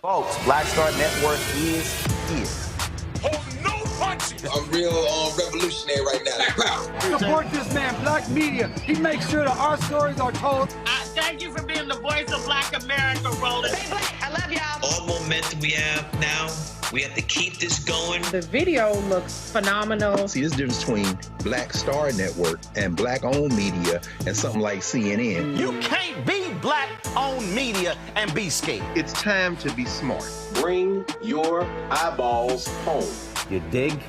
Folks, Black Star Network is here. Oh, no punches! I'm real revolutionary right now. Support this man, Black Media. He makes sure that our stories are told. Thank you for being the voice of Black America, Roland. Stay black. I love y'all. All momentum we have now, we have to keep this going. The video looks phenomenal. See, there's a difference between Black Star Network and Black-owned media and something like CNN. You can't be Black-owned media and be scared. It's time to be smart. Bring your eyeballs home. You dig?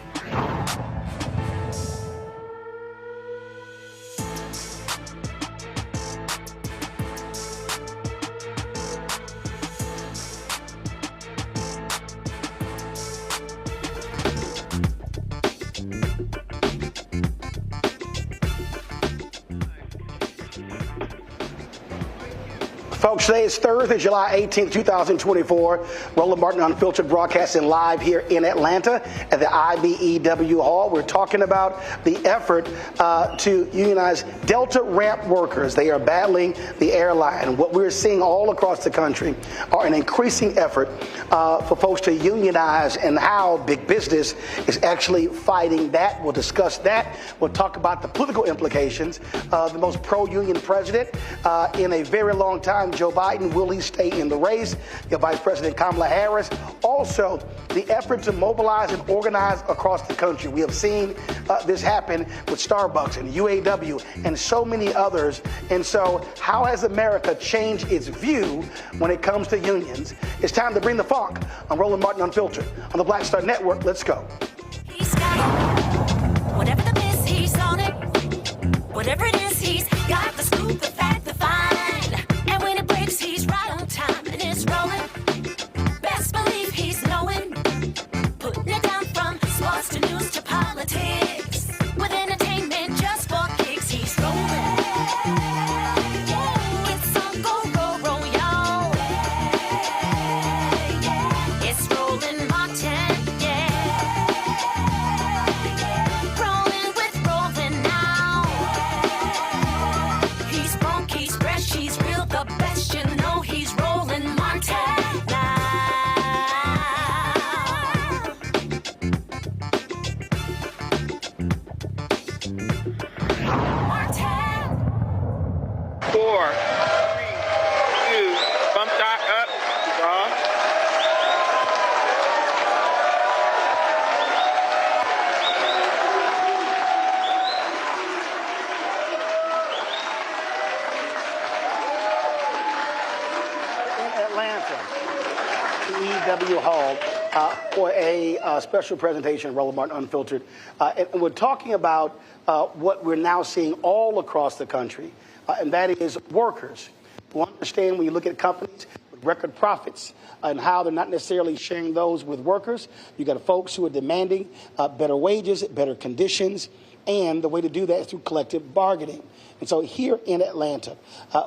Folks, today is Thursday, July 18th, 2024. Roland Martin Unfiltered broadcasting live here in Atlanta at the IBEW Hall. We're talking about the effort to unionize Delta ramp workers. They are battling the airline. What we're seeing all across the country are an increasing effort for folks to unionize and how big business is actually fighting that. We'll discuss that. We'll talk about the political implications of the most pro-union president in a very long time, Joe Biden. Will he stay in the race? Your Vice President Kamala Harris. Also, the effort to mobilize and organize across the country. We have seen this happen with Starbucks and UAW and so many others. And so how has America changed its view when it comes to unions? It's time to bring the funk on Roland Martin Unfiltered on the Black Star Network. Let's go. He's got it. Whatever the miss, he's on it. Whatever it is, he's got the scoop, the fact, the find. And when it breaks, he's right on time and it's rolling. Best believe he's knowing. Putting it down from sports to news to politics. With entertainment just for kicks, he's rolling. It's on go, roll, y'all. It's Roland Martin, rolling with Roland now. He's funk, he's fresh, he's real, the best, you know he's Roland Martin now. Martin. 4, 3, 2, bump shot up, draw. In Atlanta, the EW Hall, for a special presentation, Roland Martin Unfiltered. And we're talking about what we're now seeing all across the country, and that is workers who understand when you look at companies with record profits and how they're not necessarily sharing those with workers. You got folks who are demanding better wages, better conditions, and the way to do that is through collective bargaining. And so here in Atlanta,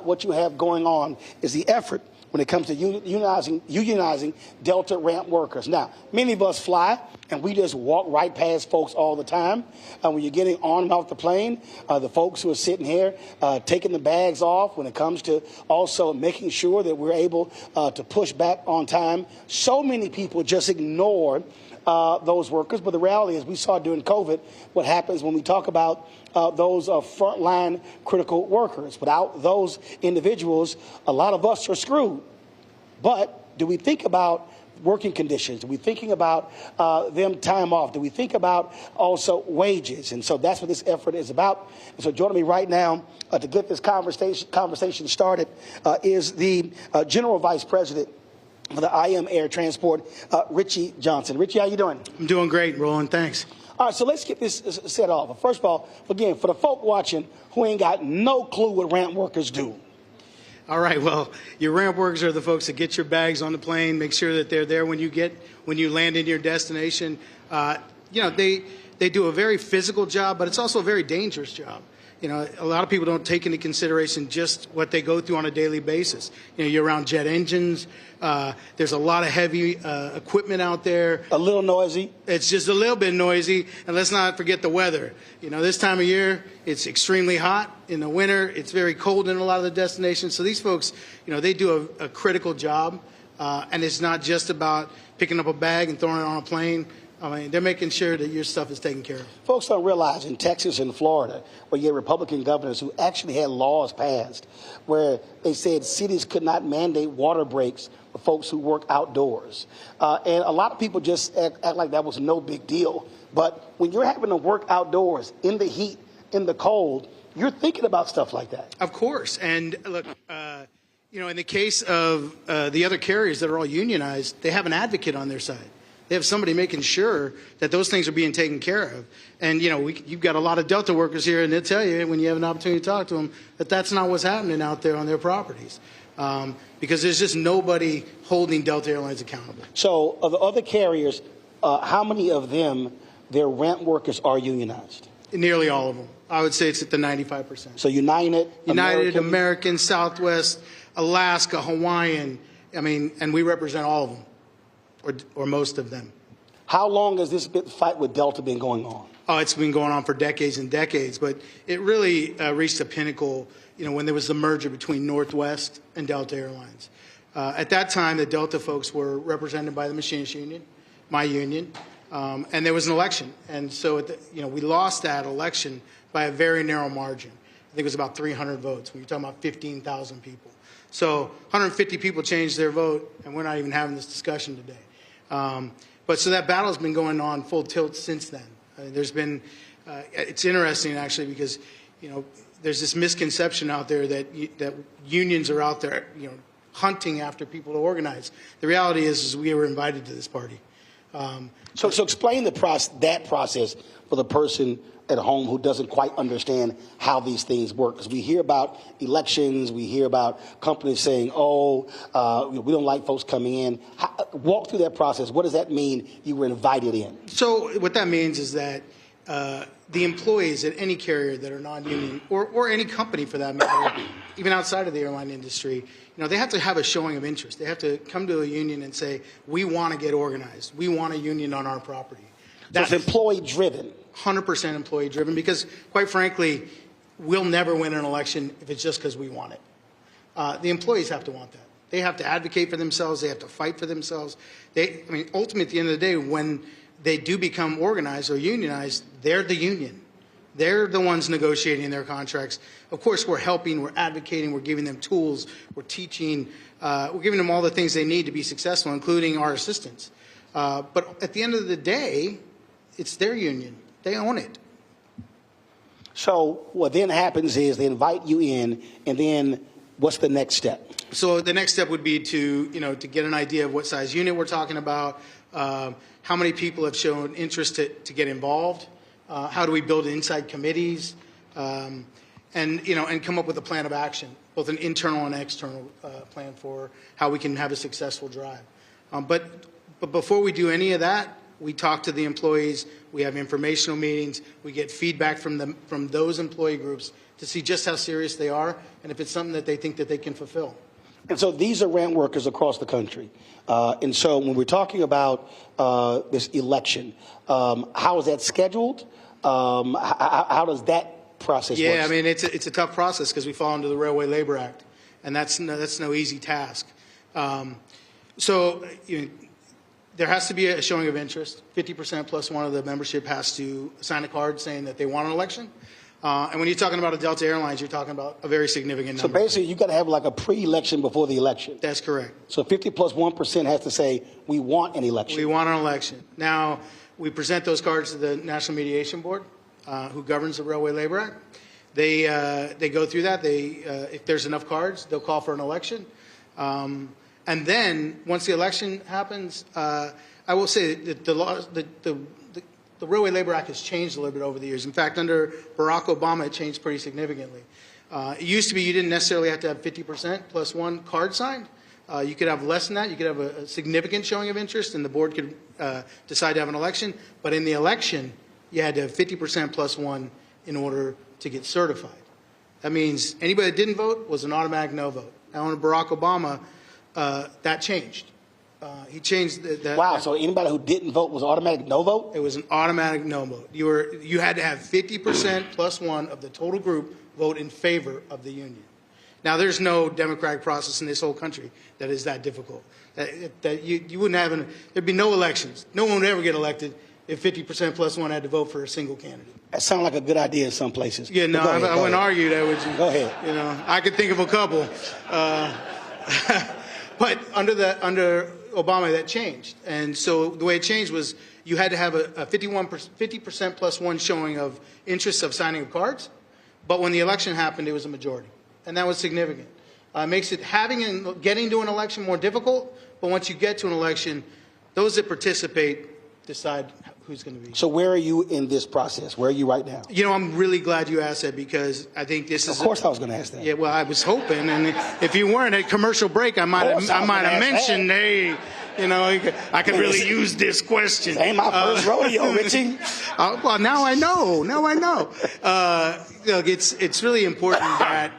what you have going on is the effort when it comes to unionizing Delta ramp workers. Now, many of us fly, and we just walk right past folks all the time. When you're getting on and off the plane, the folks who are sitting here taking the bags off, when it comes to also making sure that we're able to push back on time. So many people just ignore those workers. But the reality is we saw during COVID what happens when we talk about those frontline critical workers. Without those individuals, a lot of us are screwed. But do we think about working conditions? Are we thinking about them time off? Do we think about also wages? And so that's what this effort is about. And so joining me right now to get this conversation started is the General Vice President for the IAM Air Transport, Richie Johnson. Richie, how you doing? I'm doing great, Roland. Thanks. All right, so let's get this set off. First of all, again, for the folk watching who ain't got no clue what ramp workers do. All right, well, your ramp workers are the folks that get your bags on the plane, make sure that they're there when you land in your destination. They do a very physical job, but it's also a very dangerous job. You know, a lot of people don't take into consideration just what they go through on a daily basis. You know, you're around jet engines. There's a lot of heavy equipment out there. A little noisy. It's just a little bit noisy. And let's not forget the weather. You know, this time of year, it's extremely hot. In the winter, it's very cold in a lot of the destinations. So these folks, you know, they do a critical job. And it's not just about picking up a bag and throwing it on a plane. I mean, they're making sure that your stuff is taken care of. Folks don't realize in Texas and Florida, where you have Republican governors who actually had laws passed where they said cities could not mandate water breaks for folks who work outdoors. And a lot of people just act like that was no big deal. But when you're having to work outdoors in the heat, in the cold, you're thinking about stuff like that. Of course. And look, you know, in the case of the other carriers that are all unionized, they have an advocate on their side. They have somebody making sure that those things are being taken care of. And, you know, you've got a lot of Delta workers here, and they'll tell you when you have an opportunity to talk to them that that's not what's happening out there on their properties. Because there's just nobody holding Delta Airlines accountable. So of the other carriers, how many of them, their ramp workers are unionized? Nearly all of them. I would say it's at the 95%. So United, American, Southwest, Alaska, Hawaiian. I mean, and we represent all of them. Or most of them. How long has this fight with Delta been going on? Oh, it's been going on for decades and decades, but it really reached a pinnacle, you know, when there was the merger between Northwest and Delta Airlines. At that time, the Delta folks were represented by the Machinists union, my union, and there was an election. And so, we lost that election by a very narrow margin. I think it was about 300 votes. When you're talking about 15,000 people. So 150 people changed their vote, and we're not even having this discussion today. But so that battle's been going on full tilt since then. There's been, it's interesting actually because, you know, there's this misconception out there that unions are out there, you know, hunting after people to organize. The reality is we were invited to this party. So explain that process for the person at home who doesn't quite understand how these things work. Because we hear about elections, we hear about companies saying, we don't like folks coming in. Walk through that process. What does that mean you were invited in? So what that means is that the employees at any carrier that are non-union, or any company for that matter, even outside of the airline industry, you know, they have to have a showing of interest. They have to come to a union and say, we want to get organized. We want a union on our property. That's employee-driven. 100% employee-driven, because, quite frankly, we'll never win an election if it's just because we want it. The employees have to want that. They have to advocate for themselves. They have to fight for themselves. Ultimately, at the end of the day, when they do become organized or unionized, they're the union. They're the ones negotiating their contracts. Of course, we're helping, we're advocating, we're giving them tools, we're teaching, we're giving them all the things they need to be successful, including our assistance. But at the end of the day, it's their union. They own it. So what then happens is they invite you in, and then what's the next step? So the next step would be to get an idea of what size unit we're talking about, how many people have shown interest to get involved, how do we build inside committees, and come up with a plan of action, both an internal and external plan for how we can have a successful drive. But before we do any of that, we talk to the employees, we have informational meetings, we get feedback from those employee groups to see just how serious they are and if it's something that they think that they can fulfill. And so these are ramp workers across the country. And so when we're talking about this election, how is that scheduled? How does that process work? Yeah, I mean, it's a tough process because we fall under the Railway Labor Act, and that's no easy task. There has to be a showing of interest. 50% plus one of the membership has to sign a card saying that they want an election. And when you're talking about a Delta Airlines, you're talking about a very significant number. So basically, you got to have like a pre-election before the election. That's correct. So 50 plus 1% has to say, we want an election. We want an election. Now, we present those cards to the National Mediation Board, who governs the Railway Labor Act. They go through that. If there's enough cards, they'll call for an election. And then, once the election happens, I will say that the Railway Labor Act has changed a little bit over the years. In fact, under Barack Obama, it changed pretty significantly. It used to be you didn't necessarily have to have 50% plus one card signed. You could have less than that. You could have a significant showing of interest, and the board could decide to have an election. But in the election, you had to have 50% plus one in order to get certified. That means anybody that didn't vote was an automatic no vote. Now, under Barack Obama, that changed. He changed that. Wow, so anybody who didn't vote was automatic no vote? It was an automatic no vote. You had to have 50% plus one of the total group vote in favor of the union. Now, there's no democratic process in this whole country that is that difficult. That you wouldn't have there'd be no elections. No one would ever get elected if 50% plus one had to vote for a single candidate. That sounds like a good idea in some places. Yeah, no, I wouldn't argue that with you. Go ahead. You know, I could think of a couple. But under Obama, that changed. And so the way it changed was you had to have a 50% plus one showing of interest of signing of cards. But when the election happened, it was a majority. And that was significant. Makes it getting to an election more difficult. But once you get to an election, those that participate decide who's going to be. So where are you in this process? Where are you right now? You know, I'm really glad you asked that because I think this is. Of course, I was going to ask that. Yeah, well, I was hoping, and if you weren't at commercial break, I might have mentioned, hey, you know, I could really use this question. This ain't my first rodeo, Richie. Well, now I know. Look, it's really important that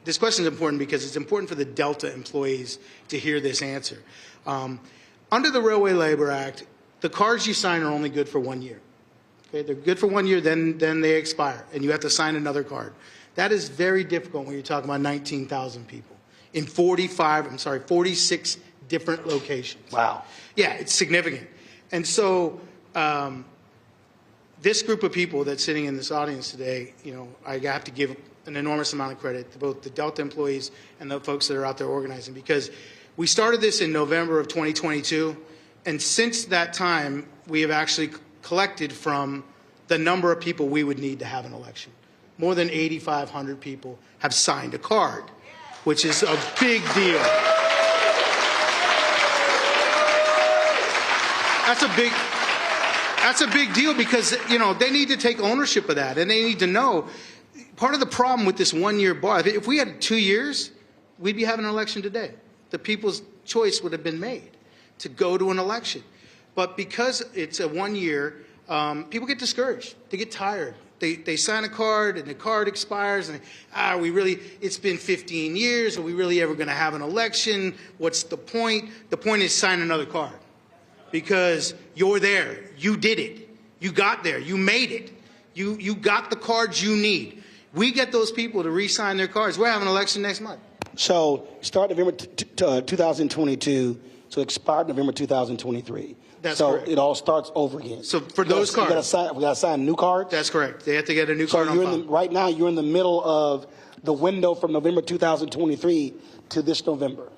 this question is important because it's important for the Delta employees to hear this answer. Under the Railway Labor Act, the cards you sign are only good for 1 year. Okay, they're good for 1 year, then they expire, and you have to sign another card. That is very difficult when you're talking about 19,000 people in 46 different locations. Wow. Yeah, it's significant. And so this group of people that's sitting in this audience today, you know, I have to give an enormous amount of credit to both the Delta employees and the folks that are out there organizing, because we started this in November of 2022. And since that time, we have actually collected from the number of people we would need to have an election. More than 8,500 people have signed a card, which is a big deal. That's a big deal because, you know, they need to take ownership of that, and they need to know. Part of the problem with this 1 year bar, if we had 2 years, we'd be having an election today. The people's choice would have been made to go to an election. But because it's a 1 year, people get discouraged. They get tired. They sign a card and the card expires and it's been 15 years. Are we really ever going to have an election? What's the point? The point is sign another card because you're there. You did it. You got there. You made it. You got the cards you need. We get those people to re-sign their cards. We're having an election next month. So start November 2022. So expired November 2023. That's so correct. It all starts over again. So for those cards, we got to sign new cards. That's correct. They have to get a new card on file. Right now, you're in the middle of the window from November 2023 to this November.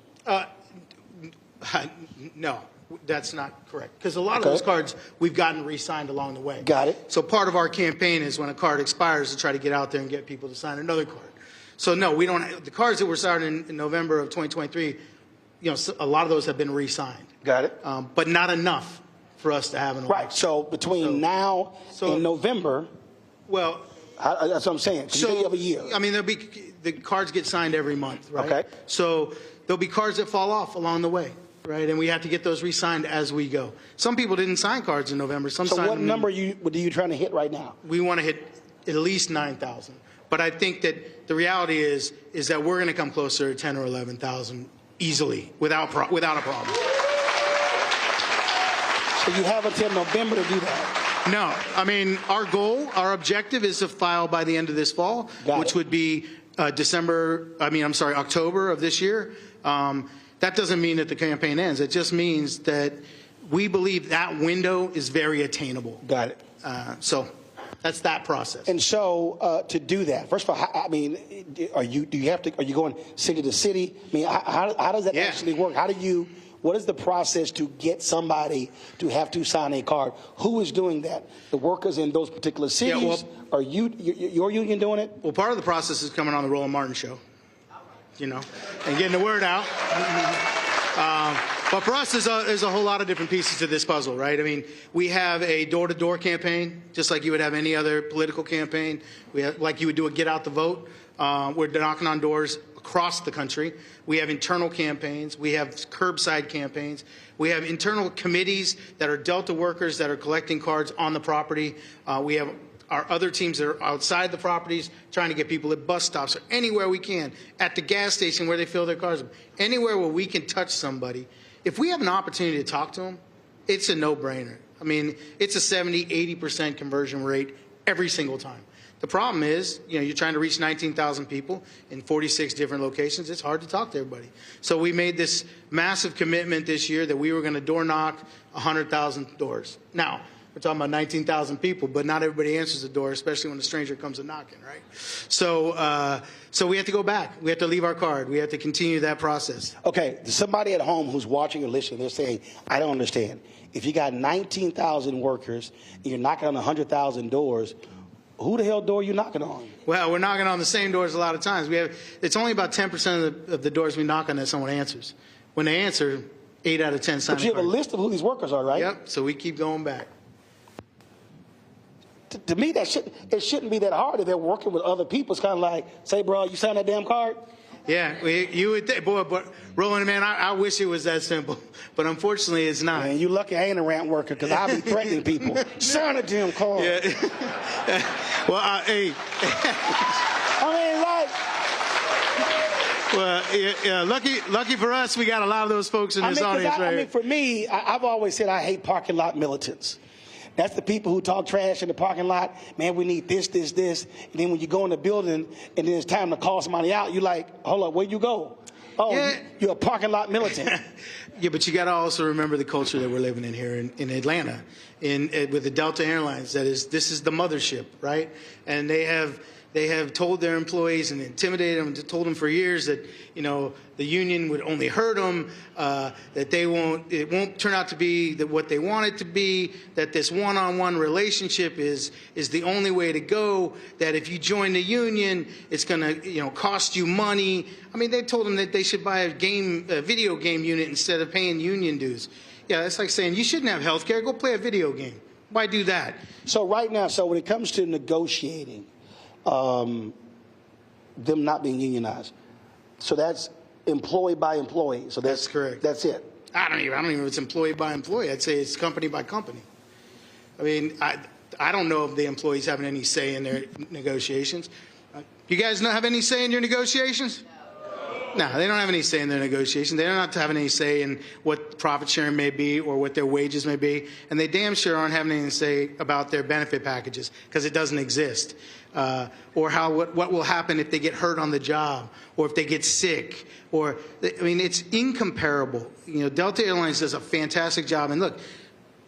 No, that's not correct. Because a lot of those cards we've gotten re-signed along the way. Got it. So part of our campaign is when a card expires to try to get out there and get people to sign another card. So no, we don't. The cards that were signed in November of 2023. You know, a lot of those have been re-signed. Got it. But not enough for us to have an election. Right. So between now and November, well, that's what I'm saying. So you have a year. I mean, the cards get signed every month, right? Okay. So there'll be cards that fall off along the way, right? And we have to get those re-signed as we go. Some people didn't sign cards in November. Some signed what number are you trying to hit right now? We want to hit at least 9,000. But I think that the reality is that we're going to come closer to 10 or 11,000. Easily, without a problem. So you have until November to do that? No. I mean, our objective is to file by the end of this fall, which would be October of this year. That doesn't mean that the campaign ends. It just means that we believe that window is very attainable. Got it. So that's that process. And so to do that, first of all, I mean, are you going city to city? I mean, how does that actually work? What is the process to get somebody to have to sign a card? Who is doing that? The workers in those particular cities? Yeah, well, are your union doing it? Well, part of the process is coming on the Roland Martin show, you know, and getting the word out. But for us, there's a whole lot of different pieces to this puzzle, right? I mean, we have a door-to-door campaign, just like you would have any other political campaign. We have, like you would do a get out the vote. We're knocking on doors across the country. We have internal campaigns. We have curbside campaigns. We have internal committees that are Delta workers that are collecting cards on the property. We have our other teams that are outside the properties trying to get people at bus stops or anywhere we can, at the gas station where they fill their cars up, anywhere where we can touch somebody. If we have an opportunity to talk to them, it's a no-brainer. I mean, it's a 70, 80% conversion rate every single time. The problem is, you know, you're trying to reach 19,000 people in 46 different locations. It's hard to talk to everybody. So we made this massive commitment this year that we were going to door knock 100,000 doors. Now, we're talking about 19,000 people, but not everybody answers the door, especially when a stranger comes a knocking, right? So we have to go back. We have to leave our card. We have to continue that process. Okay, somebody at home who's watching or listening, they're saying, I don't understand. If you got 19,000 workers and you're knocking on 100,000 doors, who the hell door are you knocking on? Well, we're knocking on the same doors a lot of times. It's only about 10% of the doors we knock on that someone answers. When they answer, 8 out of 10 sign. But you have a list of who these workers are, right? Yep, so we keep going back. To me, it shouldn't be that hard if they're working with other people. It's kind of like, say, bro, you signed that damn card? Yeah, you would think, boy, but Roland, man, I wish it was that simple, but unfortunately it's not. Man, you lucky I ain't a ramp worker because I be threatening people. Sign a damn card. Yeah. Well, hey. I mean, like. Well, lucky for us, we got a lot of those folks in this audience, right? I mean, for me, I've always said I hate parking lot militants. That's the people who talk trash in the parking lot. Man, we need this. And then when you go in the building and then it's time to call somebody out, you're like, hold up, where you go? Oh, yeah. You're a parking lot militant. Yeah, but you got to also remember the culture that we're living in here in Atlanta, with the Delta Airlines. This is the mothership, right? And they have told their employees and intimidated them, told them for years that, you know, the union would only hurt them, that it won't turn out to be what they want it to be, that this one-on-one relationship is the only way to go, that if you join the union, it's going to, you know, cost you money. I mean, they told them that they should buy a video game unit instead of paying union dues. Yeah, that's like saying you shouldn't have health care. Go play a video game. Why do that? So right now, when it comes to negotiating, them not being unionized. So that's employee by employee. So that's correct. That's it. I don't even know if it's employee by employee. I'd say it's company by company. I mean, I don't know if the employees having any say in their negotiations. You guys not have any say in your negotiations? No, they don't have any say in their negotiations. They're not having any say in what profit sharing may be or what their wages may be. And they damn sure aren't having any say about their benefit packages because it doesn't exist. Or what will happen if they get hurt on the job or if they get sick. I mean, it's incomparable. You know, Delta Airlines does a fantastic job. And look,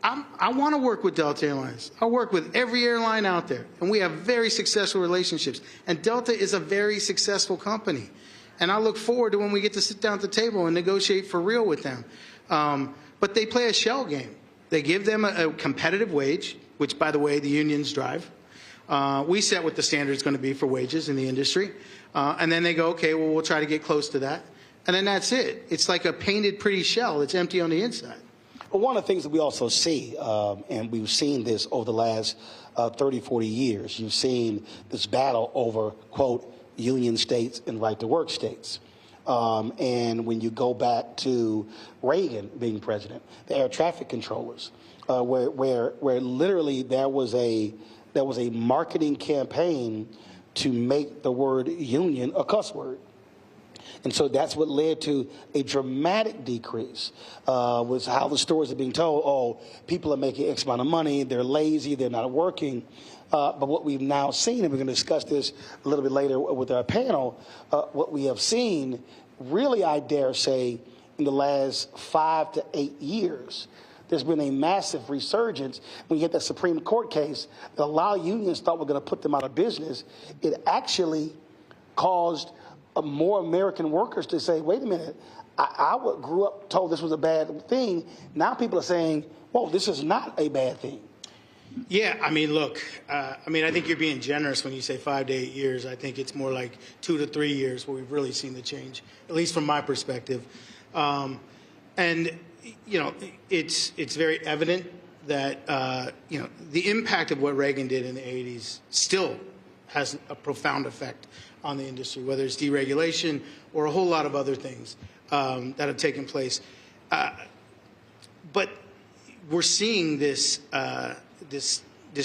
I want to work with Delta Airlines. I work with every airline out there. And we have very successful relationships. And Delta is a very successful company. And I look forward to when we get to sit down at the table and negotiate for real with them. But they play a shell game. They give them a competitive wage, which, by the way, the unions drive. We set what the standard is going to be for wages in the industry. And then they go, okay, well, we'll try to get close to that. And then that's it. It's like a painted pretty shell. It's empty on the inside. Well, one of the things that we also see, and we've seen this over the last 30, 40 years, you've seen this battle over, quote, union states and right-to-work states. And when you go back to Reagan being president, the air traffic controllers, where literally there was a marketing campaign to make the word union a cuss word. And so that's what led to a dramatic decrease, was how the stories are being told. Oh, people are making X amount of money, they're lazy, they're not working. But what we've now seen, and we're going to discuss this a little bit later with our panel, what we have seen, really, I dare say, in the last 5 to 8 years, there's been a massive resurgence. When you get that Supreme Court case that a lot of unions thought were going to put them out of business, it actually caused more American workers to say, wait a minute, I grew up told this was a bad thing. Now people are saying, whoa, this is not a bad thing. Yeah, I mean, look, I think you're being generous when you say 5 to 8 years. I think it's more like 2 to 3 years where we've really seen the change, at least from my perspective. And it's very evident that the impact of what Reagan did in the 80s still has a profound effect on the industry, whether it's deregulation or a whole lot of other things that have taken place. But we're seeing this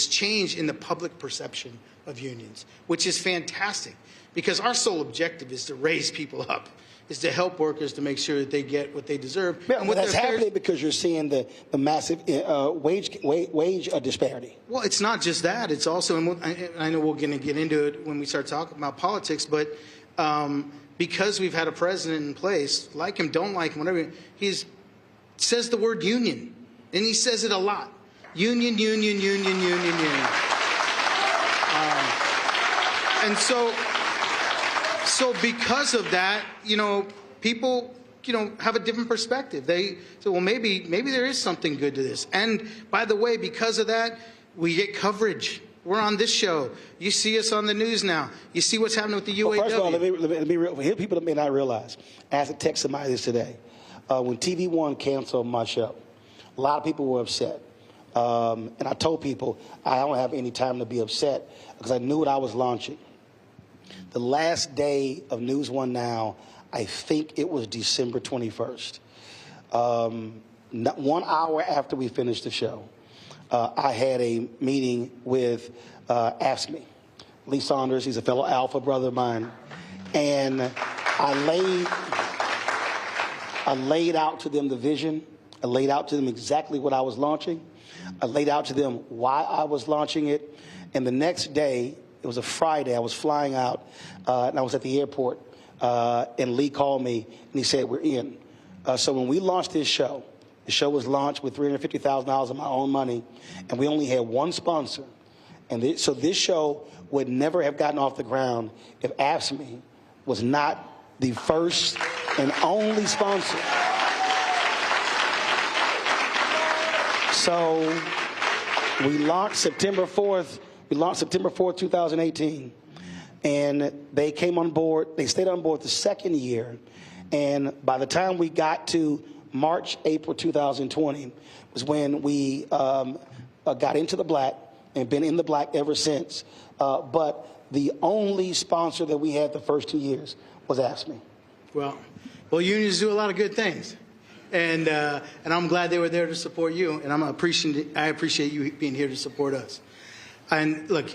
change in the public perception of unions, which is fantastic, because our sole objective is to raise people up, is to help workers to make sure that they get what they deserve. Yeah, and that's happening because you're seeing the massive wage disparity. Well, it's not just that. It's also, and I know we're going to get into it when we start talking about politics, but because we've had a president in place, like him, don't like him, whatever, he says the word union, and he says it a lot. Union, union, union, union, union. And so because of that, people, have a different perspective. They say, well, maybe there is something good to this. And by the way, because of that, we get coverage. We're on this show. You see us on the news now. You see what's happening with the UAW. Well, first of all, let me be real. Here, people that may not realize, I have to text somebody this today. When TV One canceled my show, a lot of people were upset. And I told people I don't have any time to be upset because I knew what I was launching. The last day of News One Now, I think it was December 21st. 1 hour after we finished the show, I had a meeting with AFSCME. Lee Saunders, he's a fellow Alpha brother of mine. And I laid out to them the vision. I laid out to them exactly what I was launching. I laid out to them why I was launching it. And the next day, it was a Friday, I was flying out, and I was at the airport, and Lee called me, and he said, we're in. So when we launched this show, the show was launched with $350,000 of my own money, and we only had one sponsor. And so this show would never have gotten off the ground if AFSCME was not the first and only sponsor. So we launched September 4th. We launched September 4th, 2018. And they came on board. They stayed on board the second year. And by the time we got to March, April 2020 was when we got into the black and been in the black ever since. But the only sponsor that we had the first 2 years was AFSCME. Well, unions do a lot of good things. And I'm glad they were there to support you. And I appreciate you being here to support us. And look,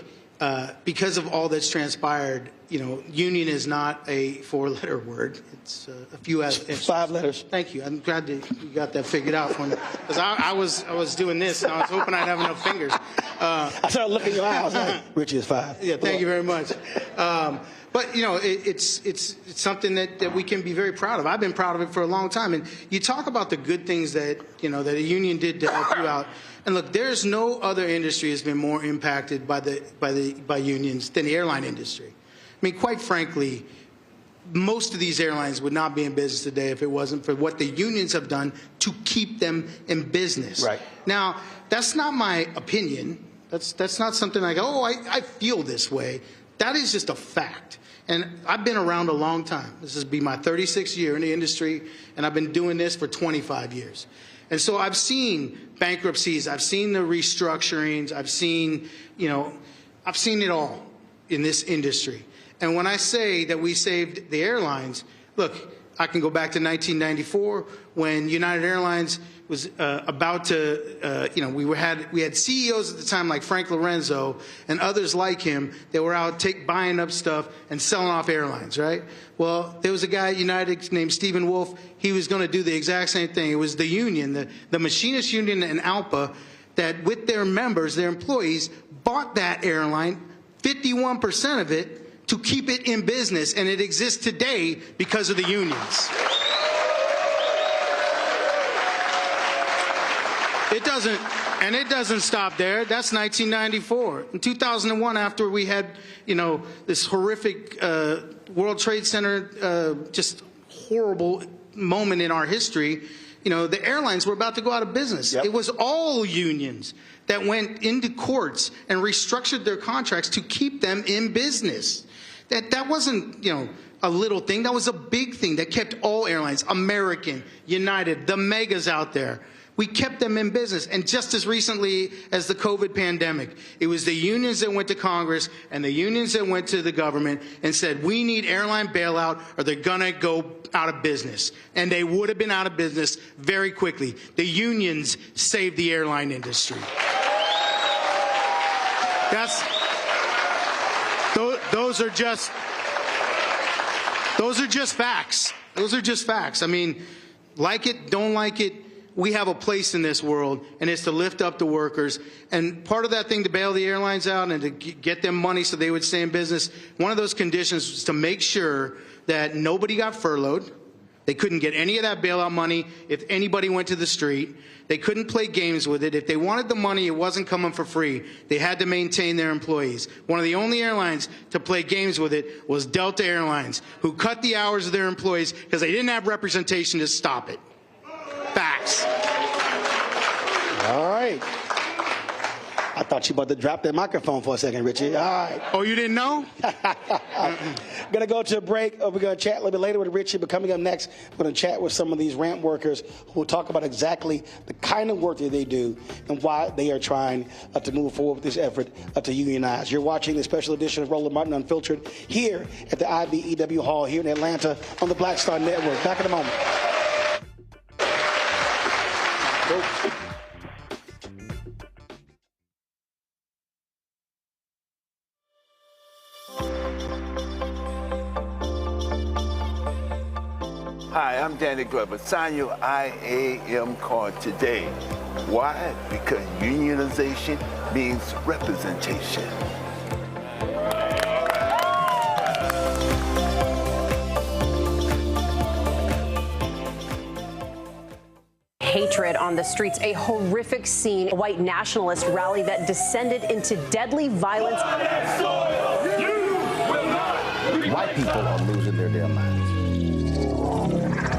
because of all that's transpired, union is not a 4-letter word. It's a few. It's 5 letters. Thank you. I'm glad that you got that figured out for me. Because I was doing this, and I was hoping I'd have enough fingers. I started looking in your eyes. Like, Richie is 5. Yeah, thank you very much. But it's something that we can be very proud of. I've been proud of it for a long time. And you talk about the good things that that a union did to help you out. And look, there's no other industry that's been more impacted by unions than the airline industry. I mean, quite frankly, most of these airlines would not be in business today if it wasn't for what the unions have done to keep them in business. Right. Now, that's not my opinion. That's not something I go, oh, I feel this way. That is just a fact. And I've been around a long time. This will be my 36th year in the industry, and I've been doing this for 25 years. And so I've seen bankruptcies, I've seen the restructurings, I've seen it all in this industry. And when I say that we saved the airlines, look, I can go back to 1994 when United Airlines was about to, we had CEOs at the time like Frank Lorenzo and others like him that were out buying up stuff and selling off airlines, right? Well, there was a guy at United named Stephen Wolf. He was going to do the exact same thing. It was the union, the Machinists Union and ALPA, that with their members, their employees, bought that airline, 51% of it, to keep it in business, and it exists today because of the unions. It doesn't stop there. That's 1994. In 2001, after we had, this horrific World Trade Center, just horrible moment in our history, the airlines were about to go out of business. Yep. It was all unions that went into courts and restructured their contracts to keep them in business. That wasn't, a little thing. That was a big thing that kept all airlines, American, United, the megas out there. We kept them in business. And just as recently as the COVID pandemic, it was the unions that went to Congress and the unions that went to the government and said, we need airline bailout or they're going to go out of business. And they would have been out of business very quickly. The unions saved the airline industry. Those are just facts. Those are just facts. I mean, like it, don't like it, we have a place in this world, and it's to lift up the workers. And part of that thing to bail the airlines out and to get them money so they would stay in business, one of those conditions was to make sure that nobody got furloughed. They couldn't get any of that bailout money if anybody went to the street. They couldn't play games with it. If they wanted the money, it wasn't coming for free. They had to maintain their employees. One of the only airlines to play games with it was Delta Airlines, who cut the hours of their employees because they didn't have representation to stop it. Facts. All right. I thought you about to drop that microphone for a second, Richie. All right. Oh, you didn't know? Going to go to a break. We're going to chat a little bit later with Richie, but coming up next, we're going to chat with some of these ramp workers who will talk about exactly the kind of work that they do and why they are trying to move forward with this effort to unionize. You're watching the special edition of Roland Martin Unfiltered here at the IBEW Hall here in Atlanta on the Black Star Network. Back in a moment. Hi, I'm Danny Glover. Sign your IAM card today. Why? Because unionization means representation. Hatred on the streets, a horrific scene, a white nationalist rally that descended into deadly violence. White people are losing their damn minds.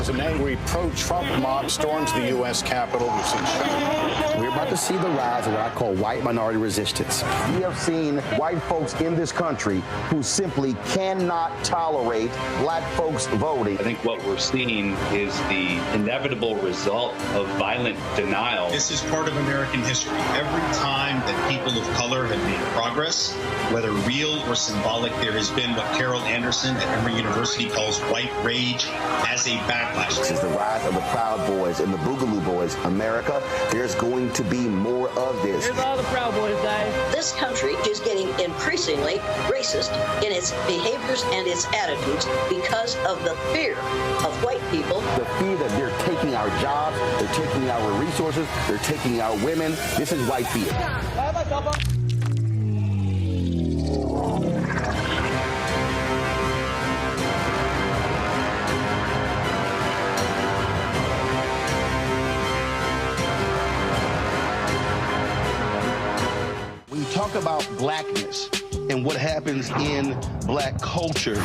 As an angry pro-Trump mob storms the U.S. Capitol, we've seen shooting. We're about to see the rise of what I call white minority resistance. We have seen white folks in this country who simply cannot tolerate black folks voting. I think what we're seeing is the inevitable result of violent denial. This is part of American history. Every time that people of color have made progress, whether real or symbolic, there has been what Carol Anderson at Emory University calls white rage as a backlash. This is the rise of the Proud Boys and the Boogaloo Boys. America, there's going to be more of this. Here's all the Proud Boys, guys. This country is getting increasingly racist in its behaviors and its attitudes because of the fear of white people. The fear that they're taking our jobs, they're taking our resources, they're taking our women. This is white fear. When you talk about blackness and what happens in black culture,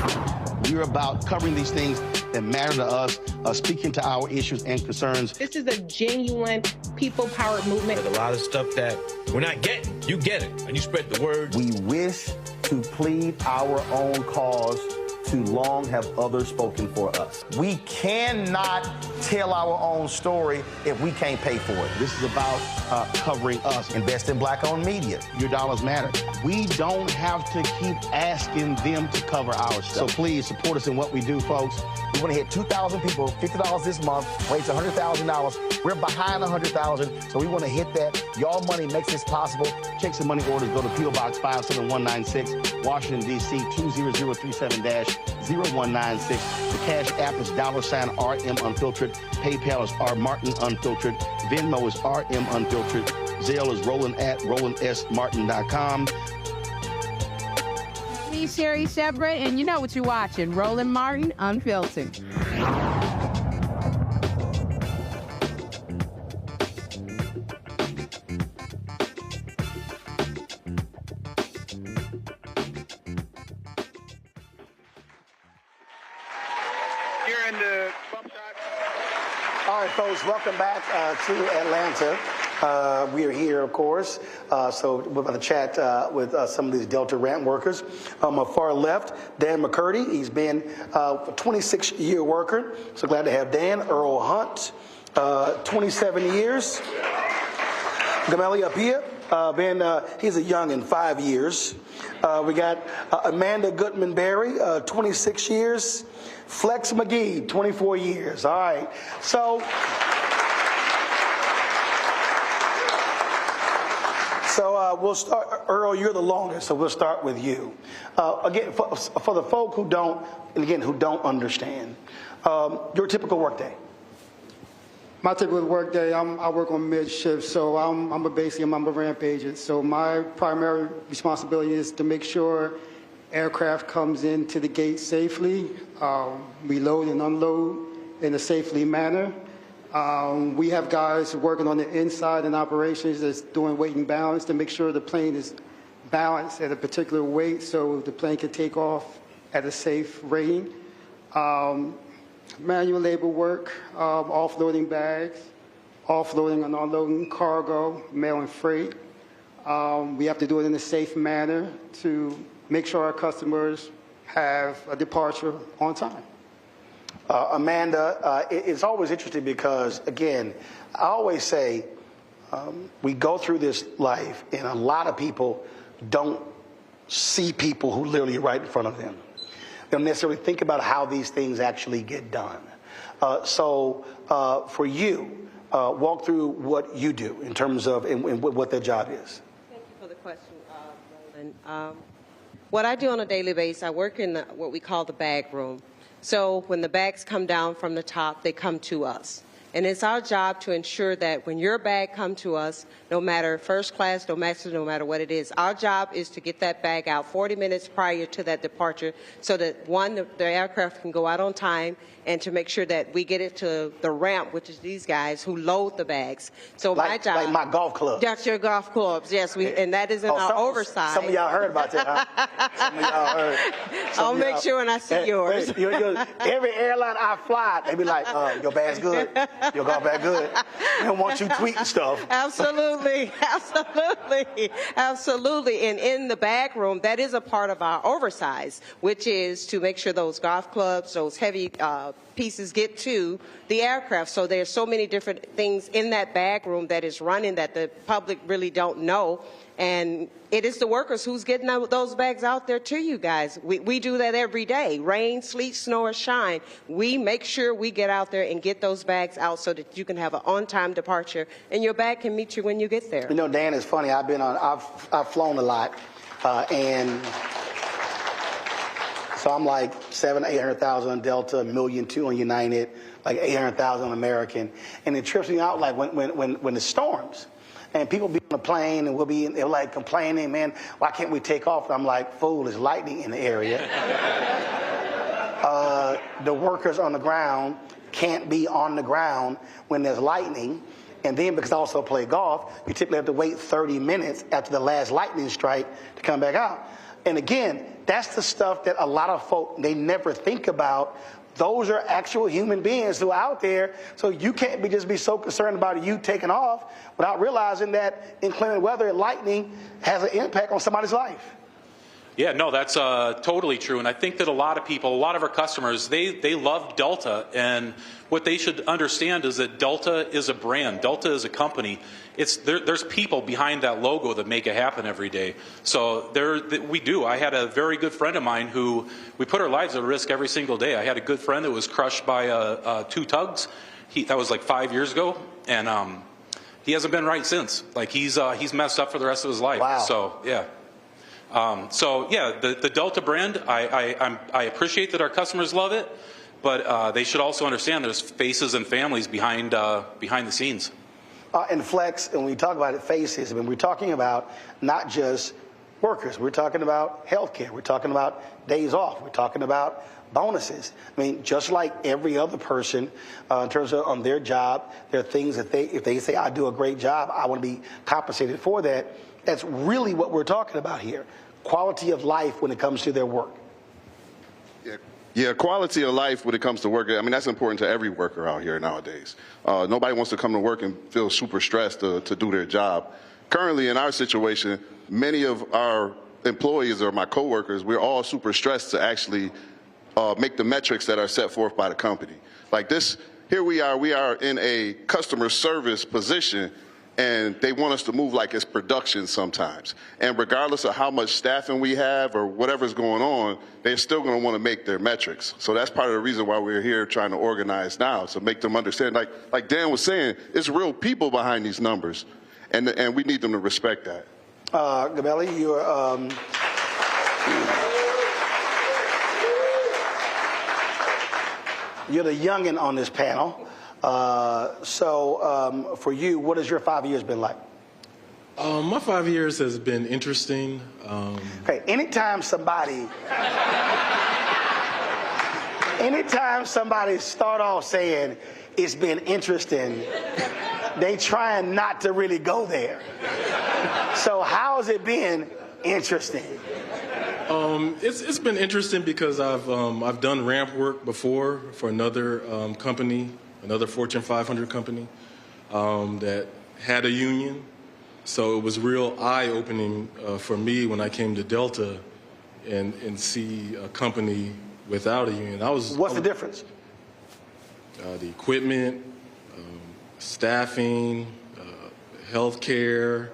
we're about covering these things that matter to us, speaking to our issues and concerns. This is a genuine people-powered movement. There's a lot of stuff that we're not getting. You get it, and you spread the word. We wish to plead our own cause. Too long have others spoken for us. We cannot tell our own story if we can't pay for it. This is about covering us. Invest in black-owned media. Your dollars matter. We don't have to keep asking them to cover our stuff. So please support us in what we do, folks. We want to hit 2,000 people, $50 this month, raise $100,000. We're behind 100,000, so we want to hit that. Y'all money makes this possible. Check some money orders. Go to P.O. Box 57196, Washington, D.C. 20037-0196. The Cash App is $RM Unfiltered. PayPal is R Martin Unfiltered. Venmo is RM Unfiltered. Zelle is Roland at RolandSMartin.com. Me, Sherry Shepard, and you know what you're watching, Roland Martin Unfiltered. All right, folks, welcome back to Atlanta. We are here, of course, so we're about to chat with some of these Delta ramp workers. On my far left, Dan McCurdy. He's been a 26-year worker. So glad to have Dan. Earl Hunt, 27 years. Gamali up here, he's a young in 5 years. We got Amanda Goodman-Berry, 26 years. Flex McGee, 24 years. All right, so we'll start. Earl, you're the longest, so we'll start with you. Again, for the folk who don't understand, your typical workday. My typical work day, I work on mid shift, so I'm a ramp agent. So my primary responsibility is to make sure aircraft comes into the gate safely, we load and unload in a safely manner. We have guys working on the inside in operations that's doing weight and balance to make sure the plane is balanced at a particular weight so the plane can take off at a safe rating. Manual labor work, offloading bags, offloading and unloading cargo, mail and freight. We have to do it in a safe manner to make sure our customers have a departure on time. Amanda, it's always interesting because, again, I always say we go through this life and a lot of people don't see people who literally are right in front of them. They don't necessarily think about how these things actually get done. So for you, walk through what you do in terms of and what their job is. Thank you for the question, Roland. What I do on a daily basis, I work in what we call the bag room. So when the bags come down from the top, they come to us. And it's our job to ensure that when your bag comes to us, no matter first class, domestic, no matter what it is, our job is to get that bag out 40 minutes prior to that departure so that, one, the aircraft can go out on time, and to make sure that we get it to the ramp, which is these guys who load the bags. So my job... Like my golf club. That's your golf clubs, yes. And that is in our oversight. Some of y'all heard about that, huh? Some of y'all heard. I'll make sure when I see yours. Every airline I fly, they be like, your bag's good. Your golf bag good. They don't want you tweeting stuff. Absolutely. Absolutely. Absolutely. And in the bag room, that is a part of our oversize, which is to make sure those golf clubs, those heavy pieces get to the aircraft. So there's so many different things in that bag room that is running that the public really don't know. And it is the workers who's getting those bags out there to you guys. We do that every day. Rain, sleet, snow, or shine. We make sure we get out there and get those bags out so that you can have an on-time departure and your bag can meet you when you get there. You know, Dan, it's funny. I've flown a lot, and so I'm like 800,000 on Delta, 1.2 million on United, like 800,000 on American, and it trips me out like when the storms. And people be on the plane and they're like complaining, man, why can't we take off? And I'm like, fool, there's lightning in the area. The workers on the ground can't be on the ground when there's lightning. And then because I also play golf, you typically have to wait 30 minutes after the last lightning strike to come back out. And again, that's the stuff that a lot of folk, they never think about. Those are actual human beings who are out there, so you can't just be so concerned about you taking off without realizing that inclement weather and lightning has an impact on somebody's life. Yeah, no, that's totally true. And I think that a lot of people, a lot of our customers, they love Delta. And what they should understand is that Delta is a brand. Delta is a company. There's people behind that logo that make it happen every day. So we do. I had a very good friend of mine who, we put our lives at risk every single day. I had a good friend that was crushed by 2 tugs. That was like 5 years ago. And he hasn't been right since. Like he's messed up for the rest of his life. Wow. So, yeah. The Delta brand, I appreciate that our customers love it, but they should also understand there's faces and families behind the scenes. And Flex, and when we talk about it, faces, I mean, we're talking about not just workers. We're talking about healthcare. We're talking about days off. We're talking about bonuses. I mean, just like every other person, in terms of on their job, there are things that if they say, I do a great job, I want to be compensated for that. That's really what we're talking about here. Quality of life when it comes to their work. Yeah, Yeah, quality of life when it comes to work, I mean, that's important to every worker out here nowadays. Nobody wants to come to work and feel super stressed to do their job. Currently, in our situation, many of our employees or my coworkers, we're all super stressed to actually make the metrics that are set forth by the company. Like this, here we are in a customer service position, and they want us to move like it's production sometimes. And regardless of how much staffing we have or whatever's going on, they're still going to want to make their metrics. So that's part of the reason why we're here trying to organize now, to make them understand, like Dan was saying, it's real people behind these numbers, and we need them to respect that. Gabelli, you're the youngin' on this panel. So for you, what has your 5 years been like? My 5 years has been interesting. Okay, anytime somebody start off saying it's been interesting, they trying not to really go there. So how has it been interesting? It's been interesting because I've done ramp work before for another company, another Fortune 500 company that had a union. So it was real eye-opening for me when I came to Delta and see a company without a union. What's the difference? The equipment, staffing, healthcare,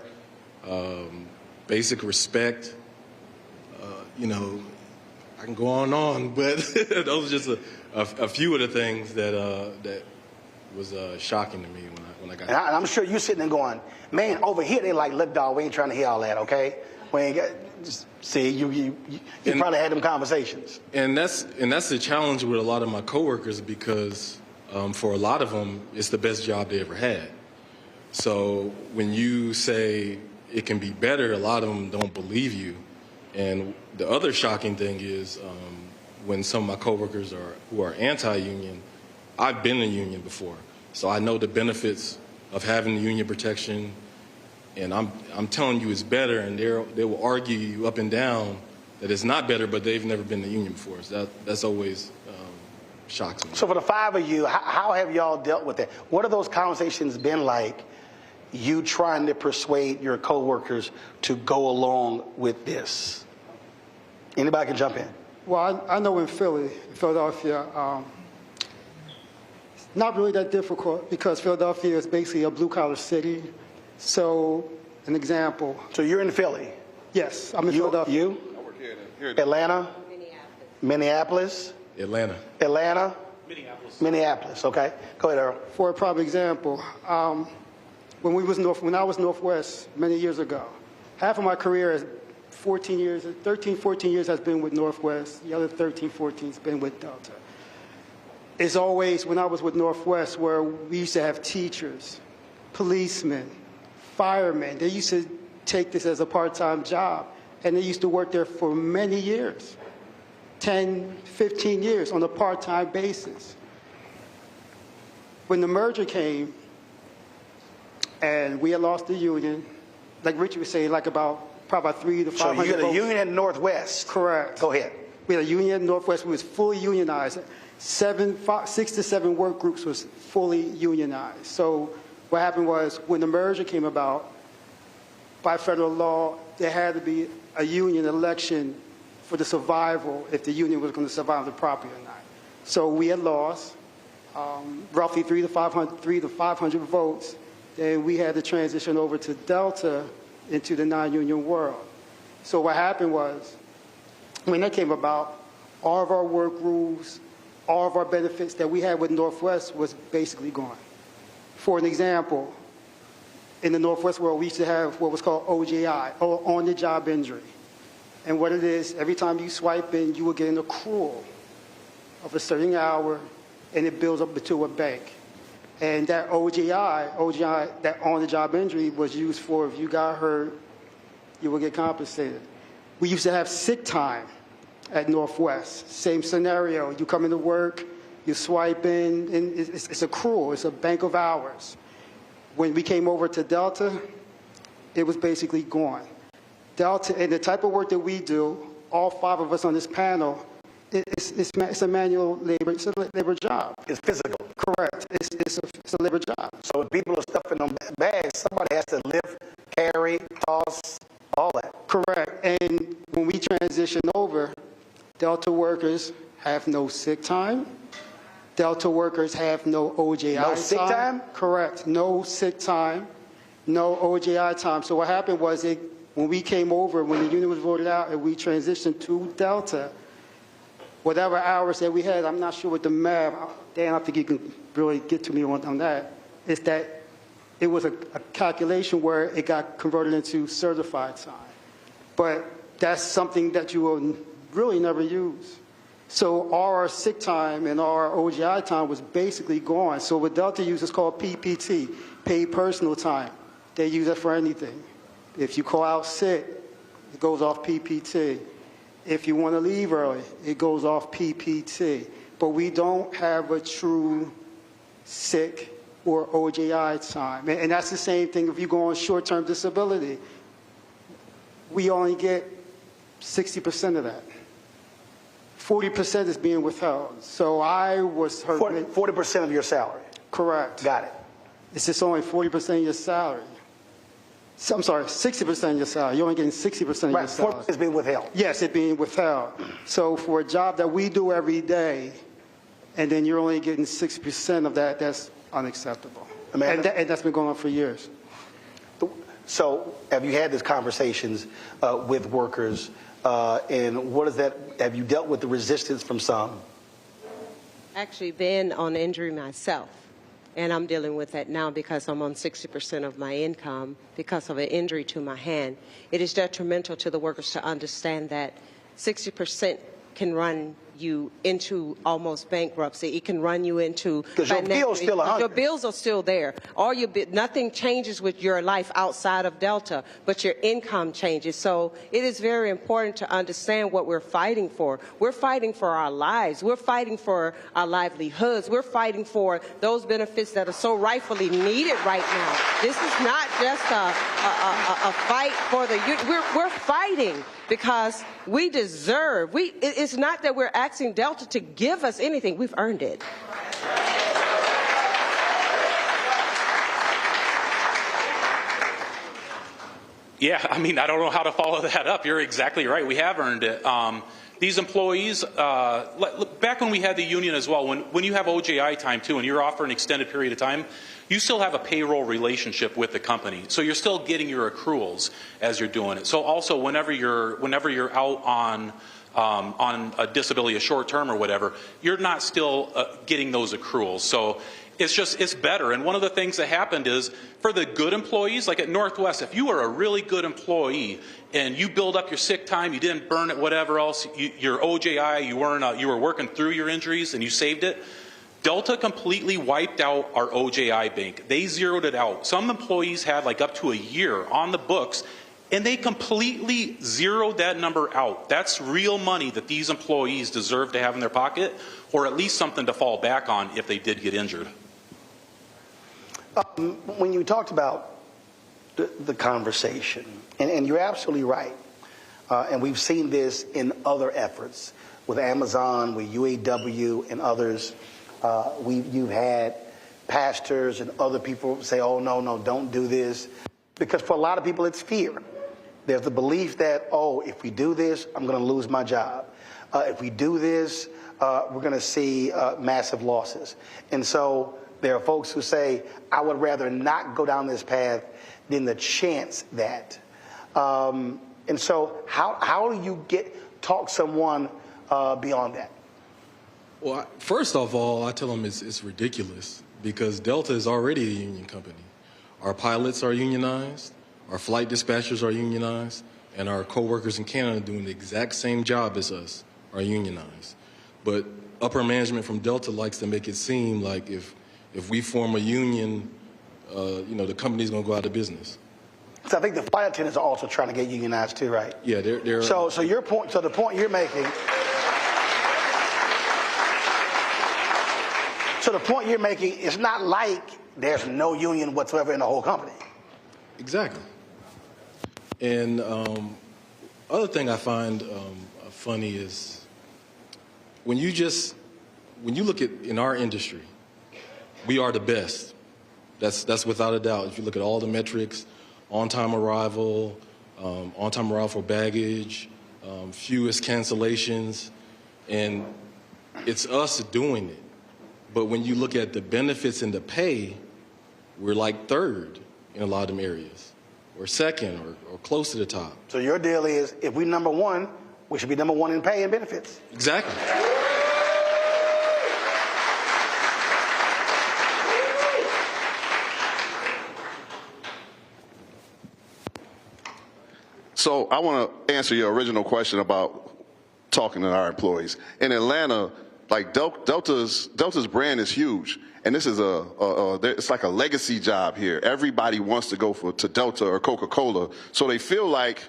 basic respect. You know, I can go on, but those are just a few of the things that was shocking to me when I got and I'm sure you're sitting there going, man, over here they like, look, dog, we ain't trying to hear all that, okay? We ain't got, just see, you probably had them conversations. And that's the challenge with a lot of my coworkers, because for a lot of them, it's the best job they ever had. So when you say it can be better, a lot of them don't believe you. And the other shocking thing is when some of my coworkers who are anti-union, I've been in a union before, so I know the benefits of having the union protection, and I'm telling you it's better, and they will argue you up and down that it's not better, but they've never been in a union before. So that's always shocks me. So for the five of you, how have y'all dealt with that? What have those conversations been like, you trying to persuade your coworkers to go along with this? Anybody can jump in. Well, I know in Philadelphia, it's not really that difficult because Philadelphia is basically a blue-collar city. So, an example. So you're in Philly? Yes, I'm in Philadelphia. You? I work here. Atlanta? Minneapolis? Atlanta. Minneapolis, okay. Go ahead, Earl. For a prime example, when I was Northwest many years ago, half of my career is 14 years has been with Northwest. The other 13, 14 has been with Delta. It's always, when I was with Northwest, where we used to have teachers, policemen, firemen. They used to take this as a part-time job, and they used to work there for many years, 10, 15 years on a part-time basis. When the merger came, and we had lost the union, like Richard was saying, probably about 300 to 500 So you had a votes. union at Northwest? Correct. Go ahead. We had a union at Northwest. We was fully unionized. 6 to 7 work groups was fully unionized. So what happened was, when the merger came about, by federal law, there had to be a union election for the survival, if the union was going to survive the property or not. So we had lost roughly 300 to 500 votes. Then we had to transition over to Delta into the non-union world. So what happened was, when that came about, all of our work rules, all of our benefits that we had with Northwest was basically gone. For an example, in the Northwest world, we used to have what was called OJI, or on-the-job injury. And what it is, every time you swipe in, you will get an accrual of a certain hour, and it builds up into a bank. And that OJI, that on-the-job injury, was used for, if you got hurt, you will get compensated. We used to have sick time at Northwest. Same scenario. You come into work, you swipe in, and it's accrual. It's a bank of hours. When we came over to Delta, it was basically gone. Delta, and the type of work that we do, all 5 of us on this panel, It's a manual labor. It's a labor job. It's physical. Correct. It's a labor job. So when people are stuffing them bags, somebody has to lift, carry, toss, all that. Correct. And when we transition over, Delta workers have no sick time. Delta workers have no OJI time. No sick time? Correct. No sick time. No OJI time. So what happened was when we came over, when the union was voted out and we transitioned to Delta, whatever hours that we had, I'm not sure what the math, Dan, I think you can really get to me on that, is that it was a calculation where it got converted into certified time. But that's something that you will really never use. So our sick time and our OGI time was basically gone. So what Delta uses is called PPT, paid personal time. They use it for anything. If you call out sick, it goes off PPT. If you want to leave early, it goes off PPT. But we don't have a true sick or OJI time. And that's the same thing if you go on short-term disability. We only get 60% of that. 40% is being withheld. So I was hurt. 40% of your salary? Correct. Got it. It's just only 40% of your salary. So, I'm sorry, 60% of your salary. You're only getting 60% of your salary. Right, 40% is being withheld. Yes, it's being withheld. So for a job that we do every day, and then you're only getting 60% of that, that's unacceptable. And that's been going on for years. So have you had these conversations with workers, and what is that? Have you dealt with the resistance from some? Actually been on injury myself, and I'm dealing with that now because I'm on 60% of my income because of an injury to my hand. It is detrimental to the workers to understand that 60% can run you into almost bankruptcy. It can run you into because your bills still 100. Your bills are still there. All your nothing changes with your life outside of Delta, but your income changes. So it is very important to understand what we're fighting for. We're fighting for our lives. We're fighting for our livelihoods. We're fighting for those benefits that are so rightfully needed right now. This is not just a fight for the youth. We're fighting because we deserve. It's not that we're asking Delta to give us anything. We've earned it. Yeah, I mean, I don't know how to follow that up. You're exactly right. We have earned it. These employees, back when we had the union as well, when you have OJI time too, and you're off for an extended period of time, you still have a payroll relationship with the company. So you're still getting your accruals as you're doing it. So also whenever you're out on a disability, a short term or whatever, you're not still getting those accruals. So it's better. And one of the things that happened is for the good employees, like at Northwest, if you were a really good employee and you build up your sick time, you didn't burn it, whatever else, your OJI, you were working through your injuries and you saved it, Delta completely wiped out our OJI bank. They zeroed it out. Some employees had like up to a year on the books, and they completely zeroed that number out. That's real money that these employees deserve to have in their pocket, or at least something to fall back on if they did get injured. When you talked about the conversation, and you're absolutely right, and we've seen this in other efforts with Amazon, with UAW, and others. You've had pastors and other people say, oh, no, don't do this. Because for a lot of people, it's fear. There's the belief that, oh, if we do this, I'm going to lose my job. If we do this, we're going to see massive losses. And so there are folks who say, I would rather not go down this path than the chance that. And so how do you talk someone beyond that? Well, first of all, I tell them it's ridiculous because Delta is already a union company. Our pilots are unionized, our flight dispatchers are unionized, and our co-workers in Canada doing the exact same job as us are unionized. But upper management from Delta likes to make it seem like if we form a union, the company's going to go out of business. So I think the flight attendants are also trying to get unionized too, right? Yeah, they're. So your point. So the point you're making. So the point you're making is not like there's no union whatsoever in the whole company. Exactly. And other thing I find funny is when you look at in our industry, we are the best. That's without a doubt. If you look at all the metrics, on-time arrival for baggage, fewest cancellations, and it's us doing it. But when you look at the benefits and the pay, we're like third in a lot of them areas, or second, or close to the top. So your deal is, if we number one, we should be number one in pay and benefits. Exactly. So I want to answer your original question about talking to our employees. In Atlanta, like Delta's brand is huge, and this is it's like a legacy job here. Everybody wants to go to Delta or Coca-Cola, so they feel like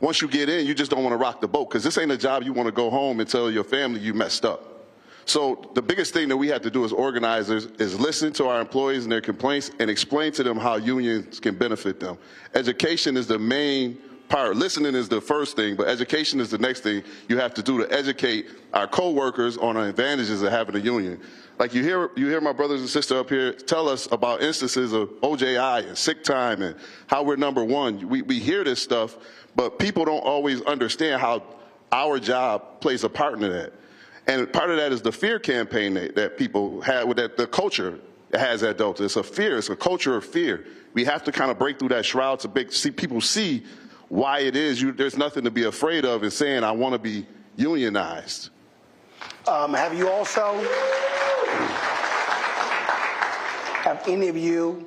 once you get in, you just don't want to rock the boat, because this ain't a job you want to go home and tell your family you messed up. So the biggest thing that we have to do as organizers is listen to our employees and their complaints and explain to them how unions can benefit them. Education is the main part. Listening is the first thing, but education is the next thing you have to do to educate our co-workers on the advantages of having a union. Like you hear my brothers and sisters up here tell us about instances of OJI and sick time and how we're number one. We hear this stuff, but people don't always understand how our job plays a part in that. And part of that is the fear campaign that people have, that the culture has at Delta. It's a fear. It's a culture of fear. We have to kind of break through that shroud to see people see why it is there's nothing to be afraid of in saying I want to be unionized. Have any of you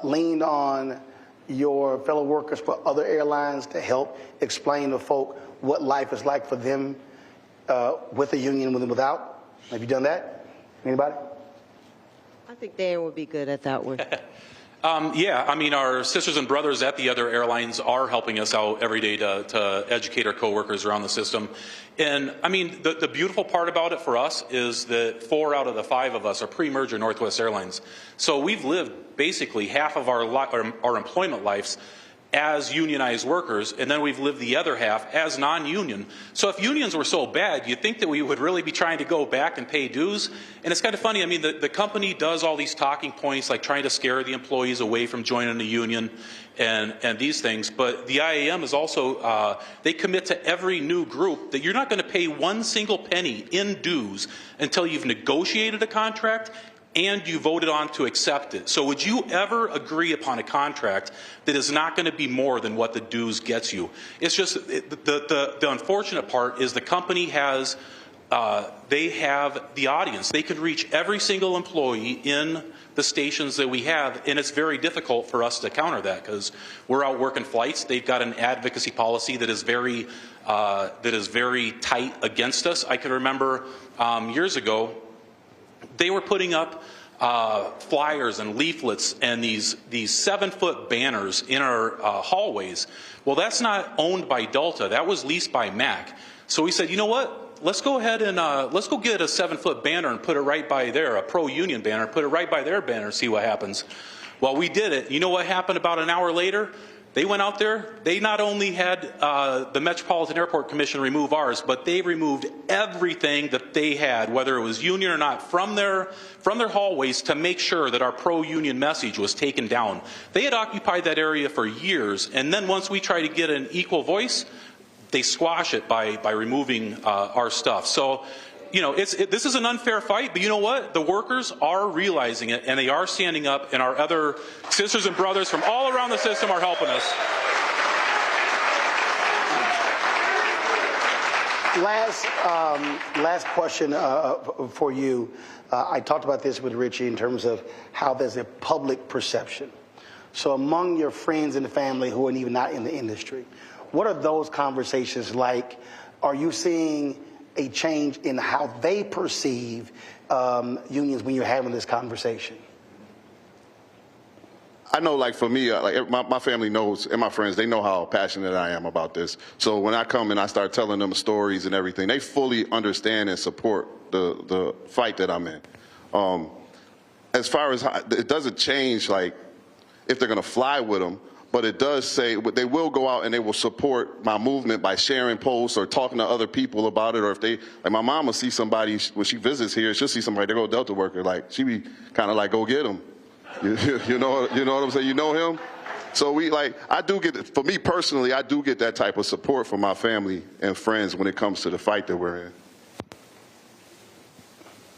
leaned on your fellow workers for other airlines to help explain to folk what life is like for them with a union and without? Have you done that? Anybody? I think Dan would be good at that one. Yeah, I mean, our sisters and brothers at the other airlines are helping us out every day to educate our coworkers around the system. And I mean, the beautiful part about it for us is that 4 out of the 5 of us are pre-merger Northwest Airlines. So we've lived basically half of our employment lives as unionized workers, and then we've lived the other half as non-union. So if unions were so bad, you'd think that we would really be trying to go back and pay dues. And it's kind of funny, I mean, the company does all these talking points, like trying to scare the employees away from joining the union and these things. But the IAM is also, they commit to every new group that you're not going to pay one single penny in dues until you've negotiated a contract and you voted on to accept it. So would you ever agree upon a contract that is not going to be more than what the dues gets you? It's just the unfortunate part is the company has, they have the audience. They could reach every single employee in the stations that we have, and it's very difficult for us to counter that because we're out working flights. They've got an advocacy policy that is very tight against us. I can remember years ago, they were putting up flyers and leaflets and these 7-foot banners in our hallways. Well, that's not owned by Delta. That was leased by MAC. So we said, you know what? Let's go ahead and let's go get a 7-foot banner and put it right by there, a pro-union banner, put it right by their banner, see what happens. Well, we did it. You know what happened about an hour later? They went out there, they not only had the Metropolitan Airport Commission remove ours, but they removed everything that they had, whether it was union or not, from their hallways to make sure that our pro-union message was taken down. They had occupied that area for years, and then once we tried to get an equal voice, they squash it by removing our stuff. So, you know, this is an unfair fight, but you know what? The workers are realizing it, and they are standing up, and our other sisters and brothers from all around the system are helping us. Last question for you. I talked about this with Richie in terms of how there's a public perception. So among your friends and family who are even not in the industry, what are those conversations like? Are you seeing a change in how they perceive unions when you're having this conversation? I know, like for me, like my family knows, and my friends, they know how passionate I am about this. So when I come and I start telling them stories and everything, they fully understand and support the fight that I'm in. As far as it doesn't change, like if they're going to fly with them, but it does say they will go out and they will support my movement by sharing posts or talking to other people about it. Or if they, like my mom will see somebody when she visits here, she'll see somebody, they go Delta worker, like she be kind of like, go get him. You know what I'm saying? You know him? So I do get, for me personally, I do get that type of support from my family and friends when it comes to the fight that we're in.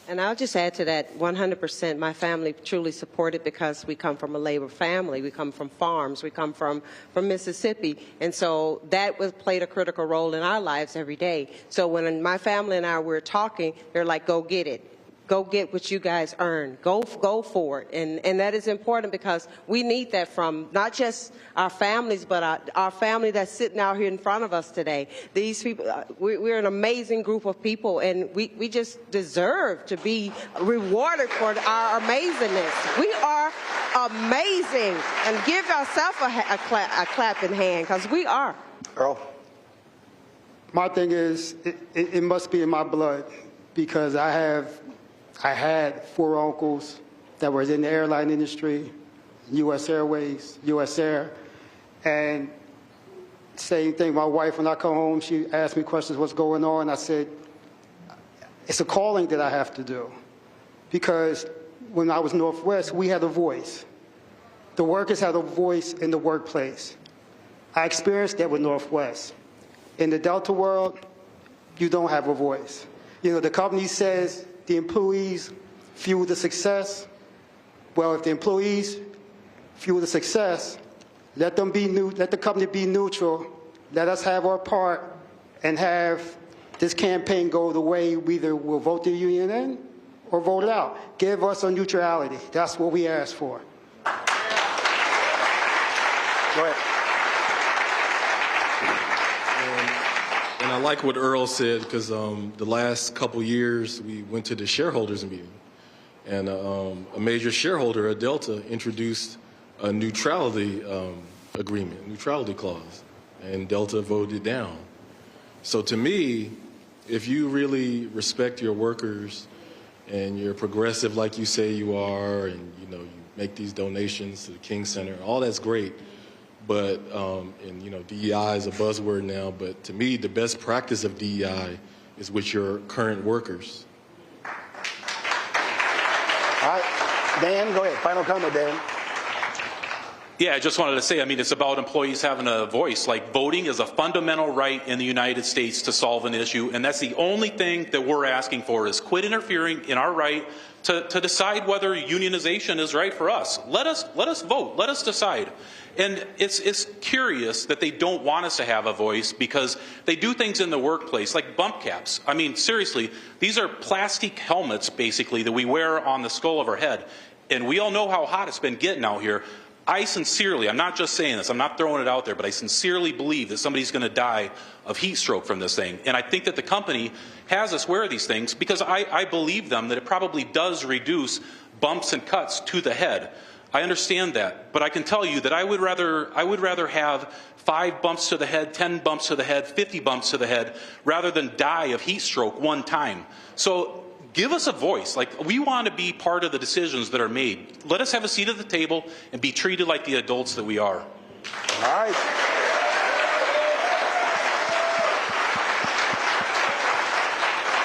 And I'll just add to that 100%. My family truly supported because we come from a labor family. We come from farms. We come from Mississippi. And so that played a critical role in our lives every day. So when my family and I were talking, they're like, go get it. Go get what you guys earn. Go for it. And that is important because we need that from not just our families, but our family that's sitting out here in front of us today. These people, we're an amazing group of people, and we just deserve to be rewarded for our amazingness. We are amazing. And give yourself a clap in hand, because we are. Earl? My thing is, it must be in my blood, because I had 4 uncles that were in the airline industry, U.S. Airways, U.S. Air, and same thing. My wife, when I come home, she asked me questions, what's going on? I said, it's a calling that I have to do, because when I was Northwest, we had a voice. The workers had a voice in the workplace. I experienced that with Northwest. In the Delta world, you don't have a voice. You know, the company says the employees fuel the success. Well, if the employees fuel the success, let the company be neutral. Let us have our part and have this campaign go the way we either will vote the union in or vote it out. Give us a neutrality. That's what we ask for. Go ahead. And I like what Earl said, because the last couple years we went to the shareholders meeting, and a major shareholder at Delta introduced a neutrality agreement, neutrality clause, and Delta voted down. So to me, if you really respect your workers and you're progressive like you say you are, and you make these donations to the King Center, all that's great. But, and DEI is a buzzword now, but to me, the best practice of DEI is with your current workers. All right, Dan, go ahead. Final comment, Dan. Yeah, I just wanted to say, it's about employees having a voice. Like, voting is a fundamental right in the United States to solve an issue, and that's the only thing that we're asking for, is quit interfering in our right to decide whether unionization is right for us. Let us vote. Let us decide. And it's curious that they don't want us to have a voice, because they do things in the workplace, like bump caps. Seriously, these are plastic helmets, basically, that we wear on the skull of our head. And we all know how hot it's been getting out here. I sincerely, I'm not just saying this, I'm not throwing it out there, but I sincerely believe that somebody's going to die of heat stroke from this thing. And I think that the company has us wear these things because I believe them that it probably does reduce bumps and cuts to the head. I understand that, but I can tell you that I would rather have 5 bumps to the head, 10 bumps to the head, 50 bumps to the head, rather than die of heat stroke one time. So give us a voice. Like, we want to be part of the decisions that are made. Let us have a seat at the table and be treated like the adults that we are. All right.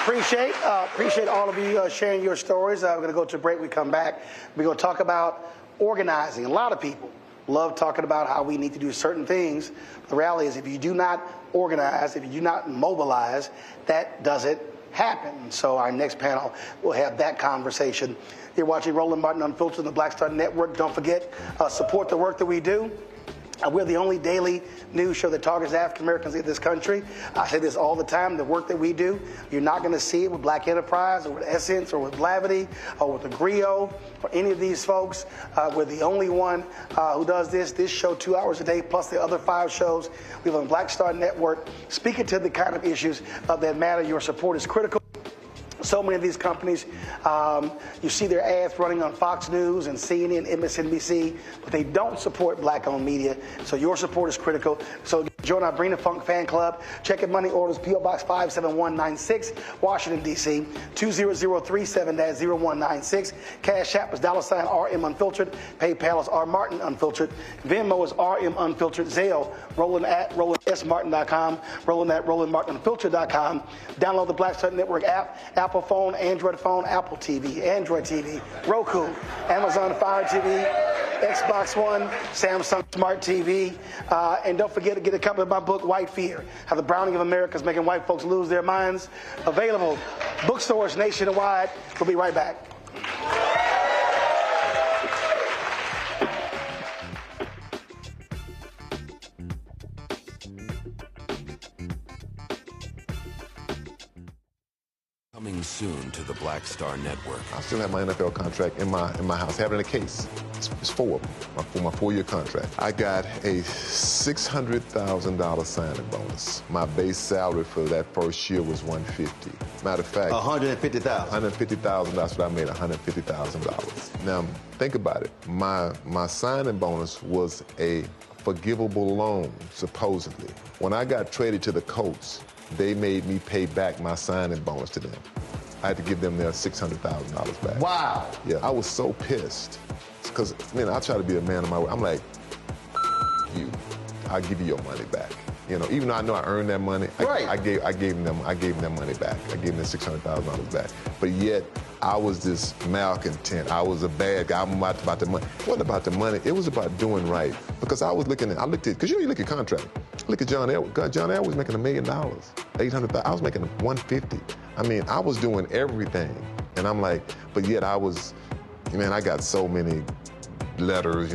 Appreciate all of you sharing your stories. We're going to go to a break. We come back. We're going to talk about organizing. A lot of people love talking about how we need to do certain things. The reality is, if you do not organize, if you do not mobilize, that doesn't happen. So our next panel will have that conversation. You're watching Roland Martin Unfiltered on the Black Star Network. Don't forget, support the work that we do. We're the only daily news show that targets African Americans in this country. I say this all the time, the work that we do, you're not going to see it with Black Enterprise or with Essence or with Blavity or with Agrio or any of these folks. We're the only one who does this show 2 hours a day, plus the other 5 shows we have on Black Star Network, speaking to the kind of issues that matter. Your support is critical. So many of these companies, you see their ads running on Fox News and CNN, MSNBC, but they don't support black-owned media. So your support is critical. So Join our Bring the Funk fan club. Check in money orders, P.O. Box 57196, Washington, D.C. 20037-0196. Cash App is $RM Unfiltered. PayPal is R Martin Unfiltered. Venmo is RM Unfiltered. Zelle, Roland at RolandSMartin.com. Roland at RolandMartinUnfiltered.com. Download the Black Star Network app, Apple phone, Android phone, Apple TV, Android TV, Roku, Amazon Fire TV, Xbox One, Samsung Smart TV. And don't forget to get a copy of my book, White Fear, How the Browning of America is Making White Folks Lose Their Minds. Available bookstores nationwide. We'll be right back. Coming soon to the Black Star Network. I still have my NFL contract in my house, having a case. It's 4 of them, for my 4-year contract. I got a $600,000 signing bonus. My base salary for that first year was $150,000. Matter of fact, $150,000. $150,000. That's what I made, $150,000. Now think about it. My signing bonus was a forgivable loan, supposedly. When I got traded to the Colts, they made me pay back my signing bonus to them. I had to give them their $600,000 back. Wow. Yeah, I was so pissed. Because, I try to be a man of my word. I'm like, you, I'll give you your money back. Even though I know I earned that money, right. I gave them their money back. I gave them $600,000 back. But yet, I was this malcontent. I was a bad guy. I'm about the money. It wasn't about the money. It was about doing right. Because I looked at, because you look at contract. Look at John Elway. John Elway was making $1 million, $800,000. I was making $150,000. I was doing everything. And I'm like, but yet I was, I got so many letters,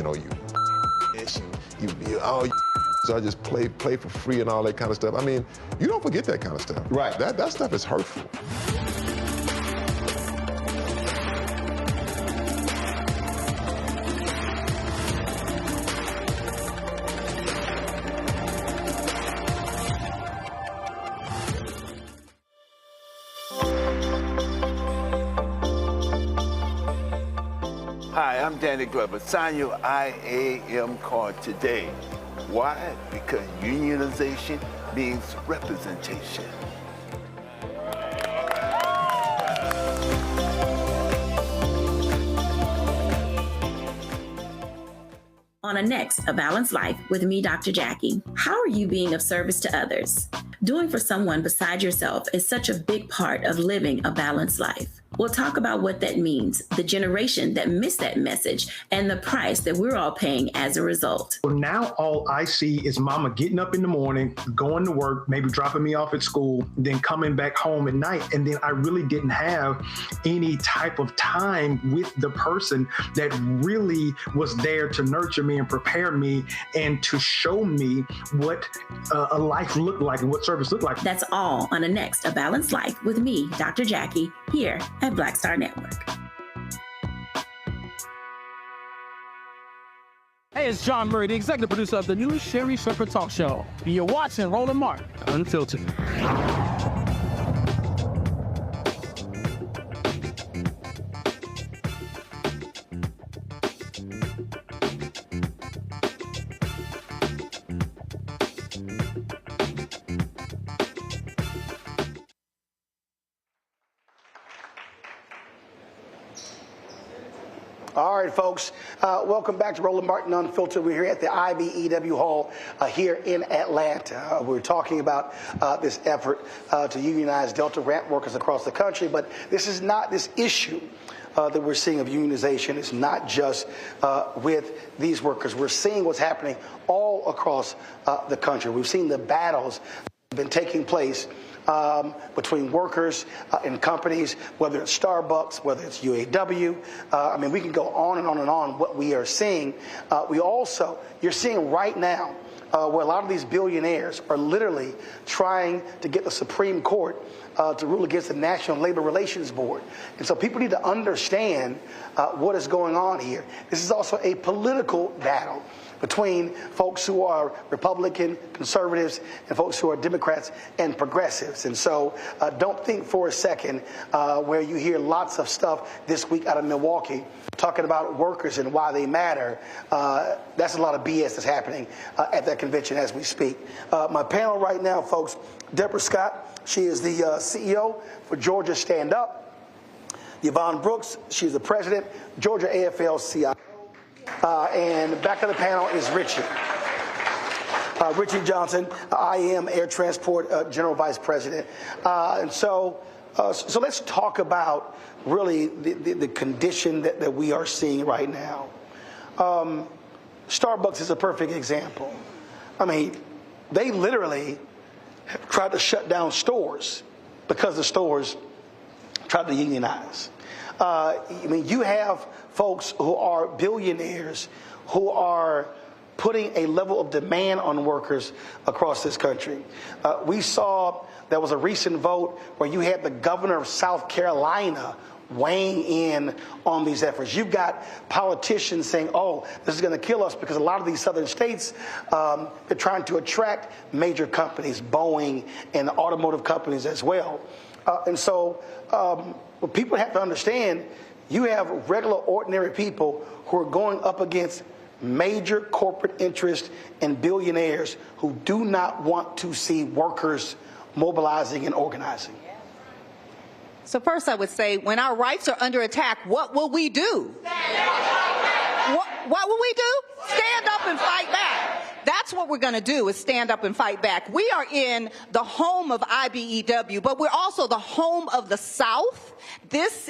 so I just play for free and all that kind of stuff. You don't forget that kind of stuff. Right. That stuff is hurtful. Hi, I'm Danny Glover. Sign your IAM card today. Why? Because unionization means representation. On a next, A Balanced Life with me, Dr. Jackie. How are you being of service to others? Doing for someone beside yourself is such a big part of living a balanced life. We'll talk about what that means, the generation that missed that message, and the price that we're all paying as a result. Well, now all I see is mama getting up in the morning, going to work, maybe dropping me off at school, then coming back home at night. And then I really didn't have any type of time with the person that really was there to nurture me and prepare me and to show me what a life looked like and what service looked like. That's all on a next, A Balanced Life with me, Dr. Jackie, here at Black Star Network. Hey, it's John Murray, the executive producer of the new Sherry Shepherd Talk Show. And you're watching Roland Martin Unfiltered. All right, folks, welcome back to Roland Martin Unfiltered. We're here at the IBEW Hall here in Atlanta. We're talking about this effort to unionize Delta ramp workers across the country, but this issue that we're seeing of unionization is not just with these workers. We're seeing what's happening all across the country. We've seen the battles that have been taking place between workers and companies, whether it's Starbucks, whether it's UAW. We can go on and on and on what we are seeing. You're seeing right now where a lot of these billionaires are literally trying to get the Supreme Court to rule against the National Labor Relations Board. And so people need to understand what is going on here. This is also a political battle. between folks who are Republican, conservatives, and folks who are Democrats and progressives. And so don't think for a second where you hear lots of stuff this week out of Milwaukee talking about workers and why they matter. That's a lot of BS that's happening at that convention as we speak. My panel right now, folks, Deborah Scott, she is the CEO for Georgia Stand Up. Yvonne Brooks, she's the president, Georgia AFL-CIO. And back of the panel is Richie. Richie Johnson, IAM Air Transport General Vice President. So let's talk about really the condition that we are seeing right now. Starbucks is a perfect example. I mean, they literally have tried to shut down stores because the stores tried to unionize. I mean, you have folks who are billionaires who are putting a level of demand on workers across this country. We saw there was a recent vote where you had the governor of South Carolina weighing in on these efforts. You've got politicians saying, oh, this is going to kill us because a lot of these southern states, they're trying to attract major companies, Boeing and automotive companies as well. And so what people have to understand, you have regular, ordinary people who are going up against major corporate interests and billionaires who do not want to see workers mobilizing and organizing. So first I would say, when our rights are under attack, what will we do? What will we do? Stand up and fight back. That's what we're going to do, is stand up and fight back. We are in the home of IBEW, but we're also the home of the South.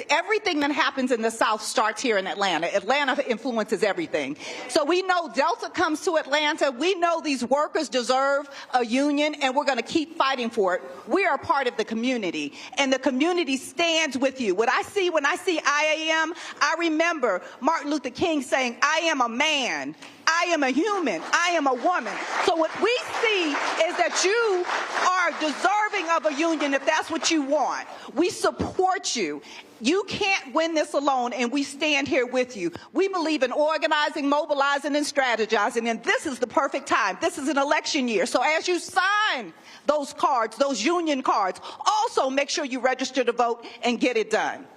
Everything that happens in the South starts here in Atlanta. Atlanta influences everything. So we know Delta comes to Atlanta. We know these workers deserve a union, and we're going to keep fighting for it. We are part of the community, and the community stands with you. When I see IAM, I remember Martin Luther King saying, I am a man. I am a human. I am a woman. So what we see is that you are deserving of a union if that's what you want. We support you. You can't win this alone, and we stand here with you. We believe in organizing, mobilizing, and strategizing, and this is the perfect time. This is an election year. So as you sign those cards, those union cards, also make sure you register to vote and get it done.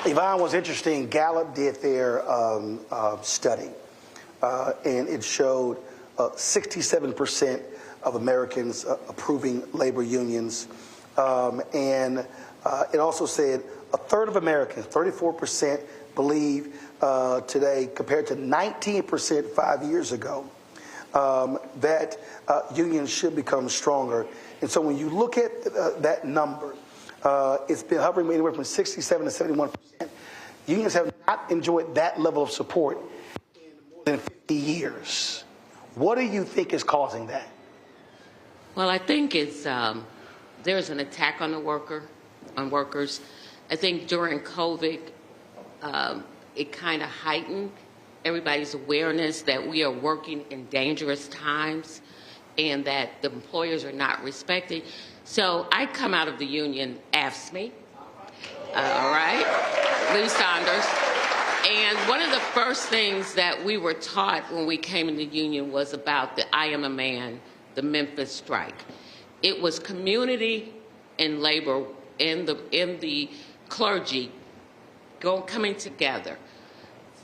Yvonne, was interesting. Gallup did their study, and it showed 67% of Americans approving labor unions. And it also said a third of Americans, 34%, believe today, compared to 19% 5 years ago, that unions should become stronger. And so when you look at that number, it's been hovering anywhere from 67 to 71%. Unions have not enjoyed that level of support in more than 50 years. What do you think is causing that? Well, I think it's there's an attack on workers. I think during COVID, it kind of heightened everybody's awareness that we are working in dangerous times and that the employers are not respected. So I come out of the union AFSCME, all right, Lee Saunders. And one of the first things that we were taught when we came in the union was about the I Am a Man, the Memphis strike. It was community and labor and the clergy coming together.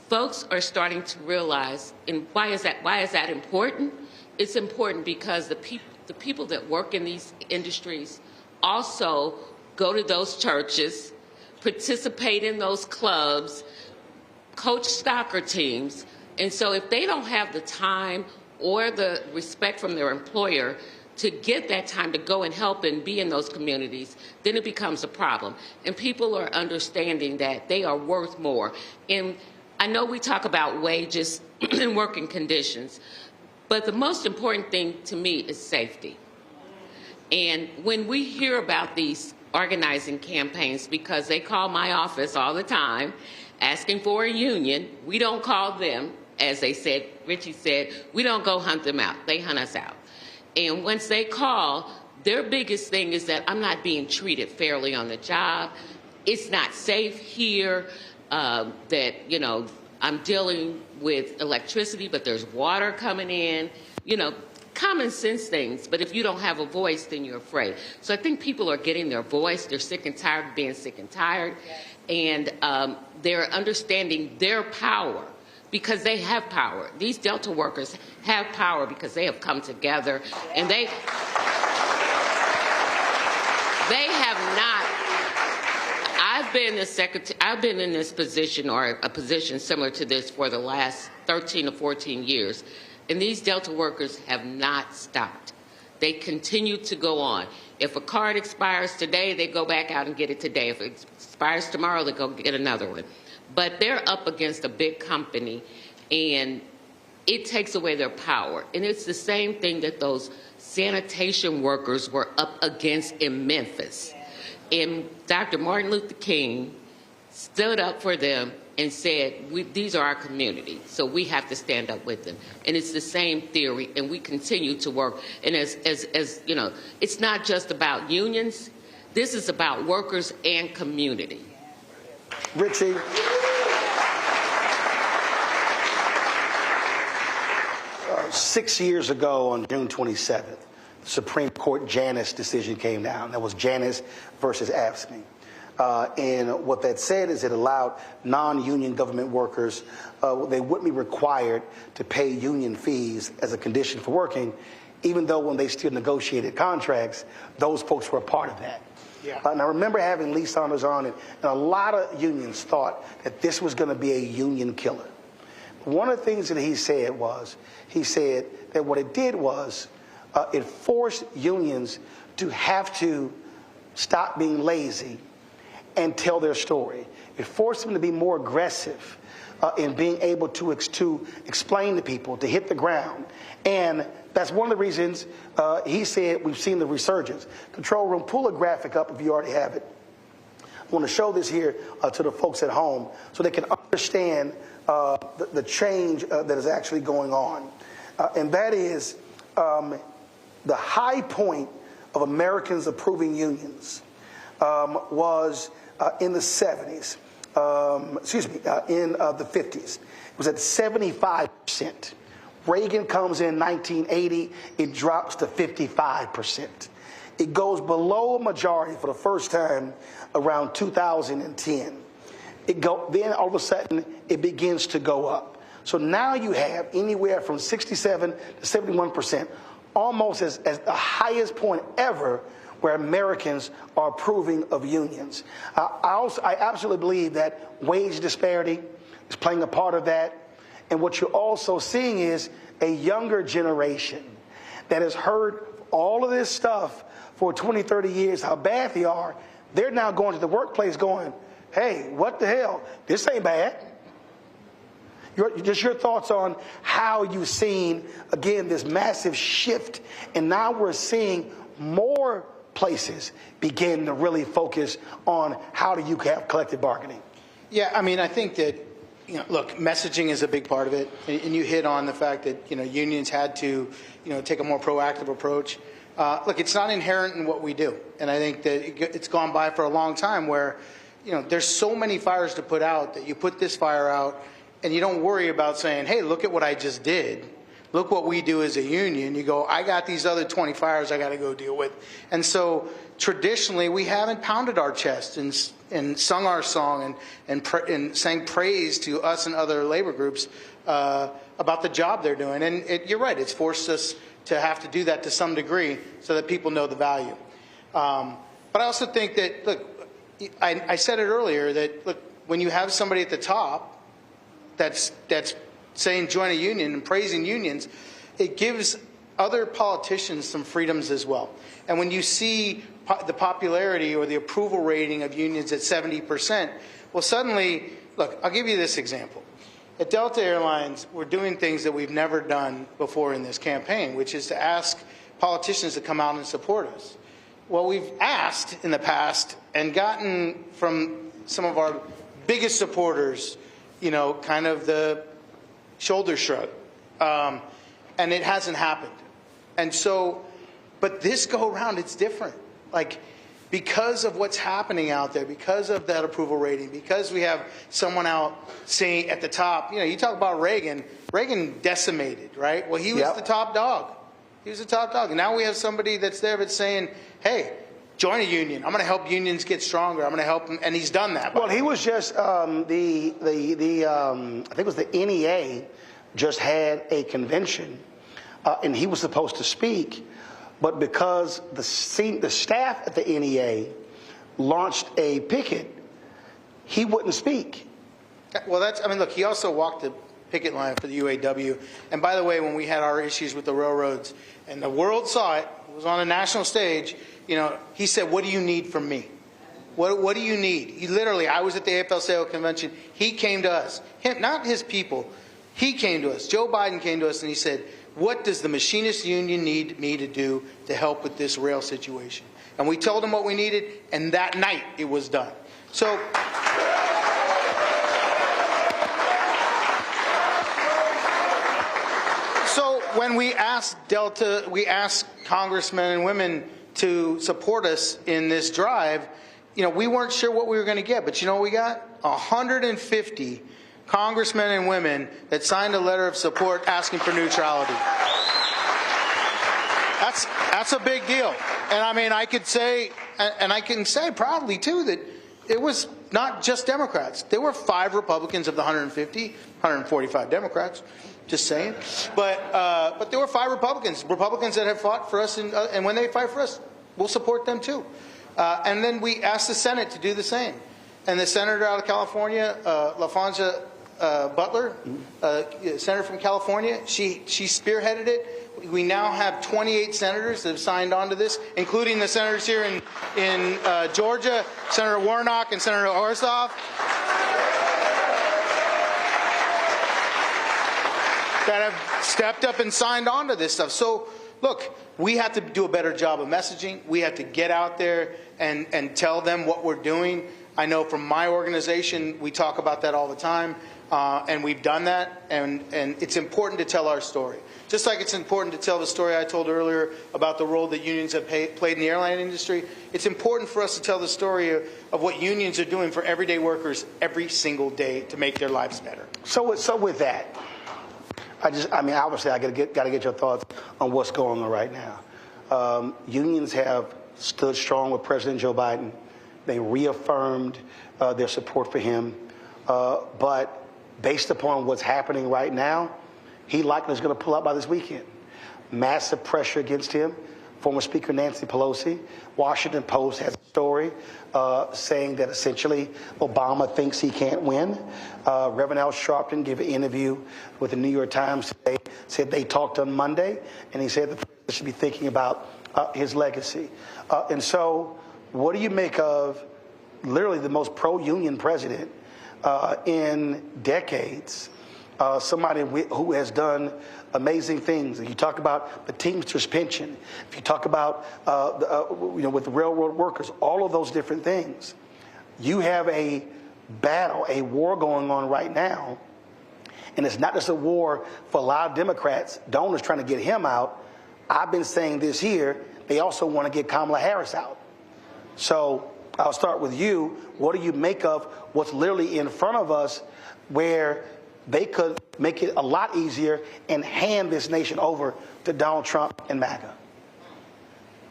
Folks are starting to realize, and why is that important? It's important because the people that work in these industries also go to those churches, participate in those clubs, coach soccer teams. And so if they don't have the time or the respect from their employer to get that time to go and help and be in those communities, then it becomes a problem. And people are understanding that they are worth more. And I know we talk about wages and working conditions, but the most important thing to me is safety. And when we hear about these organizing campaigns, because they call my office all the time asking for a union, we don't call them, as they said, Richie said, we don't go hunt them out, they hunt us out. And once they call, their biggest thing is that I'm not being treated fairly on the job. it's not safe here, that, you know, I'm dealing with electricity, but there's water coming in, you know, common sense things. But if you don't have a voice, then you're afraid. So I think people are getting their voice. They're sick and tired of being sick and tired. And they're understanding their power because they have power. These Delta workers have power because they have come together and they have not. I've been in this position or a position similar to this for the last 13 to 14 years. And these Delta workers have not stopped. They continue to go on. If a card expires today, they go back out and get it today. If it expires tomorrow, they go get another one. But they're up against a big company, and it takes away their power. And it's the same thing that those sanitation workers were up against in Memphis. And Dr. Martin Luther King stood up for them and said, these are our community, so we have to stand up with them. And it's the same theory, and we continue to work. And as you know, it's not just about unions. This is about workers and community. Richie. 6 years ago on June 27th, the Supreme Court Janus decision came down. That was Janus versus AFSCME. And what that said is it allowed non-union government workers, they wouldn't be required to pay union fees as a condition for working, even though when they still negotiated contracts, those folks were a part of that. Yeah. And I remember having Lee Saunders on, and a lot of unions thought that this was going to be a union killer. One of the things that he said that what it did was it forced unions to have to stop being lazy and tell their story. It forced them to be more aggressive in being able to explain to people, to hit the ground. And that's one of the reasons he said we've seen the resurgence. Control room, pull a graphic up if you already have it. I want to show this here to the folks at home so they can understand the change that is actually going on. And that is the high point of Americans approving unions was in the 70s, in the 50s. It was at 75%. Reagan comes in 1980, it drops to 55%. It goes below a majority for the first time around 2010. Then all of a sudden, it begins to go up. So now you have anywhere from 67 to 71%, almost as the highest point ever where Americans are approving of unions. I absolutely believe that wage disparity is playing a part of that. And what you're also seeing is a younger generation that has heard all of this stuff for 20, 30 years, how bad they are. They're now going to the workplace going, hey, what the hell? This ain't bad. Just your thoughts on how you've seen, again, this massive shift. And now we're seeing more places begin to really focus on how do you have collective bargaining. Yeah, I mean, I think that, look, messaging is a big part of it. And you hit on the fact that, unions had to, take a more proactive approach. Look, it's not inherent in what we do. And I think that it's gone by for a long time where, there's so many fires to put out that you put this fire out and you don't worry about saying, hey, look at what I just did. Look what we do as a union. You go, I got these other 20 fires I got to go deal with. And so traditionally, we haven't pounded our chest and sung our song and sang praise to us and other labor groups about the job they're doing. And you're right, it's forced us to have to do that to some degree so that people know the value. But I also think that, look, I said it earlier that, look, when you have somebody at the top that's saying join a union and praising unions, it gives other politicians some freedoms as well. And when you see the popularity or the approval rating of unions at 70%, well, suddenly, look, I'll give you this example. At Delta Airlines, we're doing things that we've never done before in this campaign, which is to ask politicians to come out and support us. Well, we've asked in the past and gotten from some of our biggest supporters, kind of the shoulder shrug. And it hasn't happened. And so, but this go around, it's different. Like, because of what's happening out there, because of that approval rating, because we have someone out saying at the top, you talk about Reagan decimated, right? Well, he was the top dog. He was the top dog. And now we have somebody that's there that's saying, hey, join a union. I'm going to help unions get stronger. I'm going to help them. And he's done that. Well, he was just, I think it was the NEA just had a convention, and he was supposed to speak. But because the staff at the NEA launched a picket, he wouldn't speak. Well, look, he also walked the picket line for the UAW. And by the way, when we had our issues with the railroads and the world saw it, it was on a national stage, he said, what do you need from me? What do you need? He literally, I was at the AFL-CIO convention. He came to us, not his people. He came to us. Joe Biden came to us and he said, what does the Machinists Union need me to do to help with this rail situation? And we told him what we needed, and that night it was done. So when we asked Delta, we asked congressmen and women to support us in this drive, we weren't sure what we were going to get. But you know what we got? 150 congressmen and women that signed a letter of support asking for neutrality. That's a big deal. And I could say, and I can say proudly too, that it was not just Democrats. There were 5 Republicans of the 145 Democrats. Just saying. But there were 5 Republicans that have fought for us, and when they fight for us, we'll support them too. And then we asked the Senate to do the same. And the senator out of California, LaFonza Butler, senator from California, she spearheaded it. We now have 28 senators that have signed on to this, including the senators here in Georgia, Senator Warnock and Senator Ossoff, that have stepped up and signed on to this stuff. So, look, we have to do a better job of messaging. We have to get out there and tell them what we're doing. I know from my organization, we talk about that all the time, and we've done that, and it's important to tell our story. Just like it's important to tell the story I told earlier about the role that unions have played in the airline industry, it's important for us to tell the story of what unions are doing for everyday workers every single day to make their lives better. So with that, obviously I got to get your thoughts on what's going on right now. Unions have stood strong with President Joe Biden. They reaffirmed their support for him. But based upon what's happening right now, he likely is going to pull out by this weekend. Massive pressure against him. Former Speaker Nancy Pelosi. Washington Post has a story saying that essentially Obama thinks he can't win. Reverend Al Sharpton gave an interview with the New York Times today, said they talked on Monday, and he said the president should be thinking about his legacy. And so what do you make of literally the most pro-union president in decades? Somebody who has done amazing things. You talk about the Teamsters pension. If you talk about with the railroad workers, all of those different things. You have a battle, a war going on right now, and it's not just a war for a lot of Democrats, donors trying to get him out. I've been saying this here. They also want to get Kamala Harris out. So I'll start with you. What do you make of what's literally in front of us, where they could make it a lot easier and hand this nation over to Donald Trump and MAGA?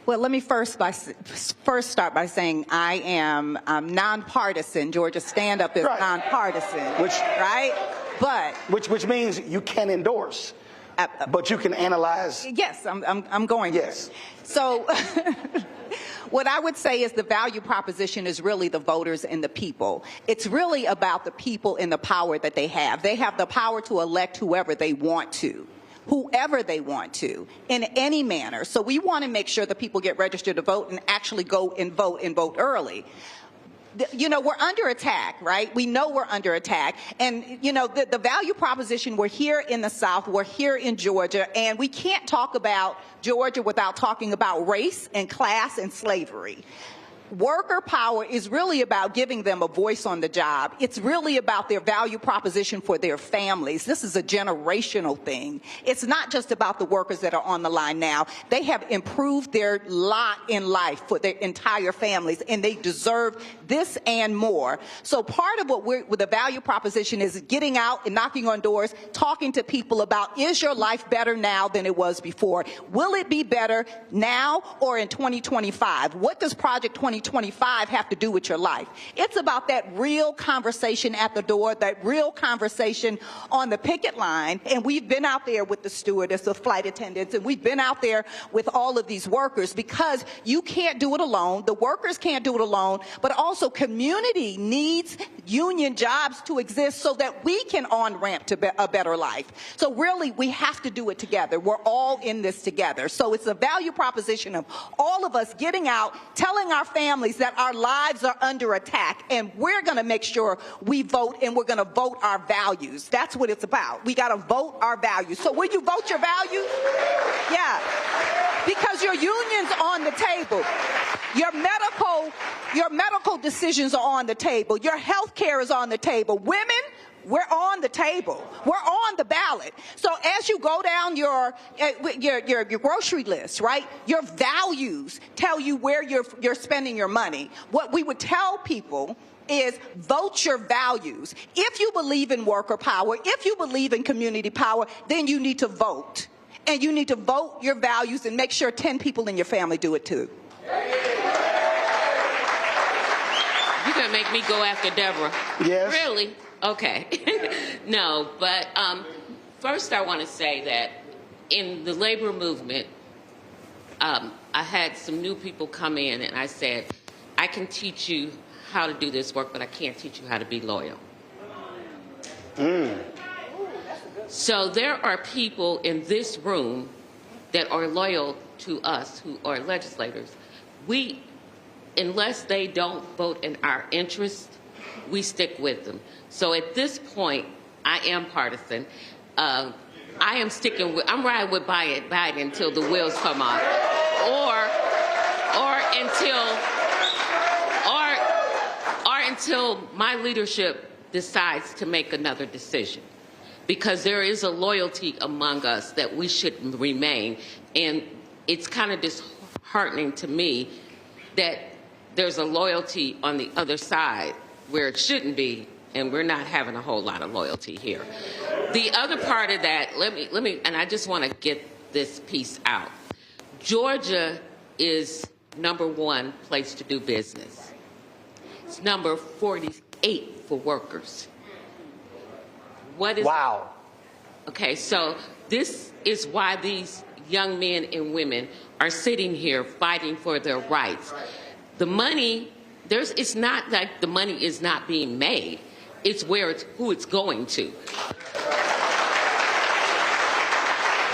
Well, let me first start by saying I am nonpartisan. Georgia Stand Up is nonpartisan, right? But which means you can endorse, but you can analyze. Yes, I'm going. Yes. So. What I would say is the value proposition is really the voters and the people. It's really about the people and the power that they have. They have the power to elect whoever they want to, in any manner. So we want to make sure that people get registered to vote and actually go and vote early. We're under attack, right? We know we're under attack. And, the value proposition, we're here in the South, we're here in Georgia, and we can't talk about Georgia without talking about race and class and slavery. Worker power is really about giving them a voice on the job. It's really about their value proposition for their families. This is a generational thing. It's not just about the workers that are on the line now. They have improved their lot in life for their entire families, and they deserve this and more. So part of what with the value proposition is getting out and knocking on doors, talking to people about, is your life better now than it was before? Will it be better now or in 2025? What does Project 2025 have to do with your life? It's about that real conversation at the door, that real conversation on the picket line. And we've been out there with the stewardess, the flight attendants, and we've been out there with all of these workers, because you can't do it alone. The workers can't do it alone, but also community needs union jobs to exist so that we can on-ramp to a better life. So really, we have to do it together. We're all in this together. So it's a value proposition of all of us getting out, telling our families that our lives are under attack, and we're going to make sure we vote, and we're going to vote our values. That's what it's about. We got to vote our values. So will you vote your values? Yeah. Because your union's on the table. Your medical decisions are on the table. Your health care is on the table. Women, we're on the table. We're on the ballot. So as you go down your grocery list, right, your values tell you where you're spending your money. What we would tell people is vote your values. If you believe in worker power, if you believe in community power, then you need to vote. And you need to vote your values and make sure 10 people in your family do it too. You're going to make me go after Deborah. Yes. Really? Okay. No, but first I want to say that in the labor movement, I had some new people come in and I said, I can teach you how to do this work, but I can't teach you how to be loyal. So there are people in this room that are loyal to us who are legislators. Unless they don't vote in our interest, we stick with them. So at this point, I am partisan. I'm riding with Biden until the wheels come off, or until my leadership decides to make another decision. Because there is a loyalty among us that we should remain. And it's kind of disheartening to me that there's a loyalty on the other side where it shouldn't be, and we're not having a whole lot of loyalty here. The other part of that, let me, and I just want to get this piece out. Georgia is #1 place to do business. It's number 48 for workers. Wow. Okay, so this is why these young men and women are sitting here fighting for their rights. The money, it's not like the money is not being made. It's who it's going to.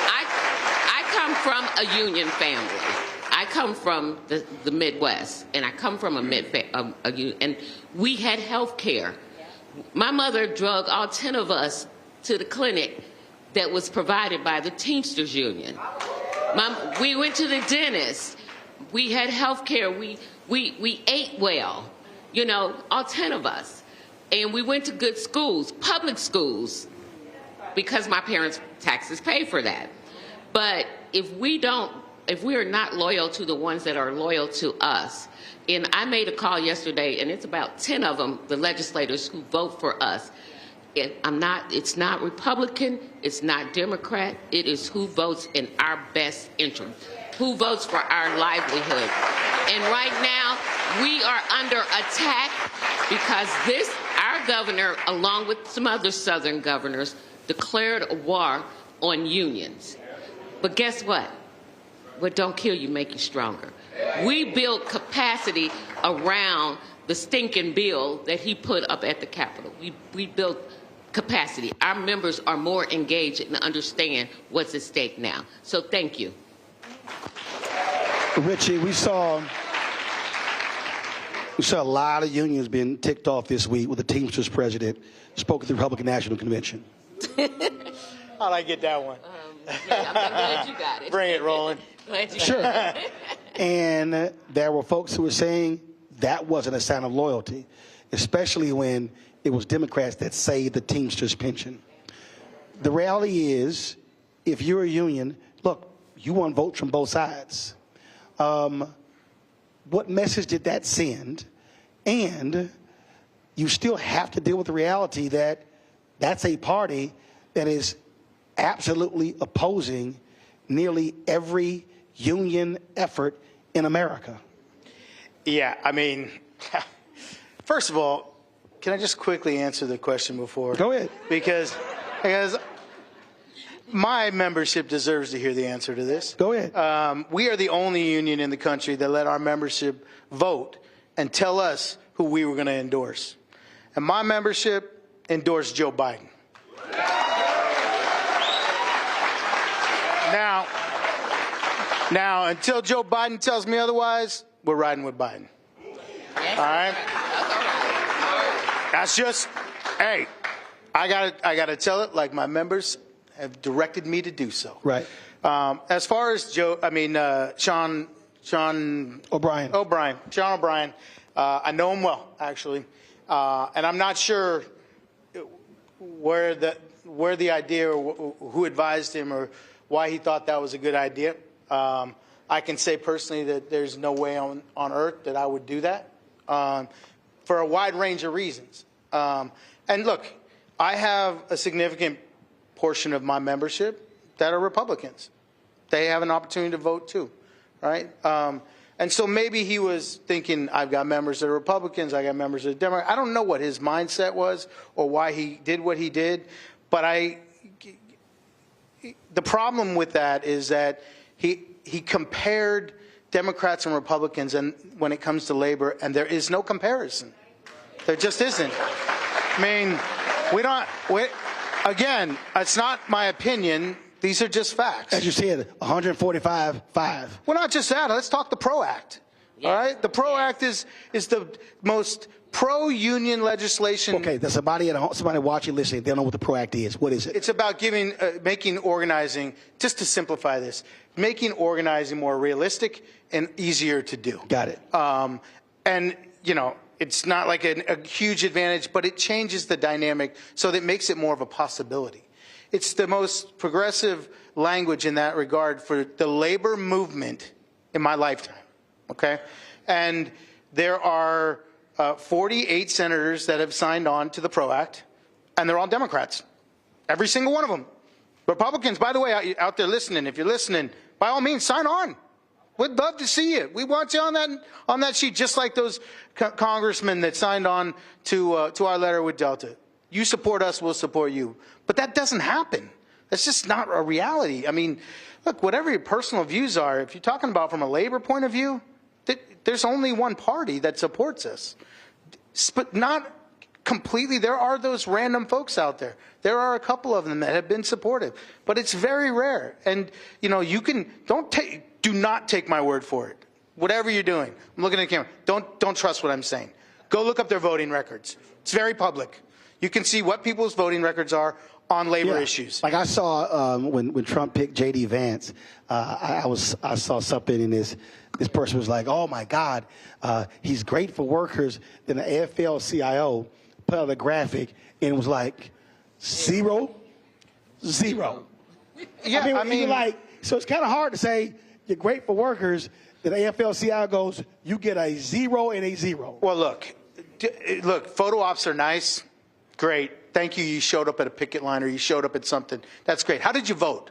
I come from a union family. I come from the Midwest, and I come from and we had health care. My mother drug all 10 of us to the clinic that was provided by the Teamsters Union. We went to the dentist. We had health care. We ate well, all 10 of us. And we went to good schools, public schools, because my parents' taxes pay for that. But if we are not loyal to the ones that are loyal to us, and I made a call yesterday, and it's about 10 of them, the legislators who vote for us. It's not Republican, it's not Democrat, it is who votes in our best interest, who votes for our livelihood. And right now, we are under attack because our governor, along with some other Southern governors, declared a war on unions. But guess what? What don't kill you make you stronger. We built capacity around the stinking bill that he put up at the Capitol. We built capacity. Our members are more engaged and understand what's at stake now. So thank you. Richie, we saw a lot of unions being ticked off this week with the Teamsters president spoke at the Republican National Convention. How'd I get that one? Yeah, I'm glad you got it. Bring it, Roland. Sure. And there were folks who were saying that wasn't a sign of loyalty, especially when it was Democrats that saved the Teamsters pension. The reality is, if you're a union, look, you want votes from both sides. What message did that send? And you still have to deal with the reality that that's a party that is absolutely opposing nearly every union effort in America. Yeah, I mean, first of all, can I just quickly answer the question before? Go ahead. Because my membership deserves to hear the answer to this. Go ahead. We are the only union in the country that let our membership vote and tell us who we were going to endorse. And my membership endorsed Joe Biden. Now, until Joe Biden tells me otherwise, we're riding with Biden. All right? That's just, hey, I gotta tell it like my members have directed me to do so. Right. As far as Sean O'Brien, I know him well, actually, and I'm not sure where the idea or who advised him or why he thought that was a good idea. I can say personally that there's no way on earth that I would do that for a wide range of reasons. And look, I have a significant portion of my membership that are Republicans. They have an opportunity to vote too, right? And so maybe he was thinking, I've got members that are Republicans, I got members that are Democrats. I don't know what his mindset was or why he did what he did, but the problem with that is that he compared Democrats and Republicans and when it comes to labor, and there is no comparison. There just isn't. I mean, again, it's not my opinion. These are just facts. As you said, 145-5. Well, not just that. Let's talk the PRO Act. All right? The PRO Act is the most pro-union legislation. Okay, there's somebody at home, somebody watching, listening. They don't know what the PRO Act is. What is it? It's about making organizing, just to simplify this, making organizing more realistic and easier to do. Got it. And, it's not like a huge advantage, but it changes the dynamic so that it makes it more of a possibility. It's the most progressive language in that regard for the labor movement in my lifetime, okay? And there are 48 senators that have signed on to the PRO Act, and they're all Democrats. Every single one of them. Republicans, by the way, out there listening, if you're listening, by all means, sign on. We'd love to see you. We want you on that sheet, just like those congressmen that signed on to our letter with Delta. You support us, we'll support you. But that doesn't happen. That's just not a reality. I mean, look, whatever your personal views are, if you're talking about from a labor point of view, there's only one party that supports us. But not completely. There are those random folks out there. There are a couple of them that have been supportive. But it's very rare. And, do not take my word for it. Whatever you're doing, I'm looking at the camera. Don't trust what I'm saying. Go look up their voting records. It's very public. You can see what people's voting records are on labor issues. Like I saw when Trump picked J.D. Vance, I saw something in this. This person was like, "Oh my God, he's great for workers." Then the AFL-CIO put out a graphic and it was like 0, 0. Yeah, I mean, so it's kind of hard to say you're great for workers. The AFL-CIO goes, you get a 0 and a 0. Well, look, photo ops are nice. Great. Thank you. You showed up at a picket line or you showed up at something. That's great. How did you vote?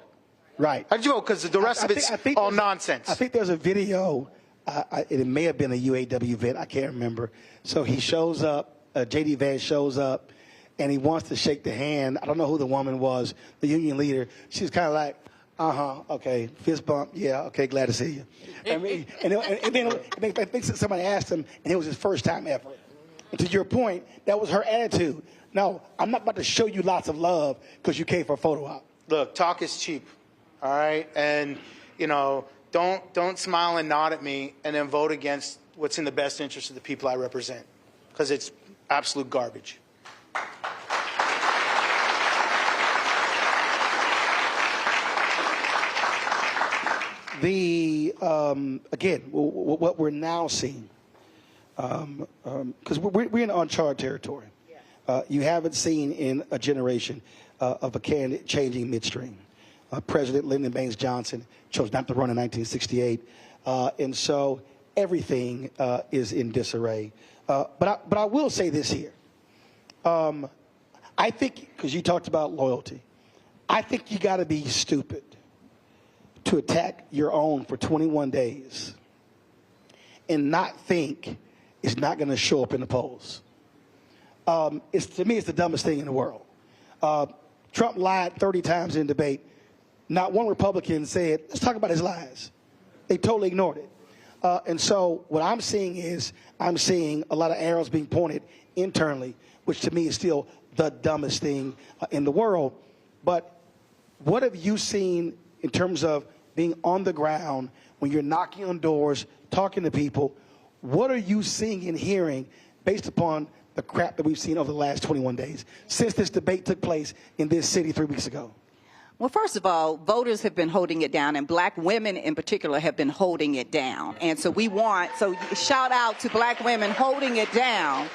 Right. How did you vote? Because the rest of it's all nonsense. I think there's a video. It may have been a UAW vet. I can't remember. So he shows up. J.D. Vance shows up, and he wants to shake the hand. I don't know who the woman was, the union leader. She's kind of like, okay, fist bump, yeah, okay, glad to see you. I mean, and then I think somebody asked him, and it was his first time ever. And to your point, that was her attitude. No, I'm not about to show you lots of love because you came for a photo op. Look, talk is cheap, all right? And, don't smile and nod at me and then vote against what's in the best interest of the people I represent, because it's absolute garbage. Again, what we're now seeing, because we're in uncharted territory. You haven't seen in a generation of a candidate changing midstream. President Lyndon Baines Johnson chose not to run in 1968, and so everything is in disarray. But I will say this here. I think, because you talked about loyalty, I think you got to be stupid to attack your own for 21 days and not think it's not going to show up in the polls. To me, it's the dumbest thing in the world. Trump lied 30 times in debate. Not one Republican said, let's talk about his lies. They totally ignored it. And so what I'm seeing is I'm seeing a lot of arrows being pointed internally, which to me is still the dumbest thing in the world. But what have you seen in terms of being on the ground when you're knocking on doors, talking to people? What are you seeing and hearing based upon the crap that we've seen over the last 21 days since this debate took place in this city 3 weeks ago? Well, first of all, voters have been holding it down, and black women in particular have been holding it down. And so shout out to black women holding it down.